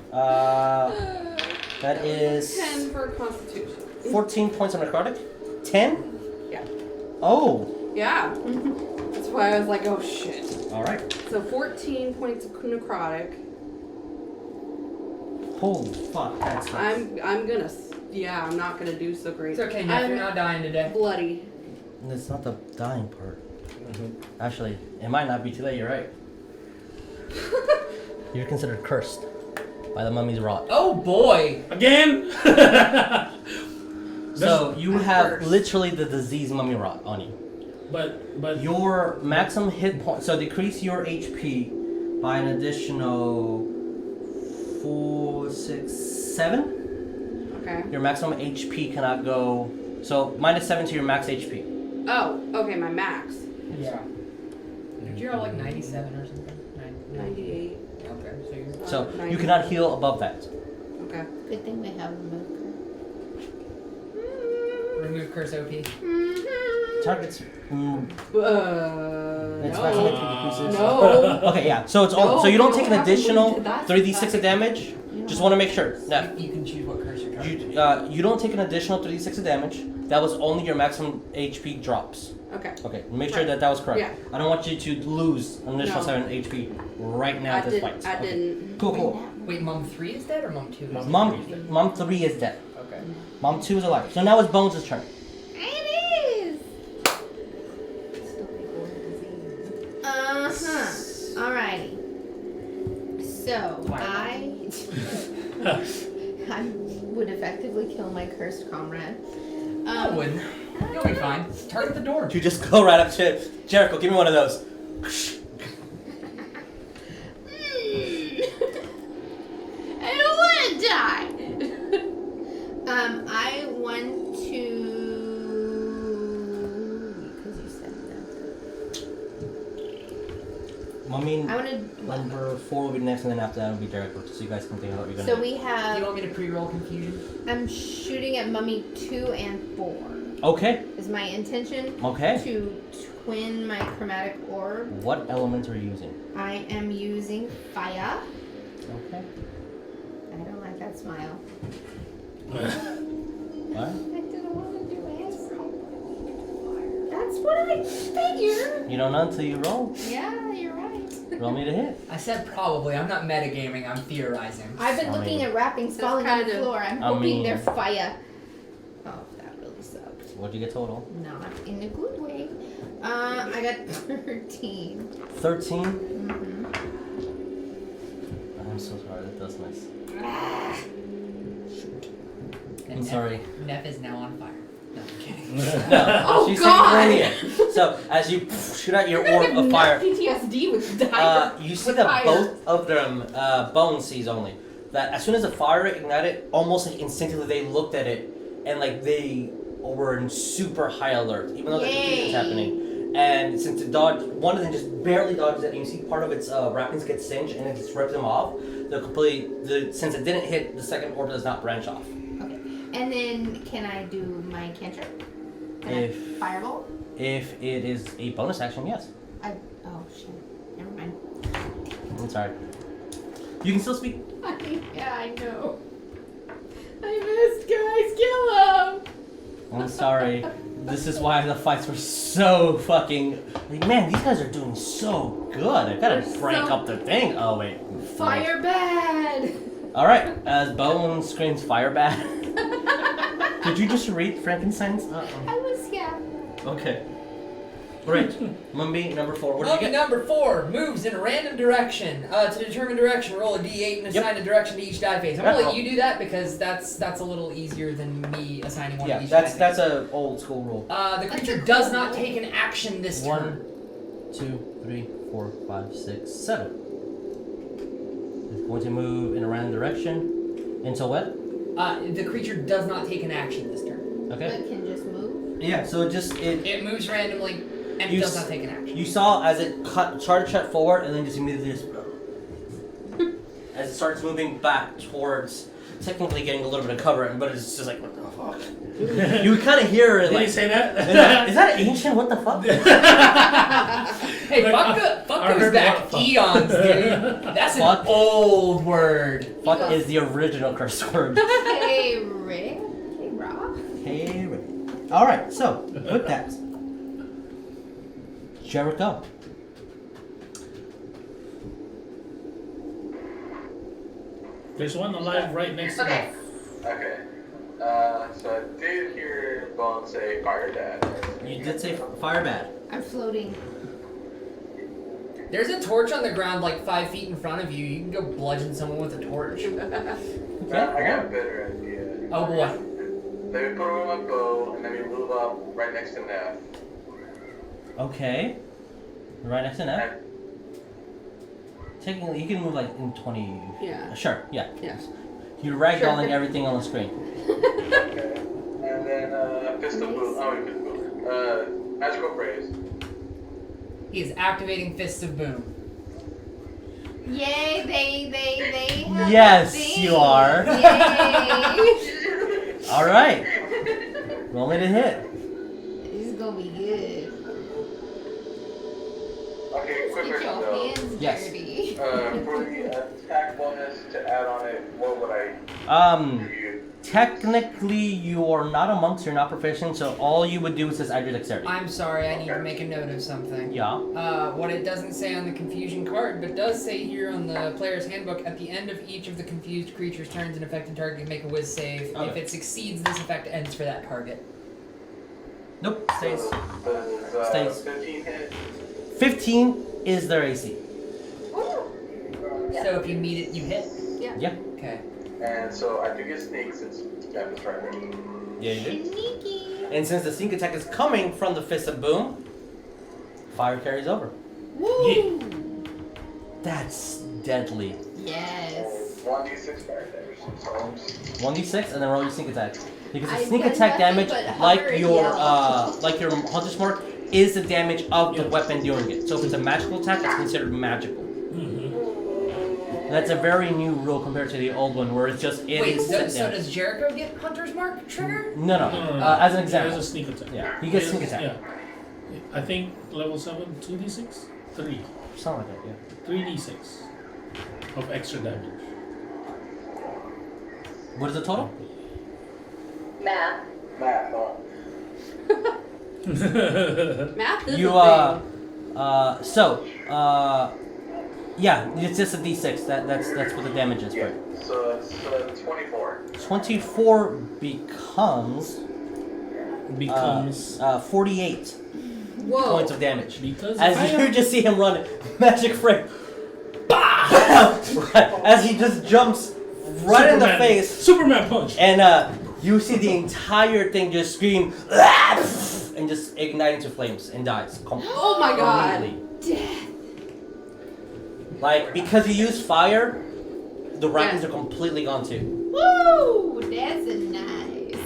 That is 10 for Constitution. 14 points of necrotic. 10? Yeah. Oh, Yeah. That's why I was like, oh shit. alright. So 14 points of necrotic. Holy fuck, that's nice. I'm gonna. Yeah, I'm not gonna do so great. It's okay, Nef. You're not dying today. Bloody. It's not the dying part. Actually, it might not be too late, you're right. You're considered cursed by the mummy's rot. Oh boy. Again? So you I'm have cursed. literally the disease mummy rot on you. But Your maximum hit point, so decrease your HP by an additional 4, 6, 7. Okay. Your maximum HP cannot go, so minus 7 to your max HP. Oh, okay, my max. Yeah. You're all like 97 or something. 98. Okay, so you're. So 90. you cannot heal above that. Okay. Good thing they have remote Remove curse OP. Targets. Uh, It's no. maximum HP decreases. No. Okay, yeah. So it's all. No, So you don't we take an don't have to additional move to that 3d6 of damage. Just want to make sure. No. You can choose what curse you're targeting. You don't take an additional 3d6 of damage. That was only your maximum HP drops. Okay. Okay, make sure Right. that was correct. Yeah. I don't want you to lose an additional No. 7 HP right now I at this didn't. fight. I Okay. didn't. Cool, cool. Wait, Mom 3 is dead or Mom 2 is dead? Mom 3 is dead. Okay. Mom 2 is alive. So now it's Bones' turn. It is. Alrighty. So I would effectively kill my cursed comrade. I wouldn't. You'll be fine. Target the door. You just go right up to it. Jericho, give me one of those. I don't want to die. I want to Mummy I wanted. number 4 will be next, and then after that will be Jericho. So you guys can think of what you're gonna So do. we Do you have. want me to pre-roll confusion? I'm shooting at Mummy 2 and 4. Okay. Is my intention Okay. to twin my chromatic orb. What elements are you using? I am using fire. Okay. I don't like that smile. What? I didn't want to do it. That's what I figured. You don't know until you roll. Yeah, you're right. Roll me to hit. I said probably. I'm not metagaming. I'm theorizing. I've been I looking mean- at wrappings So falling on the kind of- floor. I'm I hoping mean- they're fire. Oh, that really sucked. What'd you get total? Not in a good way. I got 13. 13. Mm-hmm. I'm so sorry. That does miss. And I'm sorry. Neff is now on fire. No, I'm kidding. No, Oh, she's God! saying it. So as you shoot out your orb of fire, PTSD with dire. you see with that fire. both of them, Bone sees only, that as soon as the fire ignited, almost like instinctively they looked at it and like they were in super high alert, even though the confusion's Yay. happening. And since it dodged, one of them just barely dodges it, and you see part of its wrappings get singed and it just rips them off. Since it didn't hit, the second orb does not branch off. Okay. And then can I do my cantrip? Can I If- firebolt? If it is a bonus action, yes. Oh shit. Never mind. I'm sorry. You can still speak. Yeah, I know. I missed, guys. Kill him. I'm sorry. This is why the fights were so fucking. Like, man, these guys are doing so good. I gotta They're break so- up the thing. Oh wait. Fire bad. All right. As Bone screams "fire bad." Did you just read Frankenstein's? I was, yeah. Okay. Great. Mummy number 4. What did you Mummy get? number 4 moves in a random direction. To determine direction, roll a d8 and Yep. assign a direction to each die face. I'm gonna Yeah. let you do that because that's a little easier than me assigning one Yeah, to each that's die face. a old school rule. The creature does not take an action this 1, turn. 2, 3, 4, 5, 6, 7. It's going to move in a random direction. Until what? The creature does not take an action this turn. Okay. But can just move. Yeah. So it It moves randomly and You does s- not take an action. You saw as it charged shut forward and then just immediately just as it starts moving back towards technically getting a little bit of cover, but it's just like what the fuck. You kind of hear it Did like, he say that? is that ancient? What the fuck? Hey, Like, fuck I goes heard back what fuck. eons, dude. That's an Fuck. old word. Fuck is the original curse word. Hey, Rick. Hey, Rob. Hey, Rick. All right. So with that, Jericho. There's one alive right next to Okay. me. Okay. So I did hear Bone say fire dad. You did say fire bad. I'm floating. There's a torch on the ground like 5 feet in front of you. You can go bludgeon someone with a torch. I got a better idea. Oh boy. Let me put him on my bow, and then we move up right next to Neff. Okay. Right next to Neff. Technically, you can move like in 20. Yeah. Sure. Yeah. Yes. You're ragdolling Sure. everything on the screen. Okay. And then, Fist of Boom. Oh, Fist of Boom. Magical Phrase. He is activating Fist of Boom. Yay, they have Yes, a thing. you are. Yay. All right. Roll me to hit. This is gonna be good. Okay, quick Get question your though. hands Yes. dirty. For the attack bonus to add on it, what would I do? Technically, you are not a monk, so you're not proficient. So all you would do is just add your dexterity. I'm sorry, I need to make a note of something. Yeah. What it doesn't say on the confusion card, but does say here on the player's handbook, at the end of each of the confused creature's turns, an affected target can make a whiz save. Okay. If it succeeds, this effect ends for that target. Nope. Stays. Does Stays. 15 hit? 15 is their AC. So if you meet it, you hit? Yeah. Okay. And so I do get sneak since Jeff is right there. Yeah, you do. Sneaky. And since the sneak attack is coming from the Fist of Boom, fire carries over. Woo! That's deadly. Yes. 1d6 fire damage. So 1d6 and then roll your sneak attack. Because the I've sneak done attack nothing damage, but hover like and your yell. like your Hunter's Mark, is the damage of the weapon doing it. So if it's a magical attack, it's considered magical. That's a very new rule compared to the old one, where it's just Wait, is so set damage. does Jericho get Hunter's Mark trigger? No. As an example. As a sneak attack. Yeah, he gets sneak attack. Yeah. I think level 7, 2d6? 3. Something like that, yeah. 3d6 of extra damage. What is the total? Math. Math, huh? Math is You a yeah, it's just a d6. That's what the damage is, Yeah. right? So it's 24. 24 becomes 48 thing. Whoa. points of damage. Because As I you am- just see him run, magic frame. As he just jumps right in the Superman. face, Superman punch. and you see the entire thing just scream and just ignite into flames and dies. Oh my god. Completely. Death. Like, because you use fire, the wrappings Yeah. are completely gone too. Woo! That's a nice.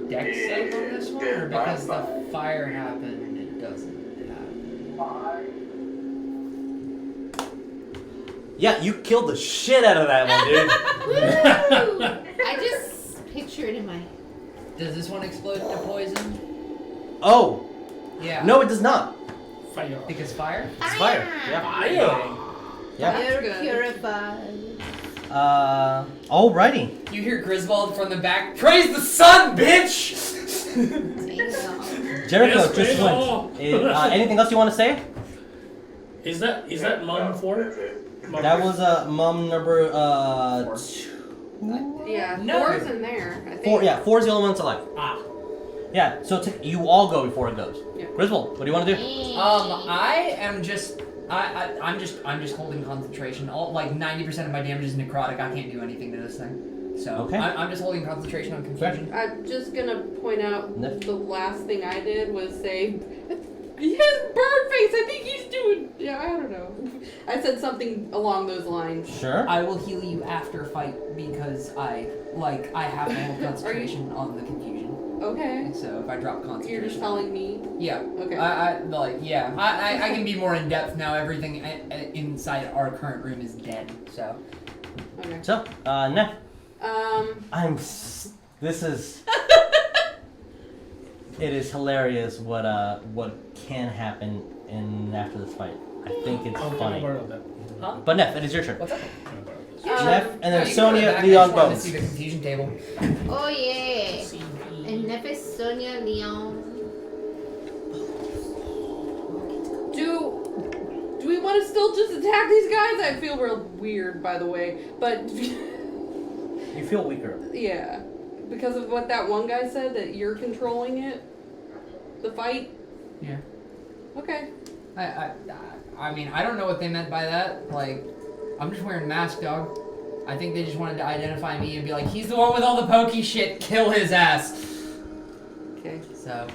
Dex save on this one, or because the fire happened, it doesn't happen? Yeah, you killed the shit out of that one, dude. Woo! I just picture it in my. Does this one explode into poison? Oh, Yeah. no, it does not. Fire. Because fire? It's fire. Yeah. Fire. Yeah. That's good. Purified. Alrighty. You hear Griswold from the back, praise the sun, bitch! Damn. Jericho Yes, just Pedro. went. Anything else you want to say? Is that mum 4? That's it. Mum That was mum number 2. Yeah, No. 4's in there, I think. 4. Yeah, 4 is the only one to alive. Ah. Yeah, so you all go before it goes. Yeah. Griswold, what do you want to do? I am just I'm just holding concentration. All like 90% of my damage is necrotic. I can't do anything to this thing. So Okay. I'm just holding concentration on confusion. I'm just gonna point out Nif. the last thing I did was say his bird face. I think he's doing. Yeah, I don't know. I said something along those lines. Sure. I will heal you after fight because I have to hold concentration on the confusion. Okay. So if I drop concentration, You're just telling me. Yeah. Okay. I can be more in depth now. Everything inside our current room is dead. So Okay. So, Neff, this is. It is hilarious what can happen after this fight. I think it's I'll funny. borrow that. But Neff, it is your turn. what's up? I'll borrow this. Neff, and No, then you can Sonya, go back. Leon, I just wanted to Bones. see the confusion table. Oh yeah. And Nephis, Sonya, Leon. Do we want to still just attack these guys? I feel real weird, by the way, but You feel weaker. yeah, because of what that one guy said that you're controlling it, the fight. Yeah. Okay. I mean, I don't know what they meant by that. Like, I'm just wearing a mask, dog. I think they just wanted to identify me and be like, he's the one with all the pokey shit, kill his ass. Okay. So,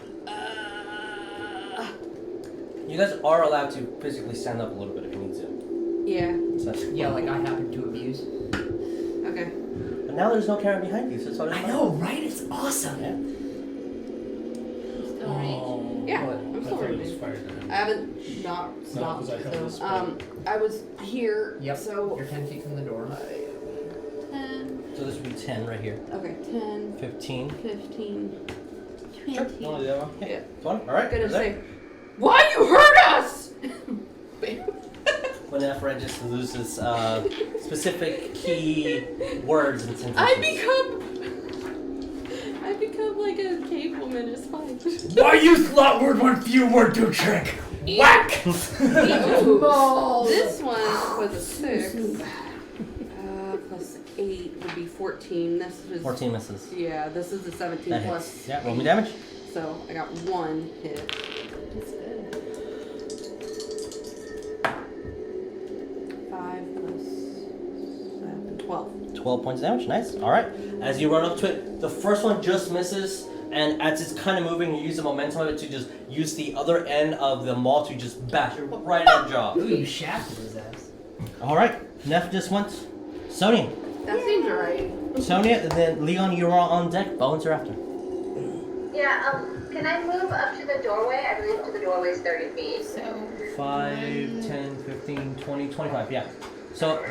You guys are allowed to physically stand up a little bit if you need to. Yeah. So that's yeah, like I happen to abuse. Okay. But now there's no camera behind you, so it's all I know, right? It's awesome. Yeah. Still rage. Yeah, But I'm I still thought it was raging. fire damage. I haven't not stopped. 'cause I held this So, I was here. Yep. So. You're 10 feet from the door. 10. So this would be 10 right here. Okay. 10, 15. 15, Sure. 20. You want to do that one? Yeah. 1. Alright. Gonna there. say, why you hurt us? When Efren just loses specific key words and sentences. I become like a cave woman. It's fine. Why use lot word one few word do trick? Whack! Balls. This one was a 6. Plus 8 would be 14. This was 14 misses. Yeah, this is a 17 That plus. hits. Yeah, roll me damage. So I got 1 hit. That's good. 5 plus 7, 12. 12 points of damage. Nice. Alright. As you run up to it, the first one just misses, and as it's kind of moving, you use the momentum of it to just use the other end of the maul to just bash it right in the jaw. Ooh, you shafted his ass. Alright. Neff just went. Sonya. That seems alright. Sonya, and then Leon, you're on deck. Bones are after. Yeah, Can I move up to the doorway? I believe to the doorway is 30 feet. So 5, 10, 15, 20, 25, yeah. So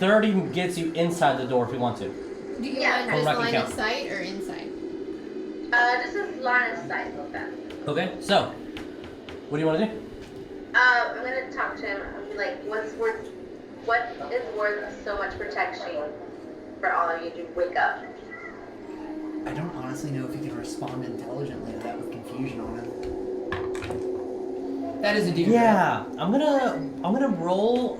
30 gets you inside the door if you want to. do you Yeah, want from just Rocky line Count. of sight or inside? This is line of sight with them. Okay, so what do you want to do? I'm gonna talk to him. I'm like, what is worth so much protection for all of you to wake up? I don't honestly know if you can respond intelligently to that with confusion on him. That is a demon. Yeah, I'm gonna roll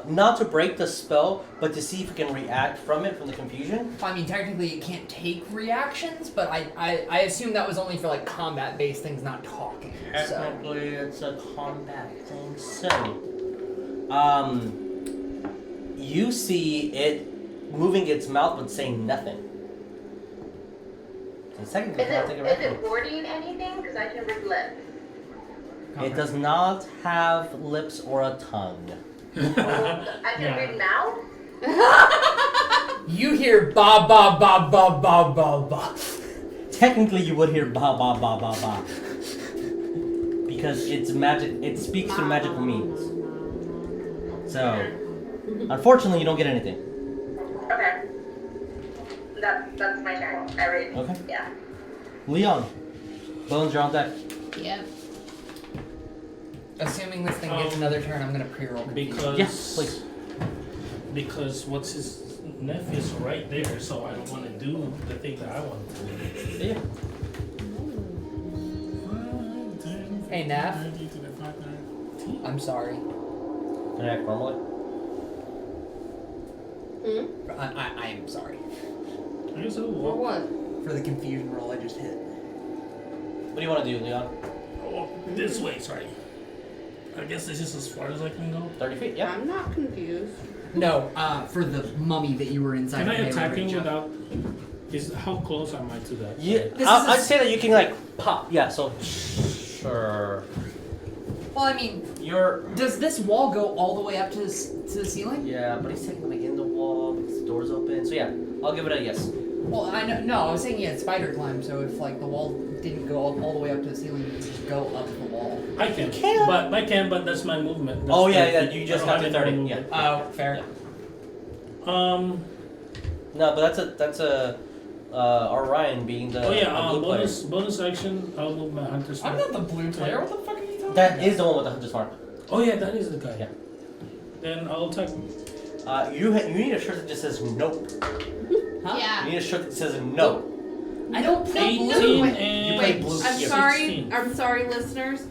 not to break the spell, but to see if it can react from the confusion. I mean, technically it can't take reactions, but I assume that was only for like combat-based things, not talking. So. Technically, it's a combat thing. So, you see it moving its mouth but saying nothing. So technically, Is you can't take a it reaction. wording anything? Because I can read lips. It does not have lips or a tongue. I can read mouth. You hear ba ba ba ba ba ba ba. Technically, you would hear ba ba ba ba ba. Because it's magic. It speaks through magical means. So, unfortunately, you don't get anything. Okay. That's my turn. I read. Okay. Yeah. Leon, Bones, you're on deck. Yep. Assuming this thing gets another turn, I'm gonna pre-roll confusion. Because Yes, please. Because what's his nephew's right there, so I don't want to do the thing that I want to do. Yeah. Hey, Neff. I'm sorry. Can I act normally? I am sorry I guess I'll Or walk. what? for the confusion roll I just hit. What do you want to do, Leon? This way, sorry. I guess this is as far as I can go. 30 feet, yeah. I'm not confused. No, for the mummy that you were inside. Can I the attack Halo him Ridge. without? How close am I to that? Yeah, This I'd is a- say that you can like pop. Yeah, so sure. Well, I mean, does this wall go all the way up to the ceiling? Yeah, but he's technically in the wall because the door's open. So yeah, I'll give it a yes. Well, I know. No, I was saying he had spider climb. So if like the wall didn't go all the way up to the ceiling, you could just go up the wall. I can, but that's my movement. That's Oh yeah, 30 yeah. feet. You just I got don't to have 30. any Yeah. movement. Oh, fair. No, but that's a Orion being the. Oh yeah, the blue player. bonus action. I'll move my hunter's I'm mark. not the blue player. What the fuck are you talking That about? is the one with the hunter's mark. Oh yeah, that is the guy. Yeah. Then I'll attack. You need a shirt that just says nope. Huh? You Yeah. need a shirt that says no. I don't play 18 blue. Wait, and you play blue. I'm Yeah, sorry. 16. I'm sorry, listeners.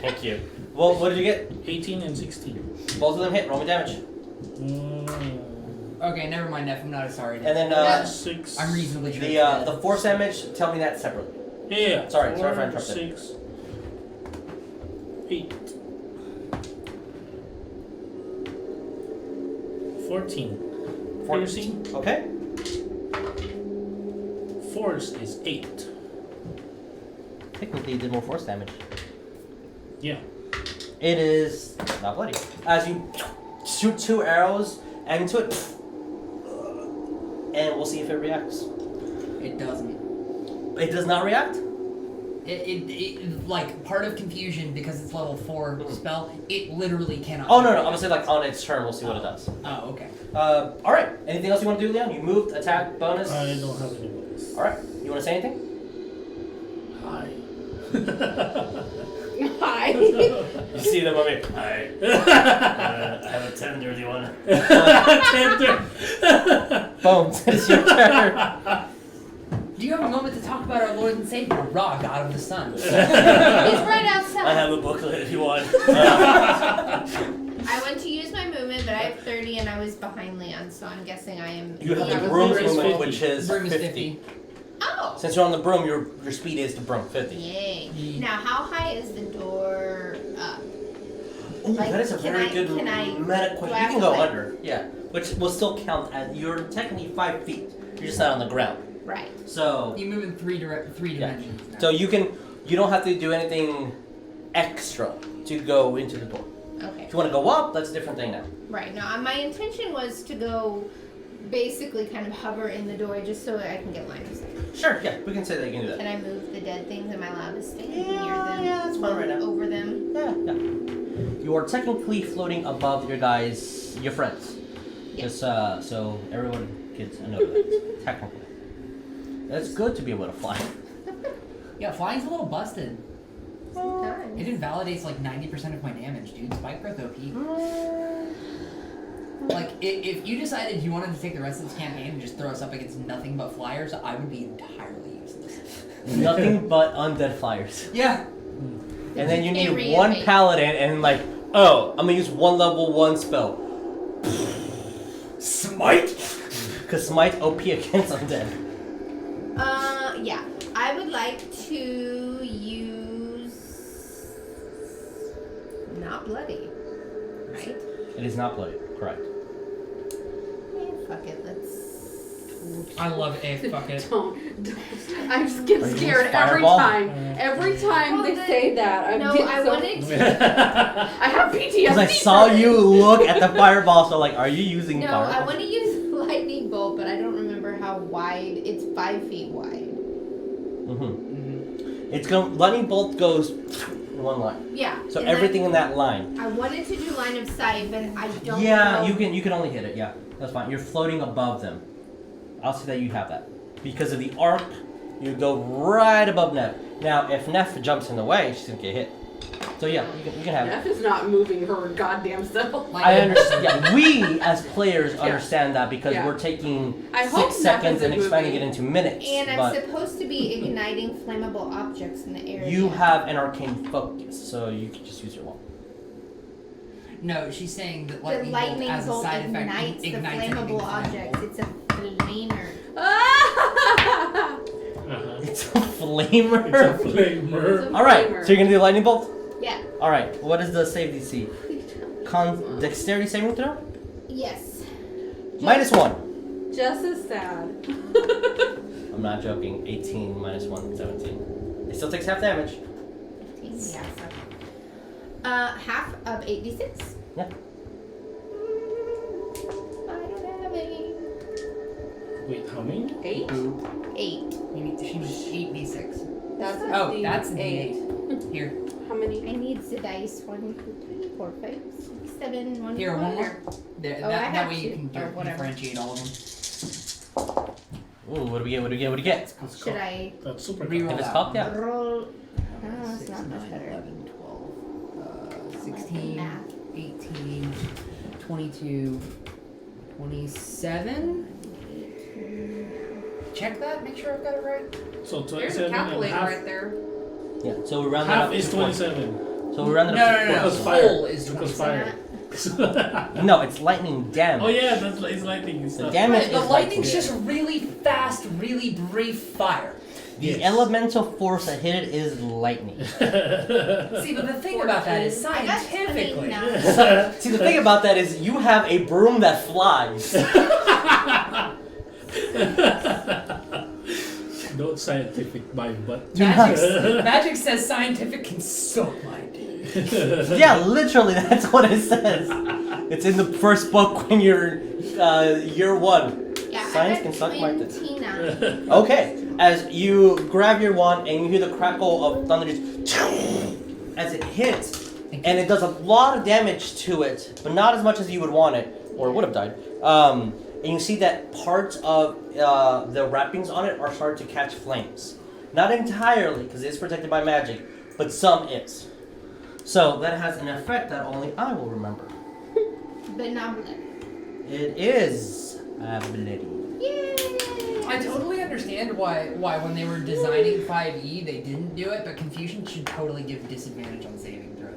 Thank you. Well, what did you get? 18 and 16. Both of them hit. Roll me damage. Okay, never mind, Neff. I'm not as sorry. And then 6. I'm reasonably sure. the force damage. Tell me that separately. Yeah. Sorry for 4, interrupting. 6, 8. 14. 14. Okay. Force is 8. Technically, you did more force damage. Yeah. It is not bloody. As you shoot 2 arrows into it, and we'll see if it reacts. It doesn't. It does not react? It like part of confusion because it's level 4 spell. It literally cannot. Oh, no, I'm gonna say like on its turn, we'll see what it does. Oh, okay. Alright. Anything else you want to do, Leon? You moved, attack, bonus? I don't have any bonus. Alright. You want to say anything? Hi. Hi. You see them on me. Hi. I have a tender. Do you want to? Tender. Bones, it's your turn. Do you have a moment to talk about our Lord and Savior, Ra, God of the Sun? He's right outside. I have a booklet if you want. I went to use my movement, but I have 30 and I was behind Leon, so I'm guessing I am. You have Yeah, the but broom's broom is movement, 50. which is Broom is 50. Oh! Since you're on the broom, your speed is to broom 50. Yay. Now, how high is the door up? Ooh, Like, that is a can very I- good can I- meta do question. I You have can to, go like- under, yeah, which will still count as you're technically 5 feet. You're just not on the ground, Right. so You move in three dimensions. Now. so you don't have to do anything extra to go into the door. Okay. If you want to go up, that's a different thing now. Right. Now, my intention was to go basically kind of hover in the doorway just so I can get line of sight. Sure, yeah, we can say that you can do that. Can I move the dead things? Am I allowed to stay near them? Yeah, that's fine right now. Over them? Yeah. You are technically floating above your friends. Yeah. Just so everyone gets a note of that. Technically. That's good to be able to fly. Yeah, flying's a little busted. Sometimes. It invalidates like 90% of my damage, dude. Spike growth OP. Like, if you decided you wanted to take the rest of this campaign and just throw us up against nothing but flyers, I would be entirely useless. Nothing but undead flyers. Yeah. And then you Can't need one reanimate. paladin and like, oh, I'm gonna use one level 1 spell. Smite? Because smite OP against undead. Yeah. I would like to use not bloody. Right? It is not bloody, correct. Fuck it, let's. I love A, fuck it. Don't. I just get Are you scared using every fireball? time. Every time they say that, I No, get I so. wanted to. I have PTSD. Because I saw from it. you look at the fireball, so like, are you using No, fireball? I want to use lightning bolt, but I don't remember how wide. It's 5 feet wide. It's going. Lightning bolt goes in one line. Yeah. So and everything then in that line. I wanted to do line of sight, but I don't. Yeah, know. you can only hit it. Yeah, that's fine. You're floating above them. I'll say that you have that because of the arc. You go right above Neff. Now, if Neff jumps in the way, she's gonna get hit. So yeah, you can have it. Neff is not moving her goddamn self. I understand. Yeah, we as players Yeah. understand that because Yeah. we're taking I hope 6 Neff seconds and isn't expanding moving. it into minutes. And I'm but supposed to be igniting flammable objects in the area. you have an arcane focus, so you can just use your wand. No, she's saying that The lightning, lightning bolt as a bolt side effect ignites the ignites flammable anything objects. It's a flamer. It's a flamer. It's a flamer. All right, so you're gonna do lightning bolt. Yeah. All right, what is the save DC? Dexterity saving throw? Yes. -1. Jess is sad. I'm not joking. 18 -1, 17. It still takes half damage. 15. Yeah. So. Half of 8d6. Yeah. I don't have any. Wait, how many? 8? 8. You need, she needs 8d6. That's Oh, the that's the 8. D8. Here. How many? I need the dice. 1, 2, 3, 4, 5, 6, 7. 1, Here, 2, one 3. more. There, Oh, I that have way you two, can or whatever. differentiate all of them. Ooh, what do we get? What do we get? What do we get? Should I That's super Reroll If it's that cocked, one. yeah. roll? No, it's 6, not much 9, better. 11, 12, 16, Math. 18, 22, 27. Check that, make sure I've got it right. So There's a 27 and calculator half. right there. Yeah. So we round it Half up. is to 4. 27. So we round it No, up no, to no, no. Because 4. fire. Full is Because 27. fire. No, it's lightning damage. Oh yeah, that's it's lightning. It's The not damage Right, the is lightning's lightning. just really fast, really brief fire. The Yes. elemental force that hit it is lightning. See, but the thing about that is I got scientifically. 29. See, the thing about that is you have a broom that flies. No scientific mind, but Magic says scientific can suck my dick. Yeah, literally, that's what it says. It's in the first book when you're year 1. Yeah, Science I can got suck my dick. 29. Okay, as you grab your wand and you hear the crackle of thunder just as it hits, and it does a lot of damage to it, but not as much as you would want it, or would have died. And you see that parts of the wrappings on it are starting to catch flames. Not entirely, because it's protected by magic, but some is. So that has an effect that only I will remember. But not blood. It is bloody. Yay! I totally understand why when they were designing 5e they didn't do it, but Confusion should totally give disadvantage on saving throws.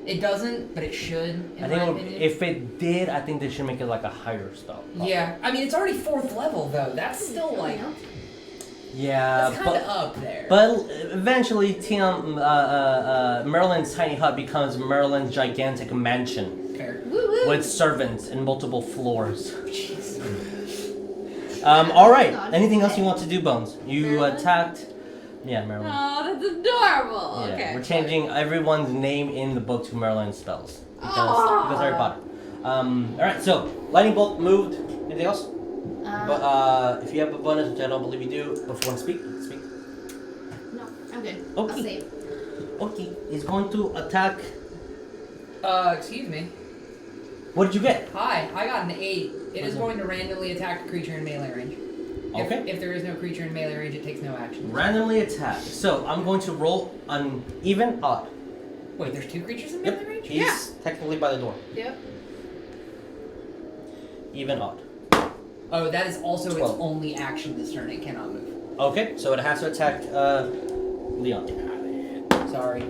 It doesn't, but it should. In I think my it would- opinion. if it did, I think they should make it like a higher spell. Yeah, I mean it's already 4th level though. That's still like Yeah, that's kind of up there. but eventually, Merlin's tiny hut becomes Merlin's gigantic mansion Fair. Woo woo! with servants and multiple floors. Jeez. All right. Anything else you want to do, Bones? You Merlin? attacked. Yeah, Merlin. Oh, that's adorable. Yeah, Okay. we're changing everyone's name in the book to Merlin spells Aw. because Harry Potter. Alright, so lightning bolt moved. Anything else? Uh, But if you have a bonus, which I don't believe you do, if you want to speak, speak. no, I'm good. Okay. I'll save. Okay, he's going to attack. Excuse me. What did you get? Hi, I got an 8. It is Okay. going to randomly attack a creature in melee range. Okay. If there is no creature in melee range, it takes no action. Randomly attack. So I'm going to roll an even odd. Wait, there's 2 creatures in melee Yep. range? He's technically by the door. Yep. Even odd. Oh, that is also 12. its only action this turn. It cannot move. Okay, so it has to attack Leon. Sorry.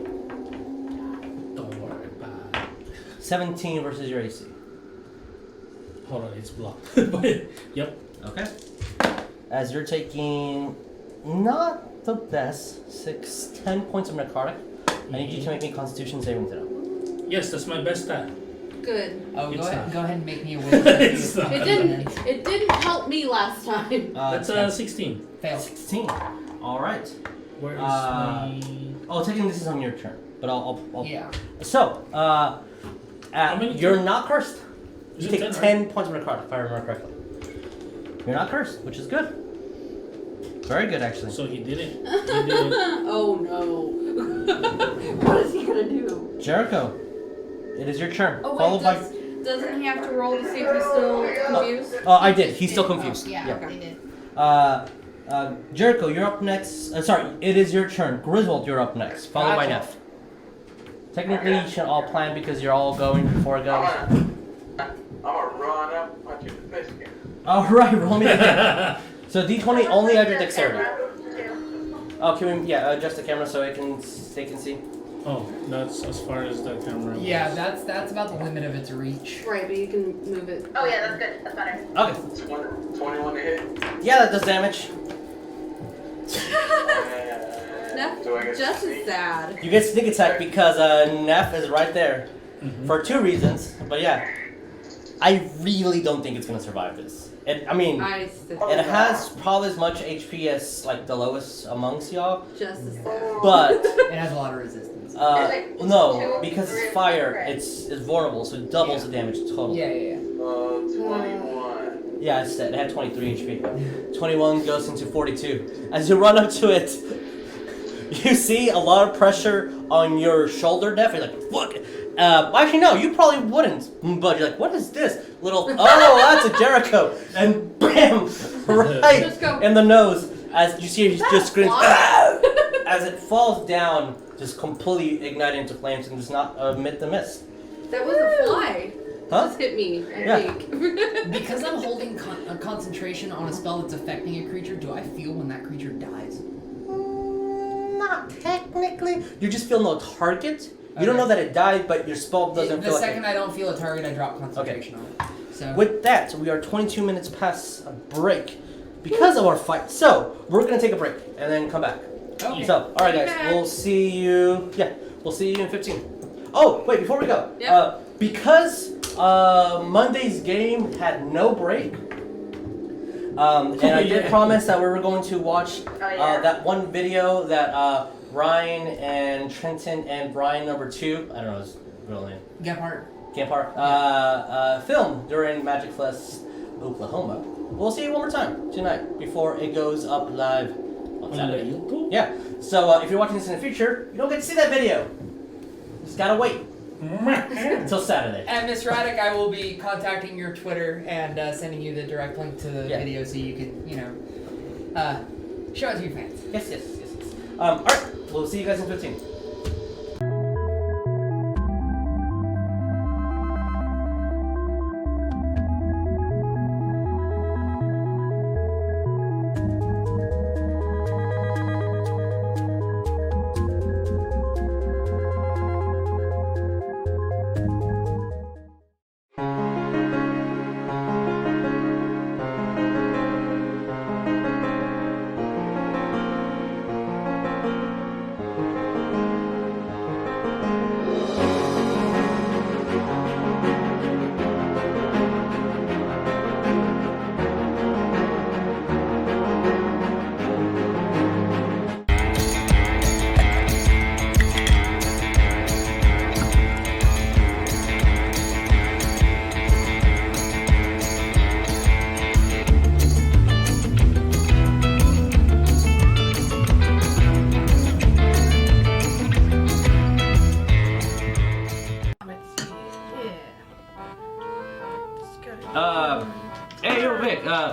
Don't worry about it. 17 versus your AC. Hold on, it's blocked. Yep. Okay. As you're taking not the best, 10 points of necrotic. I need you to make me a Constitution saving throw. Yes, that's my best stat. Good. Oh, It's go ahead. not. Go ahead and make me a will. It's not. It didn't. It didn't help me last time. That's 10. 16. Fail. 16. All right. Where is Uh, my... Oh, technically this is on your turn, but I'll Yeah. So, many you're turns? not cursed. Is You it take 10, 10 points of necrotic, if I remember correctly. You're not cursed, which is good. Very good, actually. So he did it. He did it. Oh no. What is he gonna do? Jericho, it is your turn. Oh Followed wait, doesn't he have to roll to see if he's still confused? I did. He's still confused. Oh, yeah, Yeah. they did. Jericho, you're up next. Sorry, it is your turn. Griswold, you're up next. Followed by Gotcha. Neff. Technically, you should all plan because you're all going before it goes. I'm gonna run up, punch you in the face again. All right, roll me again. So D20 only at your dexterity. Oh, can we adjust the camera so they can see? Oh, that's as far as the camera. Yeah, that's about the limit of its reach. Right, but you can move it. Oh yeah, that's good. That's better. Okay. 21 to hit. Yeah, that does damage. Neff, Do I get Jess sneak? is sad. You get sneak attack because Neff is right there for 2 reasons. But yeah, I really don't think it's gonna survive this. It has probably as much HP as like the lowest amongst y'all, Jess is sad. but It has a lot of resistance. no, because it's fire, it's vulnerable, so it doubles the damage total. Yeah. 21. Yeah, it's dead. It had 23 HP. 21 goes into 42. As you run up to it, you see a lot of pressure on your shoulder, Neff. You're like, fuck. Actually, no, you probably wouldn't. But you're like, what is this? Little, oh, that's a Jericho. And bam, right Just go. in the nose. As you see, he just screams, fly? as it falls down, just completely ignited into flames and does not emit the mist. That was a fly. Huh? Just hit me, I Yeah. think. Because I'm holding a concentration on a spell that's affecting a creature, do I feel when that creature dies? Not technically. You just feel no target. You don't know that it died, but your spell doesn't The feel like second I don't feel a target, I drop concentration on it. So With that, we are 22 minutes past a break because of our fight. So, we're going to take a break and then come back. okay. So, alright guys, back. we'll see you in 15. Oh, wait, before we go. Yep. Because Monday's game had no break, and I did Yeah. promise that we were going to watch yeah. that one video that Ryan and Trenton and Brian number 2, I don't know his real name, Gephardt. Gephardt, film during Magic Fest Oklahoma. We'll see you one more time tonight before it goes up live on On the Saturday. YouTube? Yeah, so if you're watching this in the future, you don't get to see that video. Just gotta wait until Saturday. And Miss Raddick, I will be contacting your Twitter and sending you the direct link to the video so you can, show it to your fans. Yes. Alright, we'll see you guys in 15.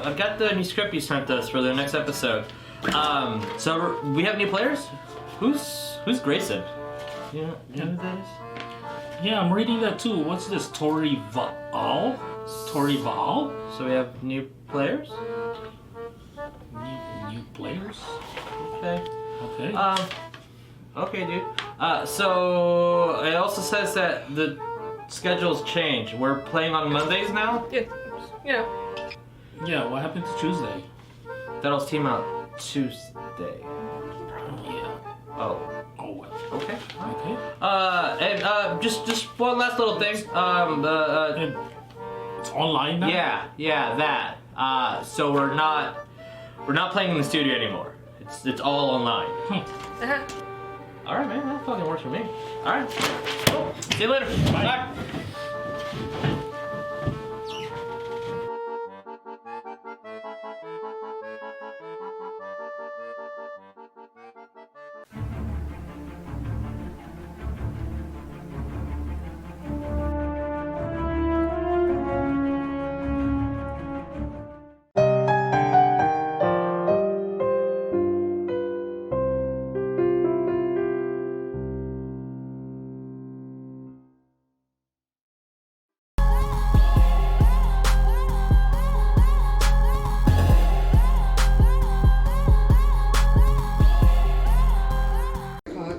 I've got the new script you sent us for the next episode. So we have new players. Who's Grayson? Yeah, you know who that is? Yeah, I'm reading that too. What's this? Tori Val? So we have new players. New players? Okay. Okay. Okay, dude. So it also says that the schedule's changed. We're playing on Mondays now. Yeah. You know. Yeah, what happened to Tuesday? That'll team out Tuesday. Oh, yeah. Oh. Oh, well. Okay. Okay. And just one last little thing. And it's online now? Yeah, that. So we're not playing in the studio anymore. It's all online. Uh-huh. All right, man. That fucking works for me. All right. Cool. See you later. Bye.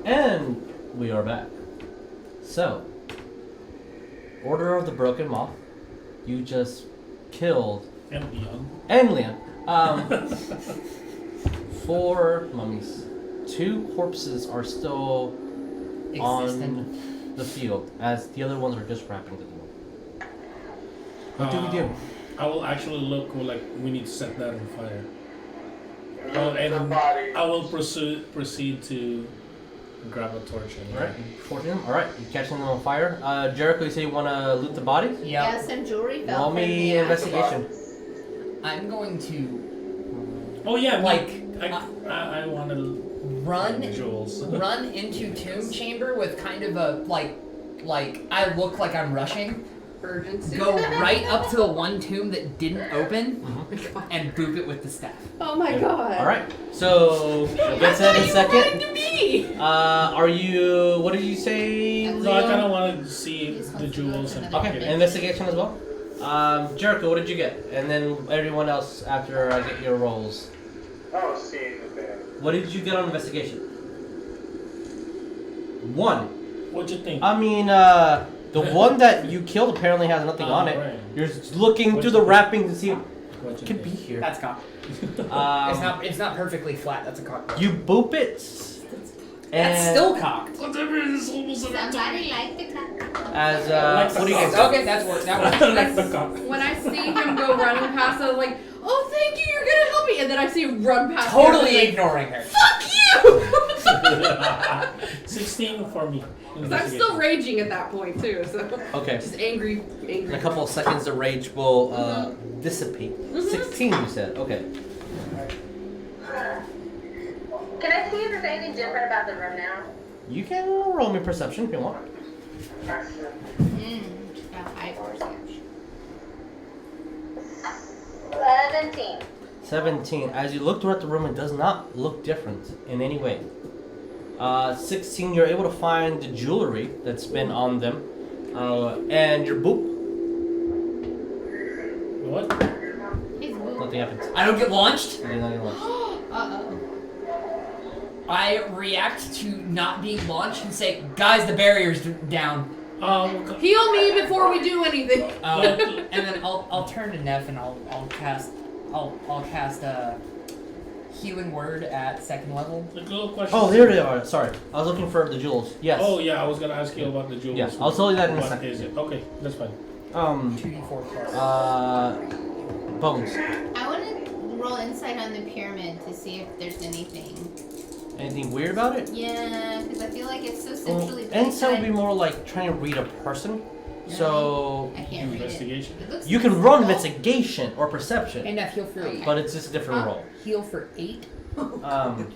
And we are back. So, Order of the Broken Moth. You just killed And beyond. and Leon. 4 mummies. 2 corpses are still on Existent. the field, as the other ones are just wrapping the door. What do we do? I will actually look like we need to set that on fire. Look And the body. I will proceed to grab a torch and Alright, torching them. Alright, you're catching them on fire. Jericho, you say you want to loot the bodies? Yep. Yeah, some jewelry fell Roll from me the investigation. I'm going to Oh yeah, Like, I want to run visuals. run into tomb chamber with kind of a like I look like I'm rushing. Urgency. Go right up to the one tomb that didn't open Mhm. and boop it with the staff. Oh my god. Alright, so we'll get to that in a second. To me. Are you, what did you say? No, I kind Leon? of want to see the jewels and Okay, pocket it. investigation as well. Jericho, what did you get? And then everyone else after I get your rolls. Oh, seeing the band. What did you get on investigation? 1. What'd you think? I mean, the one that you killed apparently has nothing on it. Right. You're just looking What'd through you the think? wrapping to see if What'd it you could be think? here. That's cock. Um, It's not perfectly flat. That's a cock. You boop it. That's And still cocked. Whatever it is, almost Somebody like the cock. as Like what do you guys? Okay, that's work. That works. like the cock. When I see him go running past, I was like, "Oh, thank you, you're gonna help me." And then I see him run past. Totally me, ignoring her. Fuck you! 16 for me. 'Cause I'm still raging at that point too, so Okay. just angry. In a couple of seconds, the rage will dissipate. 16, you said. Okay. Can I see if there's anything different about the room now? You can roll me perception if you want. About 5 hours. 17. 17. As you look throughout the room, it does not look different in any way. 16, you're able to find the jewelry that's been on them. And your boop. What? His boob. Nothing happens. I don't get launched. You did not get launched. Uh-oh. I react to not being launched and say, "Guys, the barrier's down." Heal me before we do anything. And then I'll turn to Neff and I'll cast a healing word at 2nd level. The little question. Oh, there they are. Sorry. I was looking for the jewels. Yes. Oh yeah, I was gonna ask you about the jewels. Yes, I'll tell you that in a What second. is it? Okay, that's fine. 2d4 plus. Bones. I want to roll insight on the pyramid to see if there's anything. Anything weird about it? Yeah, because I feel like it's so Well, centrally placed. insight would that be more like trying to read a person. So I can't read it. Investigation. It looks you can like roll small. investigation or perception, And Neff, heal for 8. but it's just a different Huh? roll. Heal for 8. Okay. I'm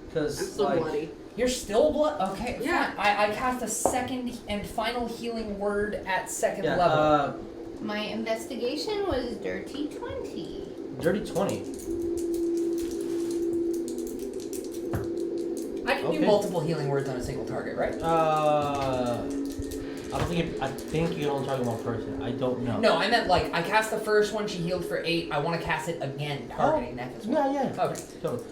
Because still like bloody. You're still blood. Okay. Yeah. Fine. I cast a second and final healing word at 2nd yeah, level. My investigation was dirty 20. Dirty 20. I can Okay. do multiple healing words on a single target, right? I think you don't talk about one person. I don't know. No, I meant like I cast the first one. She healed for 8. I want to cast it again, targeting that as well. Yeah. Okay. Totally.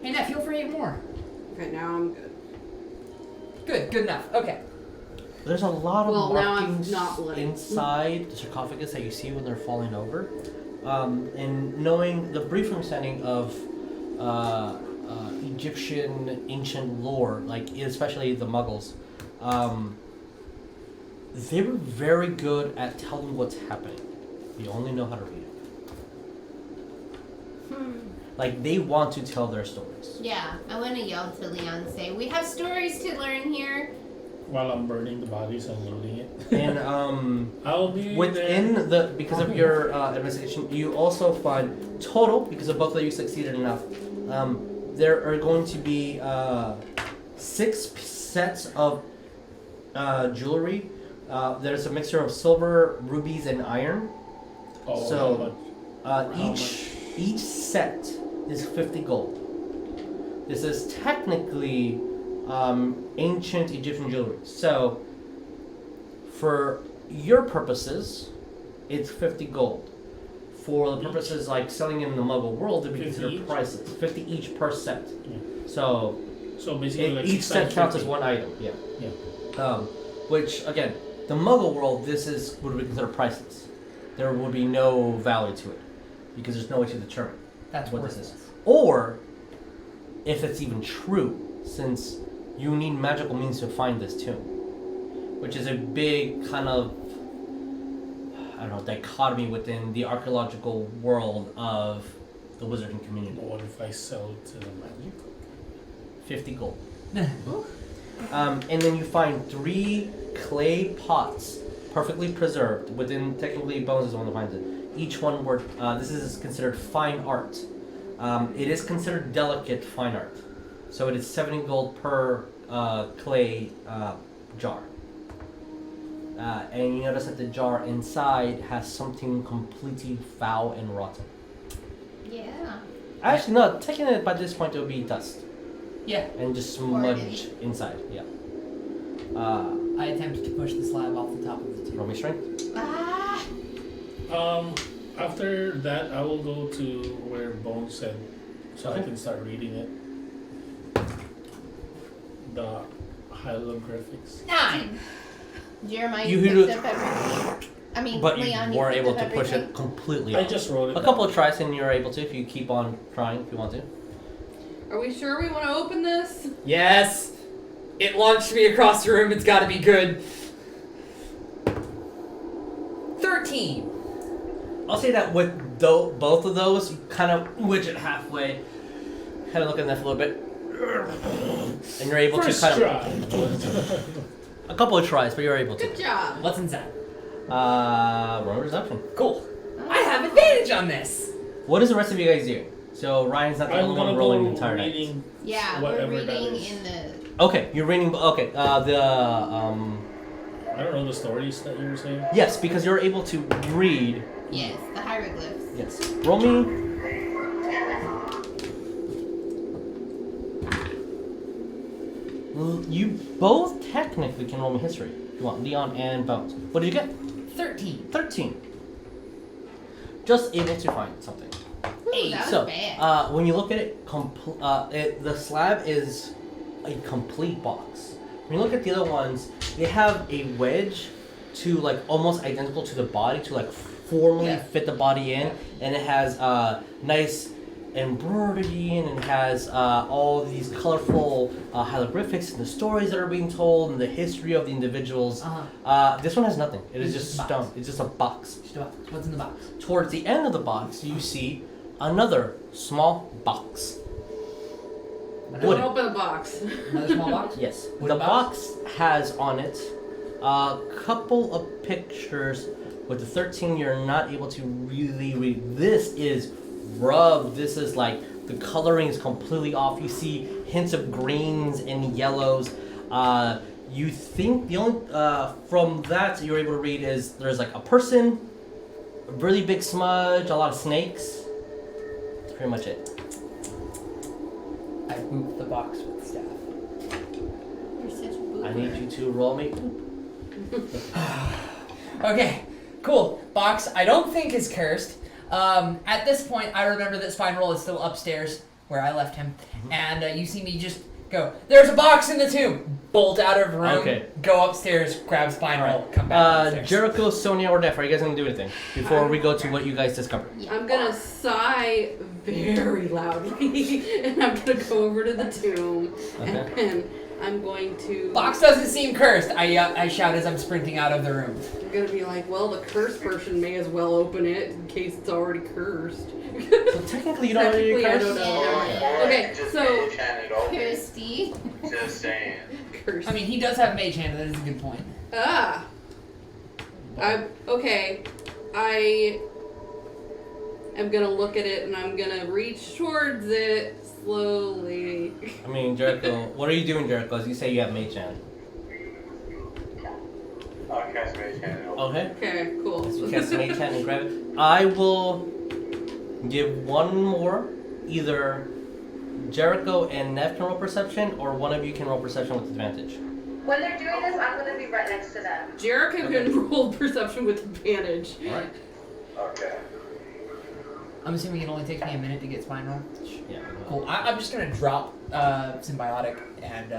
Hey, Neff, heal for 8 more. Okay, now I'm good. Good enough. Okay. There's a lot of Well, now I'm markings not bloody. inside the sarcophagus that you see when they're falling over. And knowing the brief understanding of Egyptian ancient lore, like especially the Muggles, they were very good at telling what's happening. You only know how to read it. Like they want to tell their stories. Yeah, I want to yell to Leon, say, we have stories to learn here. While I'm burning the bodies and loading it. And I'll be within the because of your investigation, you also find total because of both of you succeeded enough. There are going to be 6 sets of jewelry. There's a mixture of silver, rubies, and iron. Oh, So, how each set is 50 gold. This is technically ancient Egyptian jewelry. So, for your purposes, it's 50 gold. For the purposes like selling in the Muggle world, it'd be 50 considered each? priceless. 50 each per set. Yeah. So, So basically, like each 6 set times counts as 50. one item. Yeah. Yeah. Which again, the Muggle world, would be considered priceless. There would be no value to it because there's no way to determine That's what this worthless. is, or if it's even true, since you need magical means to find this tomb, which is a big kind of dichotomy within the archaeological world of the wizarding community. But what if I sell it to the magic? 50 gold. And then you find 3 clay pots, perfectly preserved. Within technically Bones is the one that finds it. Each one were this is considered fine art. It is considered delicate fine art, so it is 70 gold per clay jar. And you notice that the jar inside has something completely foul and rotten. Yeah. Actually, no. Taking it by this point, it would be dust. Yeah. And just smudge inside. Yeah. I attempted to push the slab off the top of the Roll tube. me strength. Ah! After that, I will go to where Bones said, so I Okay. can start reading it. The hieroglyphics. 9. Jeremiah, You you hit picked up everything. I mean, But Leon, you weren't picked able up to push everything? it completely I off. just wrote it. A couple of tries and you're able to if you keep on trying if you want to. Are we sure we want to open this? Yes. It launched me across the room. It's got to be good. 13. I'll say that with both of those, you kind of wedge it halfway, kind of look at that a little bit, and you're able First to kind try. of a couple of tries, but you're able to. Good job. What's inside? Roll reception. Cool. I have advantage on this. What is the rest of you guys doing? So Ryan's not the I'm only gonna one rolling the go entire night. reading. Yeah, Whatever we're that reading is. in the. Okay, you're reading. Okay, I don't know the stories that you were saying. yes, because you're able to read. Yes, the hieroglyphs. Yes. Roll me. You both technically can roll me history. If you want Leon and Bones. What did you get? 13. 13. Just able to find something. Ooh, that was So, bad. when you look at it, the slab is a complete box. When you look at the other ones, they have a wedge to like almost identical to the body to like formally Yeah. fit the body in, and it has nice embroidery and it has all these colorful hieroglyphics and the stories that are being told and the history of the individuals. This one has nothing. It is It's just just a box. stone. It's just a box. What's in the box? Towards the end of the box, you see another small box. Don't Wooden. open the box. Another small box? Yes. Wooden The box has on it a couple of pictures. With the 13, you're not able to really read. This is rubbed. This is like the coloring is completely off. You see hints of greens and yellows. You think the only from that you're able to read is there's like a person, a really big smudge, a lot of snakes. That's pretty much it. I boop the box with staff. You're such a boomer. I need you to roll me. Okay, cool. Box, I don't think is cursed. At this point, I remember that Spine Roll is still upstairs where I left him, and you see me just go, there's a box in the tomb! Bolt out of the room, Okay. go upstairs, grab Spine Roll, come back downstairs. Jericho, Sonya, or Neff, are you guys gonna do anything before we go to what you guys discover? I'm gonna sigh very loudly, and I'm gonna go over to the tomb, and I'm going to. Box doesn't seem cursed, I shout as I'm sprinting out of the room. I'm gonna be like, well, the cursed person may as well open it in case it's already cursed. So technically you don't know you're Technically, I cursed? don't know. Or Okay, just so- mage hand it open. Kirsty. Just saying. Cursed. I mean, he does have Mage Hand, that is a good point. Ah. Okay. I am gonna look at it and I'm gonna reach towards it slowly. I mean, Jericho, what are you doing, Jericho? As you say you have mage hand. I'll cast mage hand it open. Okay. Okay, cool. So you cast mage hand and grab it. I will give one more. Either Jericho and Nev can roll perception, or one of you can roll perception with advantage. When they're doing this, I'm gonna be right next to them. Jericho can roll perception with advantage. Alright. Okay. I'm assuming it only takes me a minute to get Spine Roll. Yeah. Cool. I'm just gonna drop Symbiotic and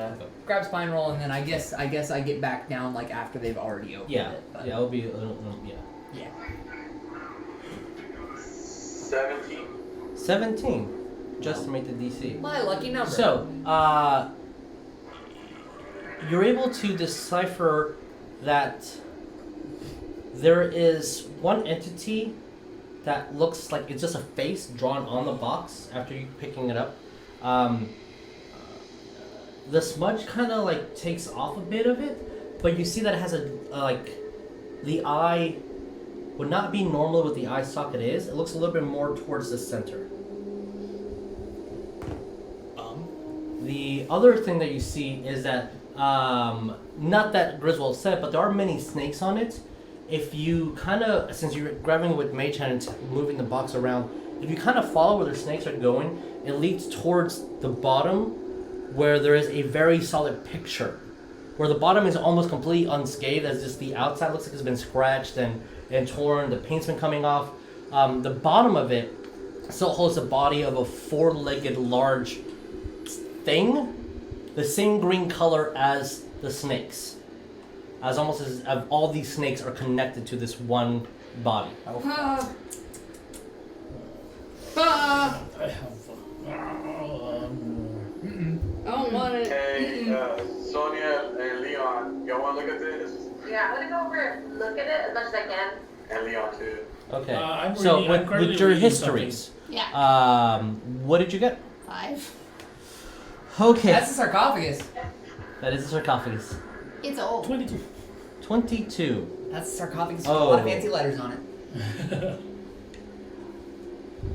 grab Spine Roll, and then I guess I get back down like after they've already opened Yeah. it. But Yeah, it'll be yeah. yeah. 17. 17. Just to make the DC. My lucky number. So, you're able to decipher that there is one entity that looks like it's just a face drawn on the box after you picking it up. The smudge kind of like takes off a bit of it, but you see that it has a like the eye would not be normally what the eye socket is. It looks a little bit more towards the center. The other thing that you see is that, not that Griswold said, but there are many snakes on it. If you kind of, since you're grabbing it with Mage Hand and moving the box around, if you kind of follow where the snakes are going, it leads towards the bottom where there is a very solid picture. Where the bottom is almost completely unscathed, as just the outside looks like it's been scratched and torn, the paint's been coming off. The bottom of it still holds the body of a four-legged large thing, the same green color as the snakes, as almost as if all these snakes are connected to this one body. Ah. Ah. I have. I don't want it. Hey, Sonya and Leon, y'all want to look at this? Yeah, I'm gonna go over and look at it as much as I can. And Leon too. Okay. I'm So reading- I'm currently with your reading histories, Yeah. what did you get? 5. Okay. That's a sarcophagus. That is a sarcophagus. It's old. 22. 22. That's a sarcophagus with a lot of Oh. fancy letters on it.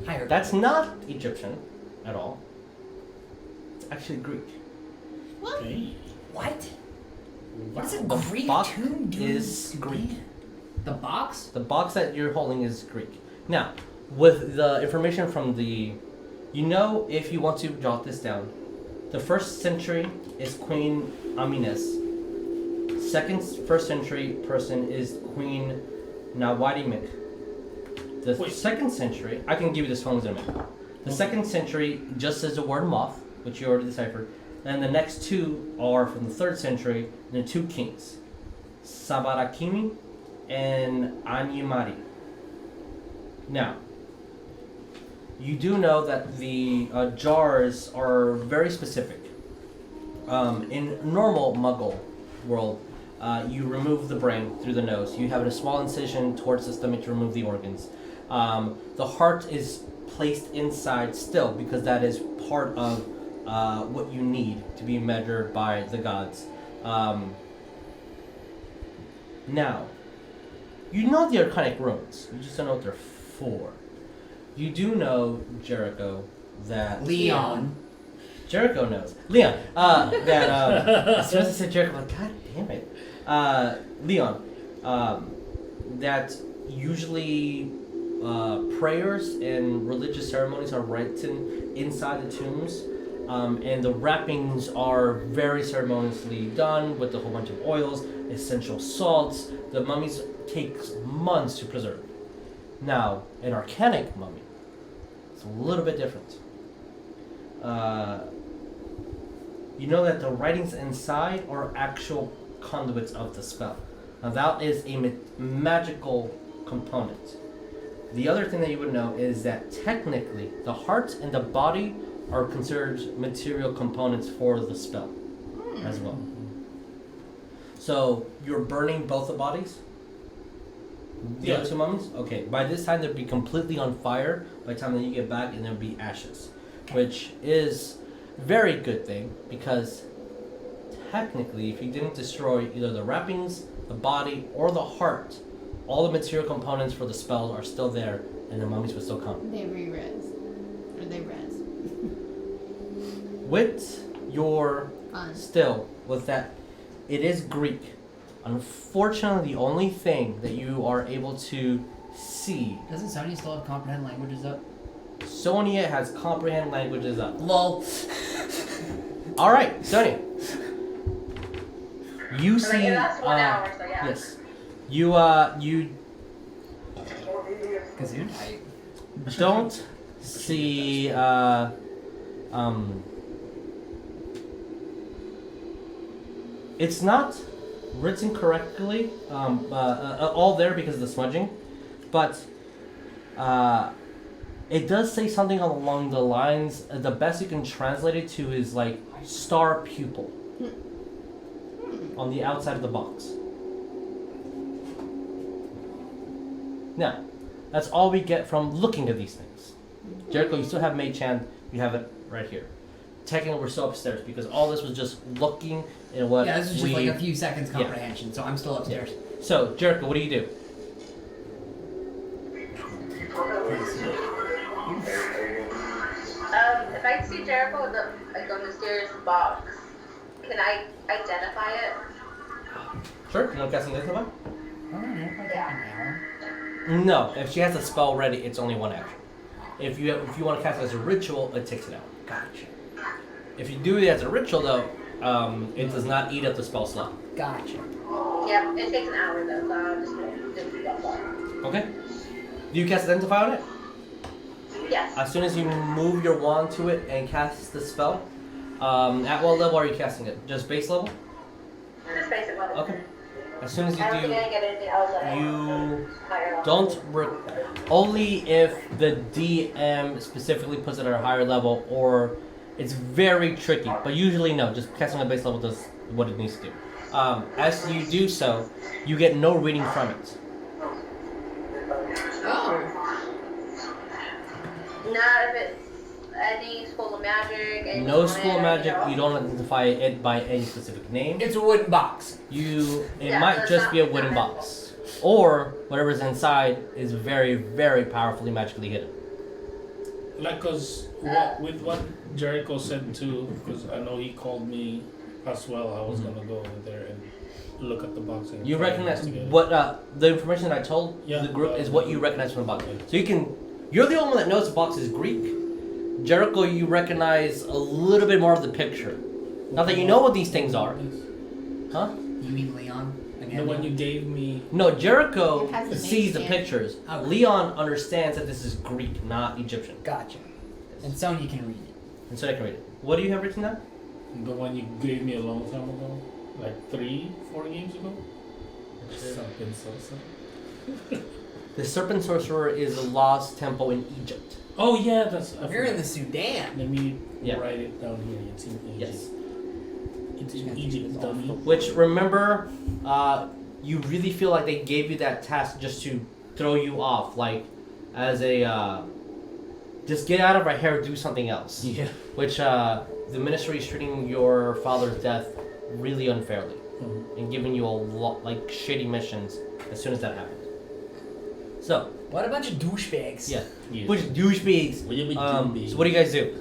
Higher. That's not Egyptian at all. It's actually Greek. What? Okay. What? What does a The Greek box tomb do? is Greek. The box? The box that you're holding is Greek. Now, with the information from the, you know, if you want to jot this down, the 1st century is Queen Amines. First century person is Queen Nawadimik. The Wait. 2nd century, I can give you this phone in a minute. The 2nd century just says the word moth, which you already deciphered. And the next two are from the 3rd century, and the 2 kings, Sabarakimi and Anyamari. Now, you do know that the jars are very specific. In normal Muggle world, you remove the brain through the nose. You have a small incision towards the stomach to remove the organs. The heart is placed inside still because that is part of what you need to be measured by the gods. Now, you know the Arcanic runes. You just don't know what they're for. You do know, Jericho, that... Leon. Jericho knows. Leon, that, as soon as I said Jericho, I'm like, God Damn it. Leon, that usually prayers and religious ceremonies are written inside the tombs, and the wrappings are very ceremoniously done with a whole bunch of oils, essential salts. The mummies takes months to preserve. Now, an arcanic mummy, it's a little bit different. You know that the writings inside are actual conduits of the spell. Now that is a magical component. The other thing that you would know is that technically the heart and the body are considered material components for the spell as well. So you're burning both the bodies? The other two mummies? Okay, by this time they'll be completely on fire by the time that you get back, and there'll be ashes. Which is a very good thing, because technically if you didn't destroy either the wrappings, the body, or the heart, all the material components for the spell are still there, and the mummies will still come. They re-res. Or they res. With your with that, it is Greek. Unfortunately, the only thing that you are able to see. Doesn't Sonya still have comprehend languages up? Sonya has comprehend languages up. Lol. All right, Sonya. You see. Like, it lasts 1 hour, so yeah. Yes. You Kazoo type. don't see it's not written correctly all there because of the smudging, but it does say something along the lines, the best you can translate it to is like star pupil on the outside of the box. Now, that's all we get from looking at these things. Jericho, you still have Mage Hand. You have it right here. Technically, we're still upstairs because all this was just looking at what Yeah, this is just like a few seconds comprehension, so I'm still upstairs. So, Jericho, what do you do? If I see Jericho in the mysterious box, can I identify it? Sure. You want to cast an identify? Oh, yeah. No. If she has a spell ready, it's only one action. If you want to cast it as a ritual, it takes it out. Gotcha. If you do it as a ritual, though, it does not eat up the spell slot. Gotcha. Yeah, it takes an hour though, so I'll just do that. Okay. Do you cast identify on it? Yes. As soon as you move your wand to it and cast the spell, at what level are you casting it? Just base level? Just basic level. Okay. As soon as you I don't think I do, get anything else at all. you Higher level. don't only if the DM specifically puts it at a higher level, or it's very tricky. But usually no, just casting at base level does what it needs to do. As you do so, you get no reading from it. Oh. Not if it's any school of magic. No school of magic. You don't identify it by any specific name. It's a wooden box. It Yeah, might so just it's be a not wooden magical. box, or whatever's inside is very, very powerfully magically hidden. Like, cause with what Jericho said too, because I know he called me as well. I was gonna go over there and look at the box. And You try and recognize investigate it. what the information I told Yeah, the group is what you recognize from the box. So you're the only one that knows the box is Greek. Jericho, you recognize a little bit more of the picture. Not that you know what these things are, huh? You mean Leon? Again? The one you gave me. No, Jericho It has the sees the name pictures. Oh. Leon understands that this is Greek, not Egyptian. Gotcha. And Sonya can read it. And so I can read it. What do you have written down? The one you gave me a long time ago, like 3-4 games ago. Something Sorcerer. The Serpent Sorcerer is a lost temple in Egypt. Oh yeah, that's. I You're in forgot. the Sudan. Let me Yeah. write it down here. It's in Egypt. Yes. It's in Egypt, dummy. Which, remember, you really feel like they gave you that task just to throw you off, like, as a, just get out of our hair, do something else. Yeah. Which, the ministry is treating your father's death really unfairly, and giving you a lot, like, shitty missions as soon as that happened. So, What a bunch of douchebags. yeah. Yes. Which douchebags. What do you mean, So what do you guys do?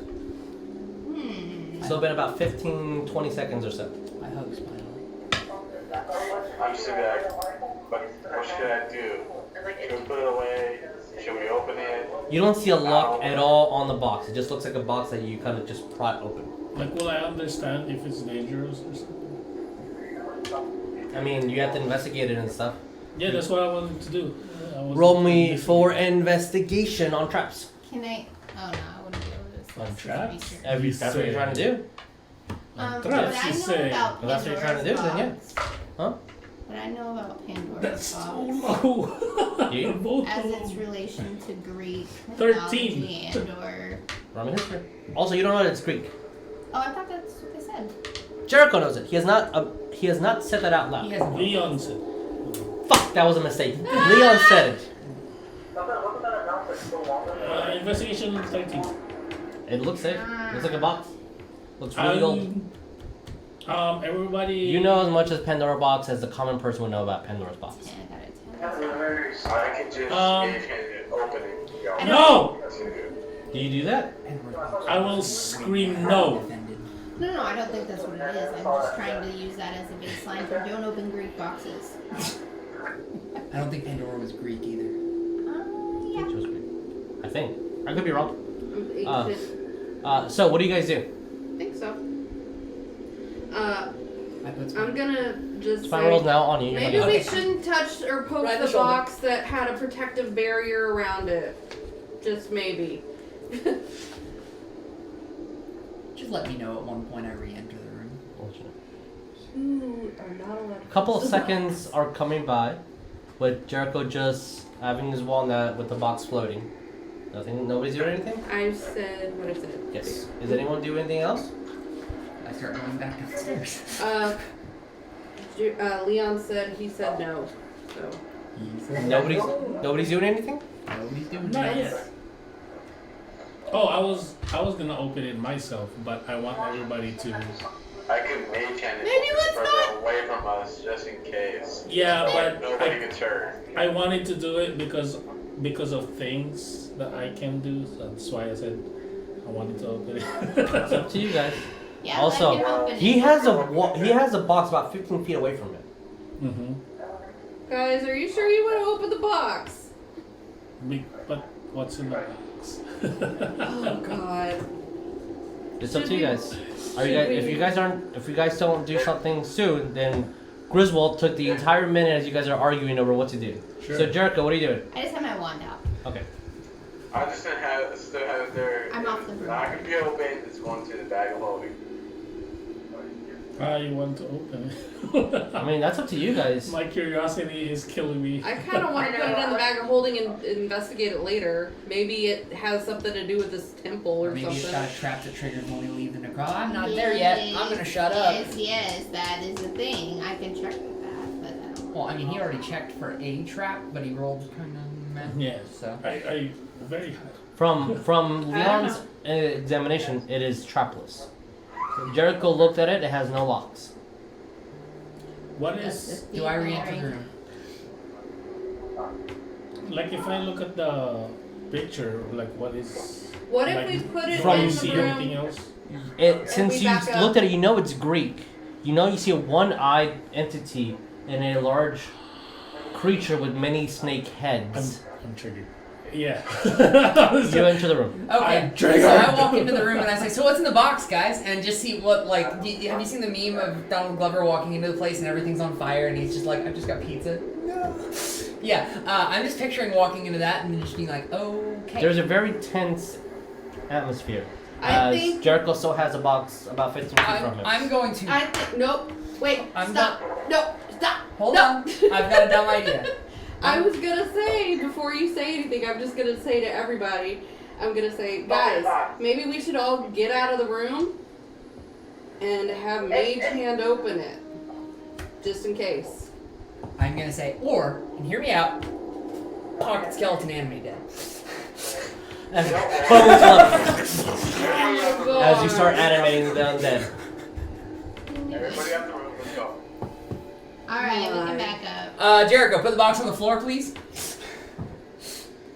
Hmm. So, been about 15, 20 seconds or so. My hug's final. I'm just gonna be like, what should I do? Should we put it away? Should we open it? You don't see a lock at all on the box. It just looks like a box that you kind of just pry open. Like, will I understand if it's dangerous or something? I mean, you have to investigate it and stuff. Yeah, that's what I wanted to do. Roll me for investigation on traps. Can I? Oh no, I wouldn't be able to. On traps? That's what you're trying to do. On What traps, I you know say. about Well, that's what you're trying to do, Pandora's then, yeah. box- Huh? What I know about Pandora's That's so box low. You? Both as of its them. relation to Greek 13. mythology and/or. Roman history. Also, you don't know that it's Greek. Oh, I thought that's what they said. Jericho knows it. He has not said that out He loud. hasn't. Leon said. Fuck, that was a mistake. Leon said it. Investigation 13. It looks safe. Looks like a box. Looks really old. Everybody. You know as much as Pandora box as the common person would know about Pandora's box. 10, I got a 10. I can just open it. Y'all. No! That's gonna do. Do you do that? I will scream no. No, I don't think that's what it is. I'm just trying to use that as a baseline for don't open Greek boxes. I don't think Pandora was Greek either. Yeah. Which was Greek. I think. I could be wrong. I'm ancient. So what do you guys do? I think so. I put some. I'm gonna just Spy rolls say now on you. You're maybe gonna- we shouldn't touch or poke Right in the the shoulder. box that had a protective barrier around it. Just maybe. Just let me know at one point I re-enter the room. You are not allowed. A couple of seconds are coming by, with Jericho just having his walnut with the box floating. Nobody's doing anything? I said what I said. Yes. Is anyone doing anything else? I start going back downstairs. Leon said he said no. So Nobody's doing anything? Nobody's doing Not it. yet. Oh, I was gonna open it myself, but I want everybody to. I could mage hand it Maybe let's further not- away from us just in case. Yeah, but Nobody gets hurt. I wanted to do it because of things that I can do. So that's why I said I wanted to open It's it. up to you guys. Yeah, Also, let him open it. he has a box about 15 feet away from him. Mm-hmm. guys, are you sure you want to open the box? But what's in the box? Oh God. It's up Should to you we- guys. If you guys don't do something soon, then Griswold took the entire minute as you guys are arguing over what to do. Sure. So Jericho, what are you doing? I just have my wand out. Okay. I just still have it there. I'm off the room. Not gonna be open. It's going to the bag of holding. I want to open I it. mean, that's up to you guys. My curiosity is killing me. I kind of want to put it in the bag of holding and investigate it later. Maybe it has something to do with this temple or Maybe it's something. got a trap that triggers when we leave the necropolis. I'm not there yet. I'm gonna shut up. Yes, that is the thing. I can check with that, but I don't. Well, I mean, he already checked for a trap, but he rolled kind of meh. Yeah. So. I very high. From Leon's examination, it is trapless. Jericho looked at it. It has no locks. What is Do I re-enter the room? like if I look at the picture, like what is? What if like, we put it do in you the see room? anything else? Since we you back up. looked at it, you know it's Greek. You know you see a one-eyed entity and a large creature with many snake heads. I'm triggered. Yeah. You enter the room. Okay, I'm so triggered. I walk into the room and I say, "So what's in the box, guys?" And just see what like. Have you seen the meme of Donald Glover walking into the place and everything's on fire and he's just like, "I've just got pizza." No. Yeah, I'm just picturing walking into that and then just being like, "Okay." There's a very tense atmosphere. I As think- Jericho still has a box about 15 feet from him. I'm going to. I think nope. Wait. I'm Stop. No. Stop. Hold no. on. I've got a dumb idea. I was gonna say before you say anything, I'm just gonna say to everybody, I'm gonna say, guys, maybe we should all get out of the room and have Mage Hand open it, just in case. I'm gonna say, or, and hear me out, pocket skeleton anime dead. And bones up Oh my as you God. start animating the undead. Everybody out the room. Let's go. Alright, we can back up. Jericho, put the box on the floor, please.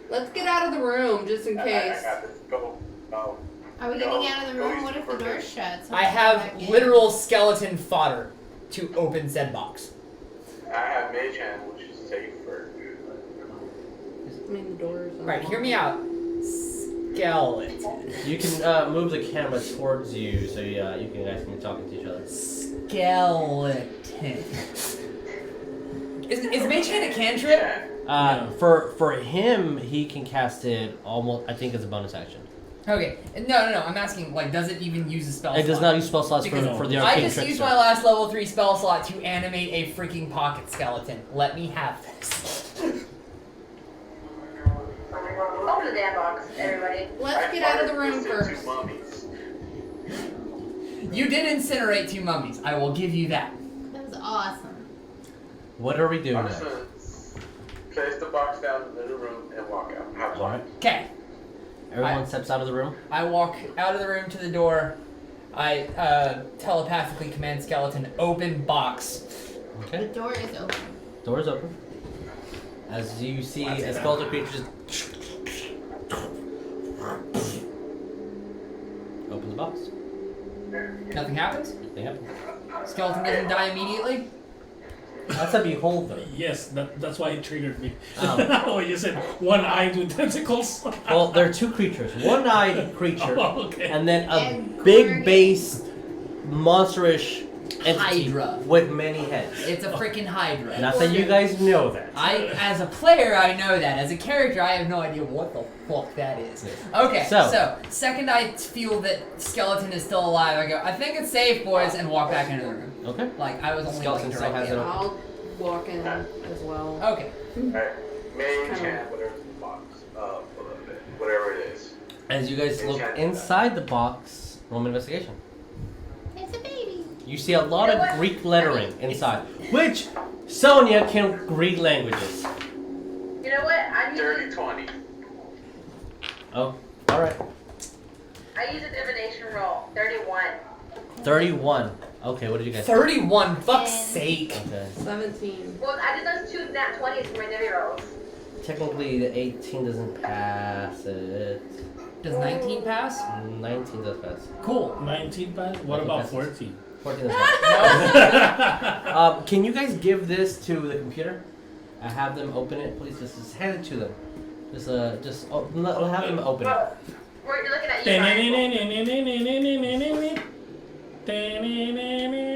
Let's get out of the room just in I case. got this. Go. No. Are we getting out of the room? What if the door's shut? I have literal skeleton fodder to open said box. I have Mage Hand, which is safer. I mean, the doors. Alright, hear me out. Skeleton. You can move the camera towards you so you guys can be talking to each other. Skeleton. Is Mage Hand a cantrip? For him, he can cast it almost. I think as a bonus action. Okay. No. I'm asking, like, does it even use a spell slot? It does not use spell slots for the arcane I just trickster. used my last level 3 spell slot to animate a freaking pocket skeleton. Let me have this. Open the damn box, everybody. Let's get out of the room fired first. two mummies. You did incinerate 2 mummies. I will give you that. That was awesome. What are we doing I'm now? just gonna place the box down in the room and walk out. Have fun. Alright. Okay. Everyone steps out of the room. I walk out of the room to the door. I telepathically command skeleton, open box. The Okay. door is open. Door is open. As you see, a skeletal creature just open the box. Nothing happens. Nothing happens. Skeleton doesn't die immediately. That's a beholder. Yes, that's why it triggered me. Oh. When you said one-eyed with tentacles. Well, there are 2 creatures. One-eyed creature, Oh, okay. and then a And big Gordon. base, monstrous entity Hydra. with many heads. It's a freaking Hydra. Not that you guys know that. As a player, I know that. As a character, I have no idea what the fuck that is. Okay, so second I feel that skeleton is still alive, I go, I think it's safe, boys, and walk back into the room. Okay. Like, I was only Skeleton like, still has directly it in. I'll walk in as well. Okay. Alright. Mage Hand, whatever's in the box. A little bit. Whatever it is. As you guys look inside the box, roll an investigation. It's a baby. You see a lot of Greek lettering inside, which Sonya can read languages. You know what? Dirty 20. Oh, alright. I use a divination roll. 31. 31. Okay, what did you guys 31, fuck's sake. Okay. 17. Well, I did those 2 nat 20s for my divi rolls. Technically, the 18 doesn't pass it. Does 19 pass? 19 does pass. Cool. 19 pass? What 19 about passes. 14? 14 does pass. Can you guys give this to the computer? Have them open it, please. Just hand it to them. Just have them open it. We're looking at you, Ryan.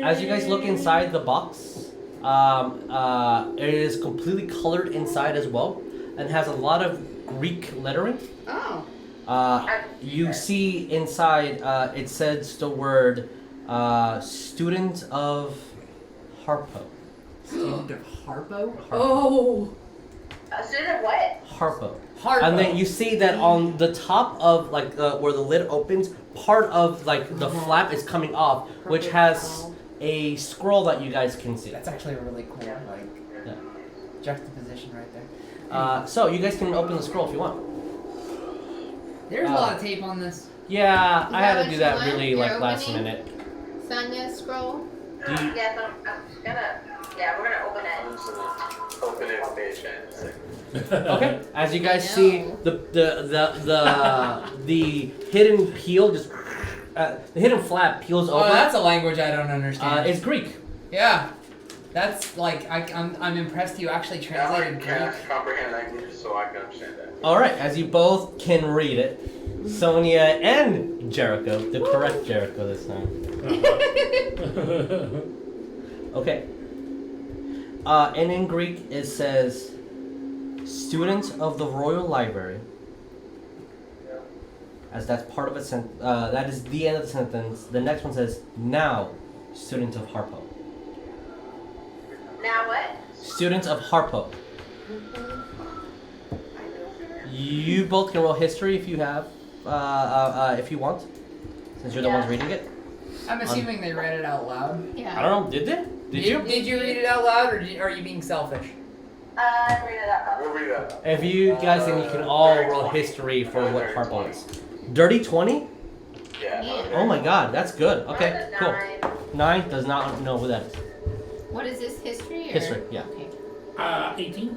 As you guys look inside the box, it is completely colored inside as well, and has a lot of Greek lettering. Oh. You see inside, it says the word student of Harpo. Student of Harpo? Oh. Student of what? Harpo. Harpo. And then you see that on the top of like where the lid opens, part of like the flap is coming off, which has a scroll that you guys can see. That's actually really cool, like, juxtaposition right there. So you guys can open the scroll if you want. There's a lot of tape on this. Yeah, Is I that had to what do you that want? really You're like last opening? minute. Sonya scroll. Yes, I'm gonna. Yeah, we're gonna open I'm it. just gonna open it with Mage Hand. Okay. As you guys I see, know. the hidden peel just the hidden flap peels Oh, over. that's a language I don't understand. It's Greek. Yeah. That's like, I'm impressed you actually Now I translated can Greek. comprehend languages, so I can understand that. All right. As you both can read it, Sonya and Jericho, the correct Jericho this time. Okay. And in Greek it says, "Student of the Royal Library." As that's part of a that is the end of the sentence. The next one says, "Now, student of Harpo." Now what? Student of Harpo. You both can roll history if you have, if you want, since you're the ones reading it. I'm assuming they read it out loud. Yeah. I don't know. Did they? Did you? Did you read it out loud, or are you being selfish? Read it up. We'll read that. If you guys think you can all roll history for what Harpo is. Dirty 20? Yeah. Oh my god, that's good. Okay, Mine's a cool. 9. 9 does not know who that is. What is this, history? Or? History, yeah. Okay. 18?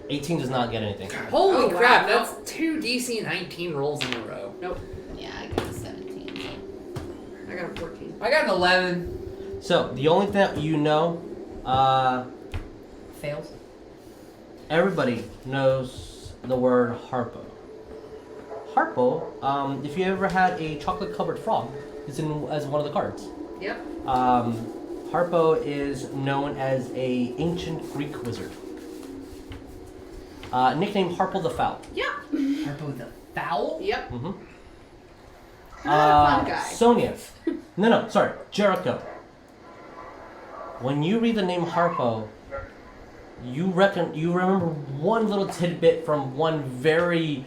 18 does not get anything. Holy Oh, crap, wow. that's 2 DC 19 rolls in a row. Yeah, I got a 17. I got a 14. I got an 11. So, the only thing that you know fails. Everybody knows the word Harpo. Harpo, if you ever had a chocolate-covered frog, it's in as one of the cards. Yep. Harpo is known as a ancient Greek wizard. Nicknamed Harpo the Foul. Yep. Harpo the Foul? Yep. Mm-hmm. Not a fun guy. Sonya. No, sorry, Jericho. When you read the name Harpo, you remember one little tidbit from one very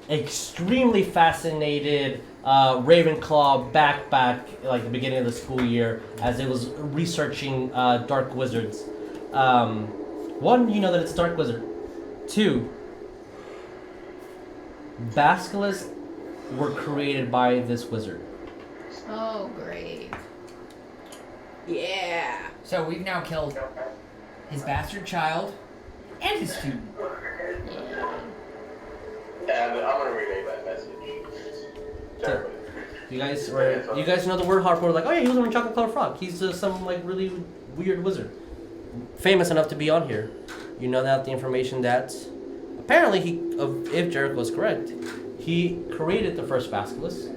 extremely fascinated Ravenclaw back the beginning of the school year as it was researching dark wizards. One, you know that it's a dark wizard. Two, basilisks were created by this wizard. Oh, great. Yeah. So we've now killed his bastard child and his student. And I'm gonna relay that message. So, you guys know the word Harpo? Like, oh yeah, he was on a chocolate colored frog. He's some really weird wizard, famous enough to be on here. You know that the information that apparently if Jericho is correct, he created the first basilisk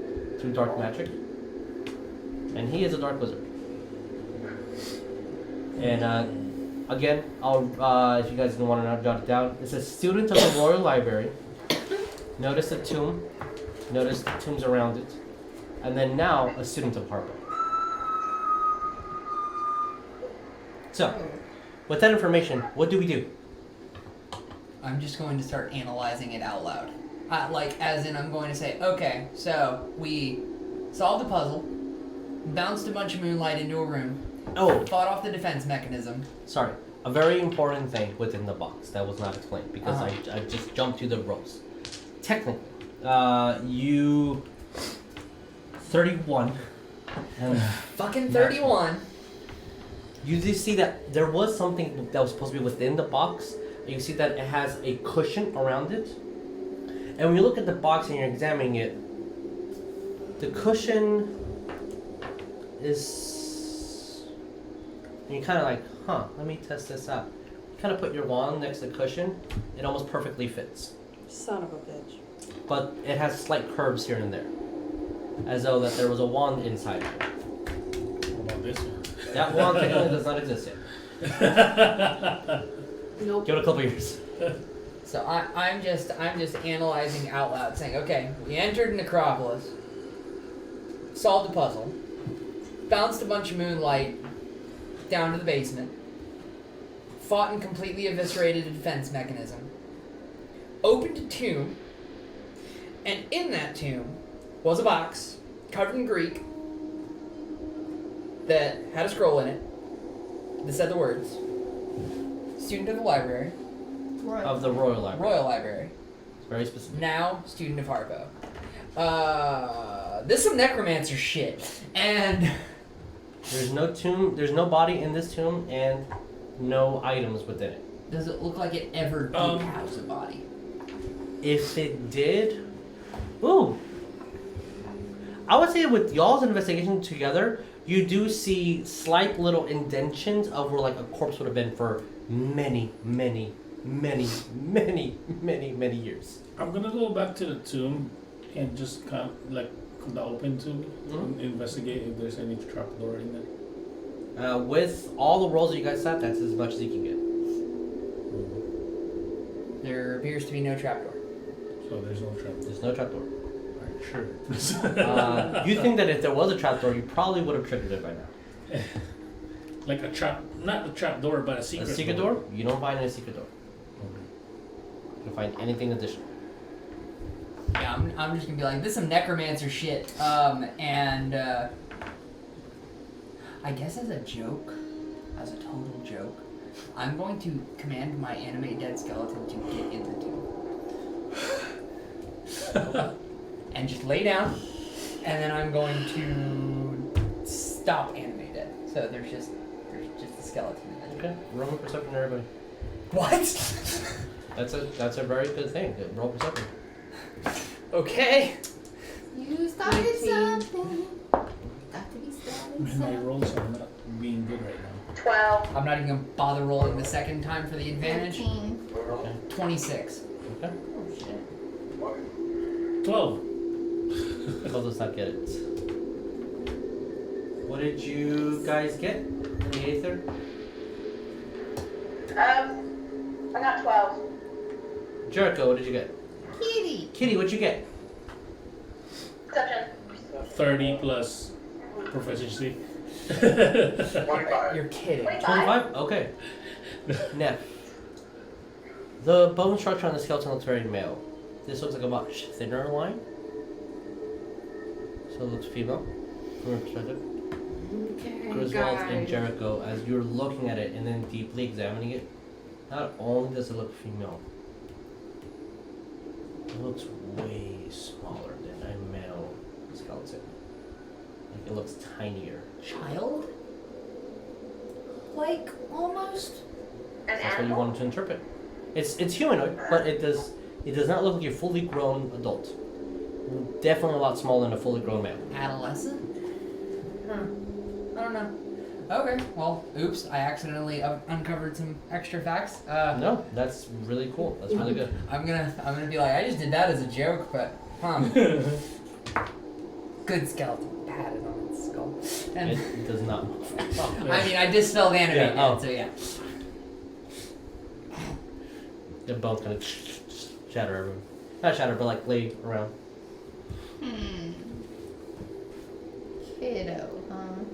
through dark magic, and he is a dark wizard. And again, I'll if you guys don't want to jot it down, it's a student of the Royal Library. Notice the tomb. Notice the tombs around it. And then now, a student of Harpo. So, with that information, what do we do? I'm just going to start analyzing it out loud. As in I'm going to say, okay, so we solved the puzzle, bounced a bunch of moonlight into a room, fought off the defense mechanism. Sorry, a very important thing within the box that was not explained because I just jumped to the roles. Technically, you 31 and fucking 31. You do see that there was something that was supposed to be within the box. You can see that it has a cushion around it. And when you look at the box and you're examining it, the cushion is... And you're kind of let me test this out. You kind of put your wand next to the cushion, it almost perfectly fits. Son of a bitch. But it has slight curves here and there. As though that there was a wand inside of it. What about this one? That wand technically does not exist yet. Nope. Give it a couple years. So I'm just analyzing out loud, saying, okay, we entered Necropolis, solved the puzzle, bounced a bunch of moonlight down to the basement, fought and completely eviscerated a defense mechanism, opened a tomb, and in that tomb was a box covered in Greek that had a scroll in it that said the words, student of the library. Of the Royal Library. Royal Library. It's very specific. Now, student of Harpo. This is some necromancer shit. And There's no tomb, there's no body in this tomb, and no items within it. does it look like it ever did house a body? If it did, ooh. I would say with y'all's investigation together, you do see slight little indentions of where a corpse would have been for many years. I'm gonna go back to the tomb and just kind of the open tomb and investigate if there's any trapdoor in there. With all the rolls that you guys have, that's as much as you can get. There appears to be no trapdoor. So there's no trapdoor. There's no trapdoor. Alright, sure. You think that if there was a trapdoor, you probably would have triggered it by now. Like a trap, not a trapdoor, but a secret. A secret door? You don't find any secret door. You can find anything additional. Yeah, I'm just gonna be like, this is some necromancer shit. I guess as a joke, as a total joke, I'm going to command my animate dead skeleton to get in the tomb. And just lay down, and then I'm going to stop animate dead. So there's just a skeleton in there. Okay, roll for perception, everybody. What? That's a very good thing. Roll perception. Okay. You started 19. something. Got to be started My something. rolls are not being good right now. 12. I'm not even gonna bother rolling the second time for the advantage. 13. 26. Okay. Oh shit. 12. I'll just not get it. What did you guys get in the Aether? I got 12. Jericho, what did you get? Kitty. Kitty, what'd you get? Perception. 30 plus proficiency. 25. You're kidding. 25. 25? Okay. Neff. The bone structure on the skeleton looks very male. This looks like a much thinner line. So it looks female from your perspective. Okay, Griswold and guys. Jericho, as you're looking at it and then deeply examining it, not only does it look female, it looks way smaller than a male skeleton. Like it looks tinier. Child? Like, almost? An That's what you animal? wanted to interpret. It's humanoid, but it does not look like a fully grown adult. Definitely a lot smaller than a fully grown male. Adolescent? Huh. I don't know. Okay, well, oops, I accidentally uncovered some extra facts. No, that's really cool. That's really good. I'm gonna be like, I just did that as a joke, but good skeleton padded on its skull. And It does not move. I mean, I dispelled animate, Yeah, oh. so yeah. The bone kind of shatter everywhere. Not shatter, but like lay around. Kiddo, huh?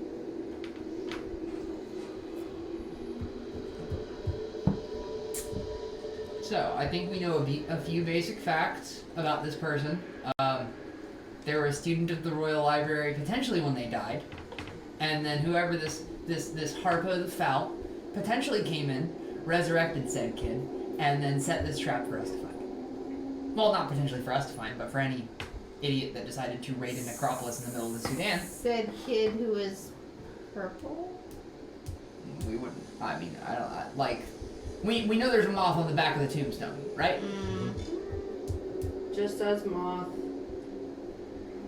So, I think we know a few basic facts about this person. They were a student of the Royal Library, potentially when they died. And then whoever this Harpo the Foul potentially came in, resurrected said kid, and then set this trap for us to find. Well, not potentially for us to find, but for any idiot that decided to raid a necropolis in the middle of the Sudan. Said kid who was purple. We wouldn't. I mean, we know there's a moth on the back of the tombstone, right? Just as moth.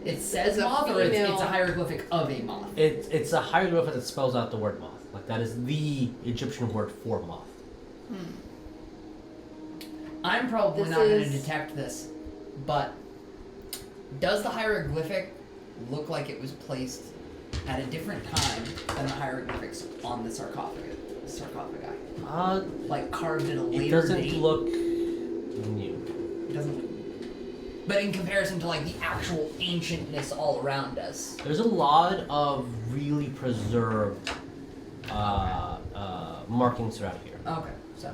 It says It's a moth, or it's female- a hieroglyphic of a moth. It's a hieroglyph that spells out the word moth. Like that is the Egyptian word for moth. I'm probably This not going to is- detect this, but does the hieroglyphic look like it was placed at a different time than the hieroglyphics on the sarcophagi? Like carved at a later It doesn't date? look new. It doesn't look. But in comparison to like the actual ancientness all around us, There's a lot of really preserved markings throughout here. okay. So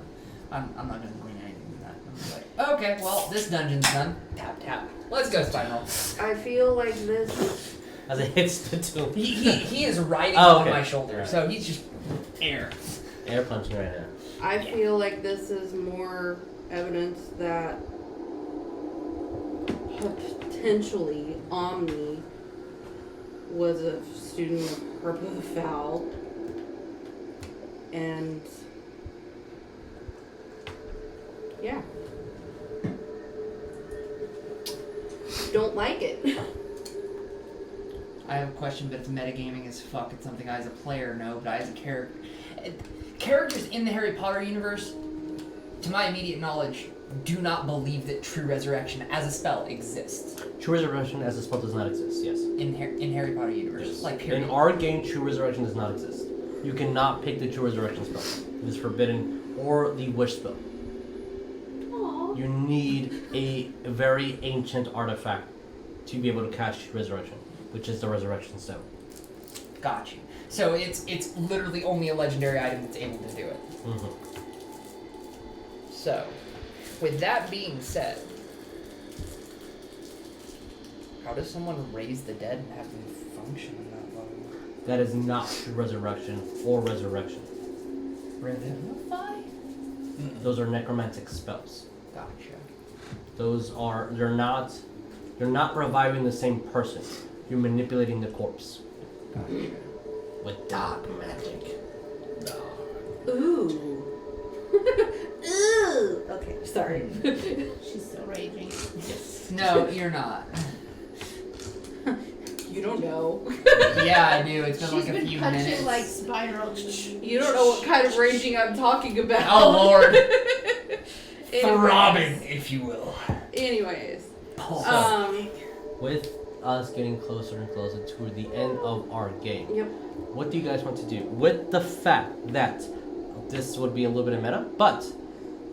I'm not going to glean anything from that. I'm just like, okay, well this dungeon's done. Tap tap. Let's go, Spiral. I feel like this. As it hits the tomb. He is riding Oh, on okay. my shoulder, Right. so he's just air. Air punching right now. I feel like this is more evidence that potentially Omni was a student of Harpo the Foul, and yeah, don't like it. I have a question, but it's metagaming as fuck. It's something I as a player know, but I as a character... Characters in the Harry Potter universe, to my immediate knowledge, do not believe that true resurrection as a spell exists True resurrection as a spell does not exist, yes. in Harry Potter universe. Yes. Like, period. In our game, true resurrection does not exist. You cannot pick the true resurrection spell. It is forbidden, or the wish spell. Aww. You need a very ancient artifact to be able to cast resurrection, which is the resurrection stone. Got you. So it's literally only a legendary item that's able to do it. Mm-hmm. So, with that being said, how does someone raise the dead and have them function in that way? That is not true resurrection or resurrection. Revivify? Those are necromantic spells. Gotcha. You're not reviving the same person. You're manipulating the corpse Gotcha. with dark magic. Ooh. Ooh. Okay, sorry. She's still raging. Yes. No, you're not. You don't know. Yeah, I do. It's been She's like a been few punching minutes. like spiral. You don't know what kind of raging I'm talking about. Oh Lord. Anyways. Throbbing, if you will. Anyways. Pulse. With us getting closer and closer to the end of our game, Yep. what do you guys want to do? With the fact that this would be a little bit of meta, but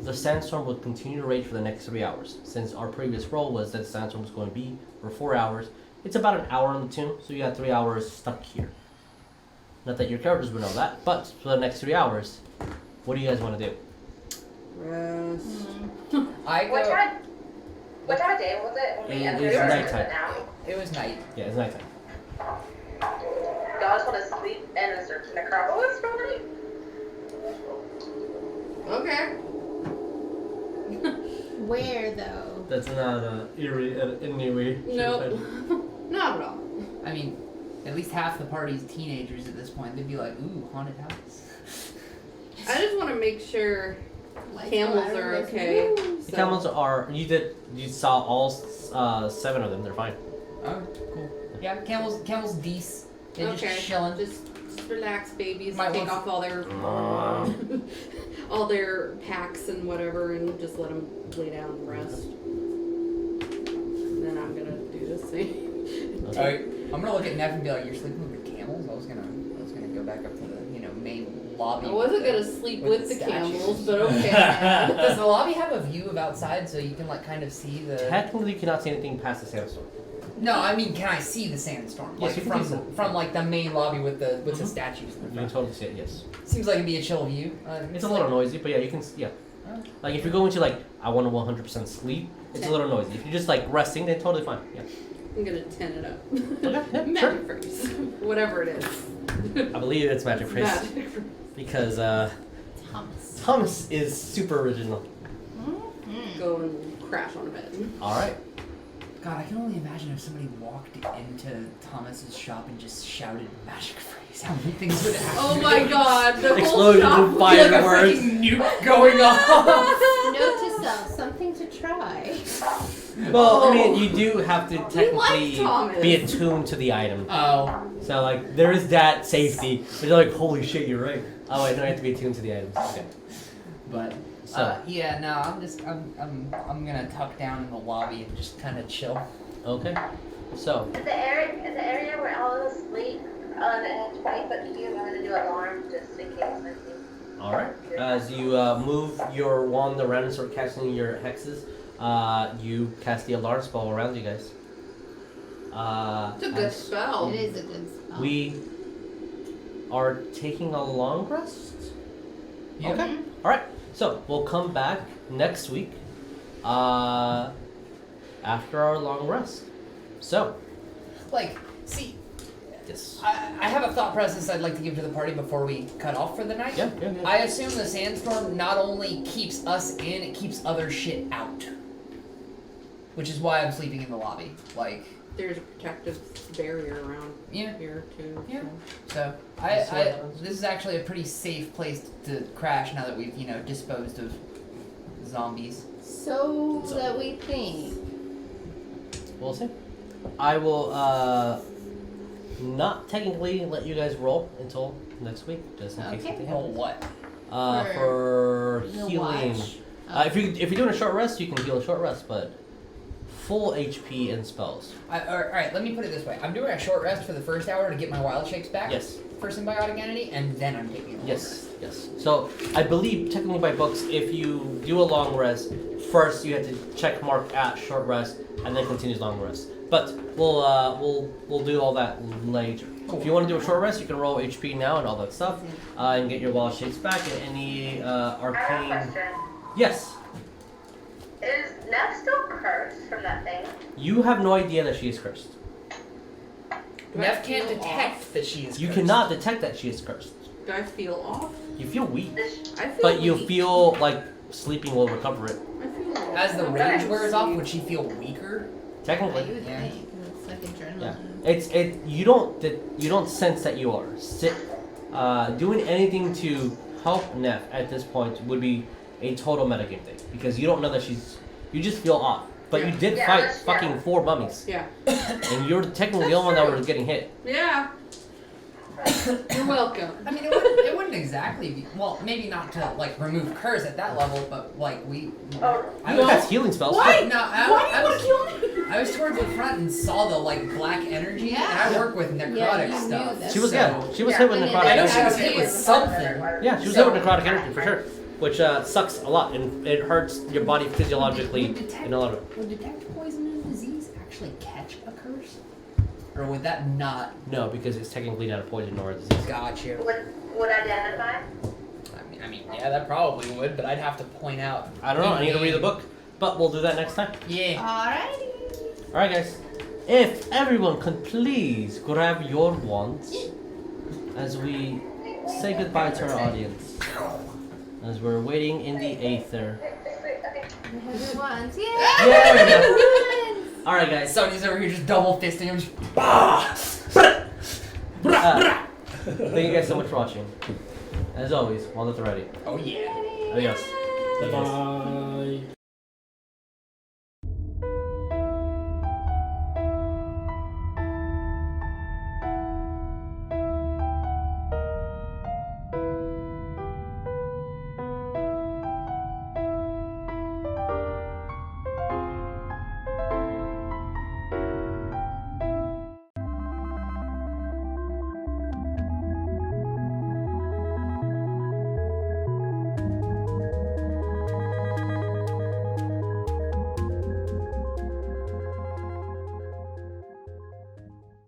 the sandstorm will continue to rage for the next 3 hours. Since our previous roll was that the sandstorm was going to be for 4 hours, it's about an hour on the tomb, so you got 3 hours stuck here. Not that your characters would know that, but for the next 3 hours, what do you guys want to do? Rest. I go. What time of day was it when we It entered? is or is nighttime. it now? It was night. Yeah, it's nighttime. Y'all just want to sleep in the Necropolis for the night? Okay. Where though? That's not eerie in any way. Nope. Not at all. I mean, at least half the party's teenagers at this point. They'd be like, ooh, haunted house. I just want to make sure Lights camels go out are of this okay. room. The camels are. You saw all 7 of them. They're fine. Oh, cool. Yeah, camels decent. They're Okay. just chilling. Just relax, babies. Might Take want- off all their all their packs and whatever, and just let them lay down and rest. And then I'm gonna do this thing. Alright, I'm gonna look at Neff and be like, "You're sleeping with the camels?" I was gonna go back up to the main lobby. I wasn't with the- gonna sleep with with the the statues. camels, but okay. Does the lobby have a view of outside so you can like kind of see the? Technically, you cannot see anything past the sandstorm. No, I mean, can I see the sandstorm? Yes, Like you can from see some. from like the main lobby with the Mhm. statues in the You can front. totally see it. Yes. Seems like it'd be a chill view. It's a little noisy, but yeah, you can. Yeah. Oh. Like if you're going to I want to 100% sleep, it's a little noisy. If you're just like resting, then totally fine. Yeah. I'm gonna tin it up. Okay. Yeah, Magic sure. phrase. Whatever it is. I believe it's magic phrase Magic phrase. because Thomas. Thomas is super original. Mm-hmm. Go and crash on a bed. All right. God, I can only imagine if somebody walked into Thomas's shop and just shouted magic phrase. How many things would it have Oh to my do? god, the whole Explosions shop of would be fire. Like a Fireworks. freaking nuke going off. Note to self, something to try. Well, I mean, you do have to like technically Thomas. be attuned to the item. Oh, So like there is that safety. But you're like, holy shit, you're right. Oh wait, no, I have to be attuned to the items. Okay. but So yeah, no, I'm gonna tuck down in the lobby and just kind of chill. okay. So Is the area where all of us sleep on a 20-foot cube? I'm gonna do an alarm just in case anything. all right. As you move your wand around and start casting your hexes, you cast the alarm spell around you guys. It's a good as spell. It is a good spell. We are taking a long rest. Yeah. Okay. All right. So we'll come back next week. After our long rest. So. Like, see, Yes. I have a thought process I'd like to give to the party before we cut off for the night. Yeah. I assume the sandstorm not only keeps us in, it keeps other shit out. Which is why I'm sleeping in the lobby. Like, There's a protective barrier around yeah. here too. Yeah. so. So this is actually a pretty safe place to crash now that we've disposed of zombies. So that we think. We'll see. I will not technically let you guys roll until next week, just in case Okay. something Oh, happens. what? For The healing. watch. If you're doing a short rest, you can heal a short rest, but full HP and spells. Alright, let me put it this way. I'm doing a short rest for the first hour to get my wild shapes back. Yes. For symbiotic entity, and then I'm taking a long Yes. Yes. So I believe technically by books, if you do a long rest, first you have to check mark at short rest and then continues long rest. But we'll do all that later. If you want to do a short rest, you can roll HP now and all that stuff, and get your wild shapes back and any I have a arcane. question. Yes. Is Neff still cursed from that thing? You have no idea that she is cursed. Do I Neff can't feel detect off? that she is You cursed. cannot detect that she is cursed. Do I feel off? You feel weak, I feel but you weak. feel like sleeping will recover it. I feel off. As the rage wears off, would she feel weaker? Technically. You would Yeah. think. It's like adrenaline. Yeah. You don't sense that you are. Doing anything to help Neff at this point would be a total metagame thing because you don't know that you just feel off. But you did Yeah, fight yeah. fucking 4 mummies. Yeah. And you're technically the only one that was getting hit. Yeah. You're welcome. I mean, it wouldn't exactly be. Well, maybe not to like remove curse at that level, but like we. I You was, have healing spells. Why? No, I was, I was towards the front and saw the like black energy, and I work with necrotic Yeah, you knew stuff. that. She was, so- she was hit with And necrotic I know then she was energy. hit with something. Yeah, she was hit with necrotic energy for sure. Which sucks a lot, and it hurts your body physiologically in a lot of. Would detect poison and disease actually catch a curse? Or would that not? No, because it's technically not a poison nor a disease. Gotcha. Would identify? I mean, yeah, that probably would, but I'd have to point out. I don't know, I need to read the book. But we'll do that next time. Yeah. Alrighty. Alright, guys. If everyone could please grab your wands as we say goodbye to our audience. As we're waiting in the aether. Once. Yeah, Yay! Alright, guys. Sonya's over here just double fisting him. Thank you guys so much for watching. As always, one at the ready. Oh yeah. Adios. Bye.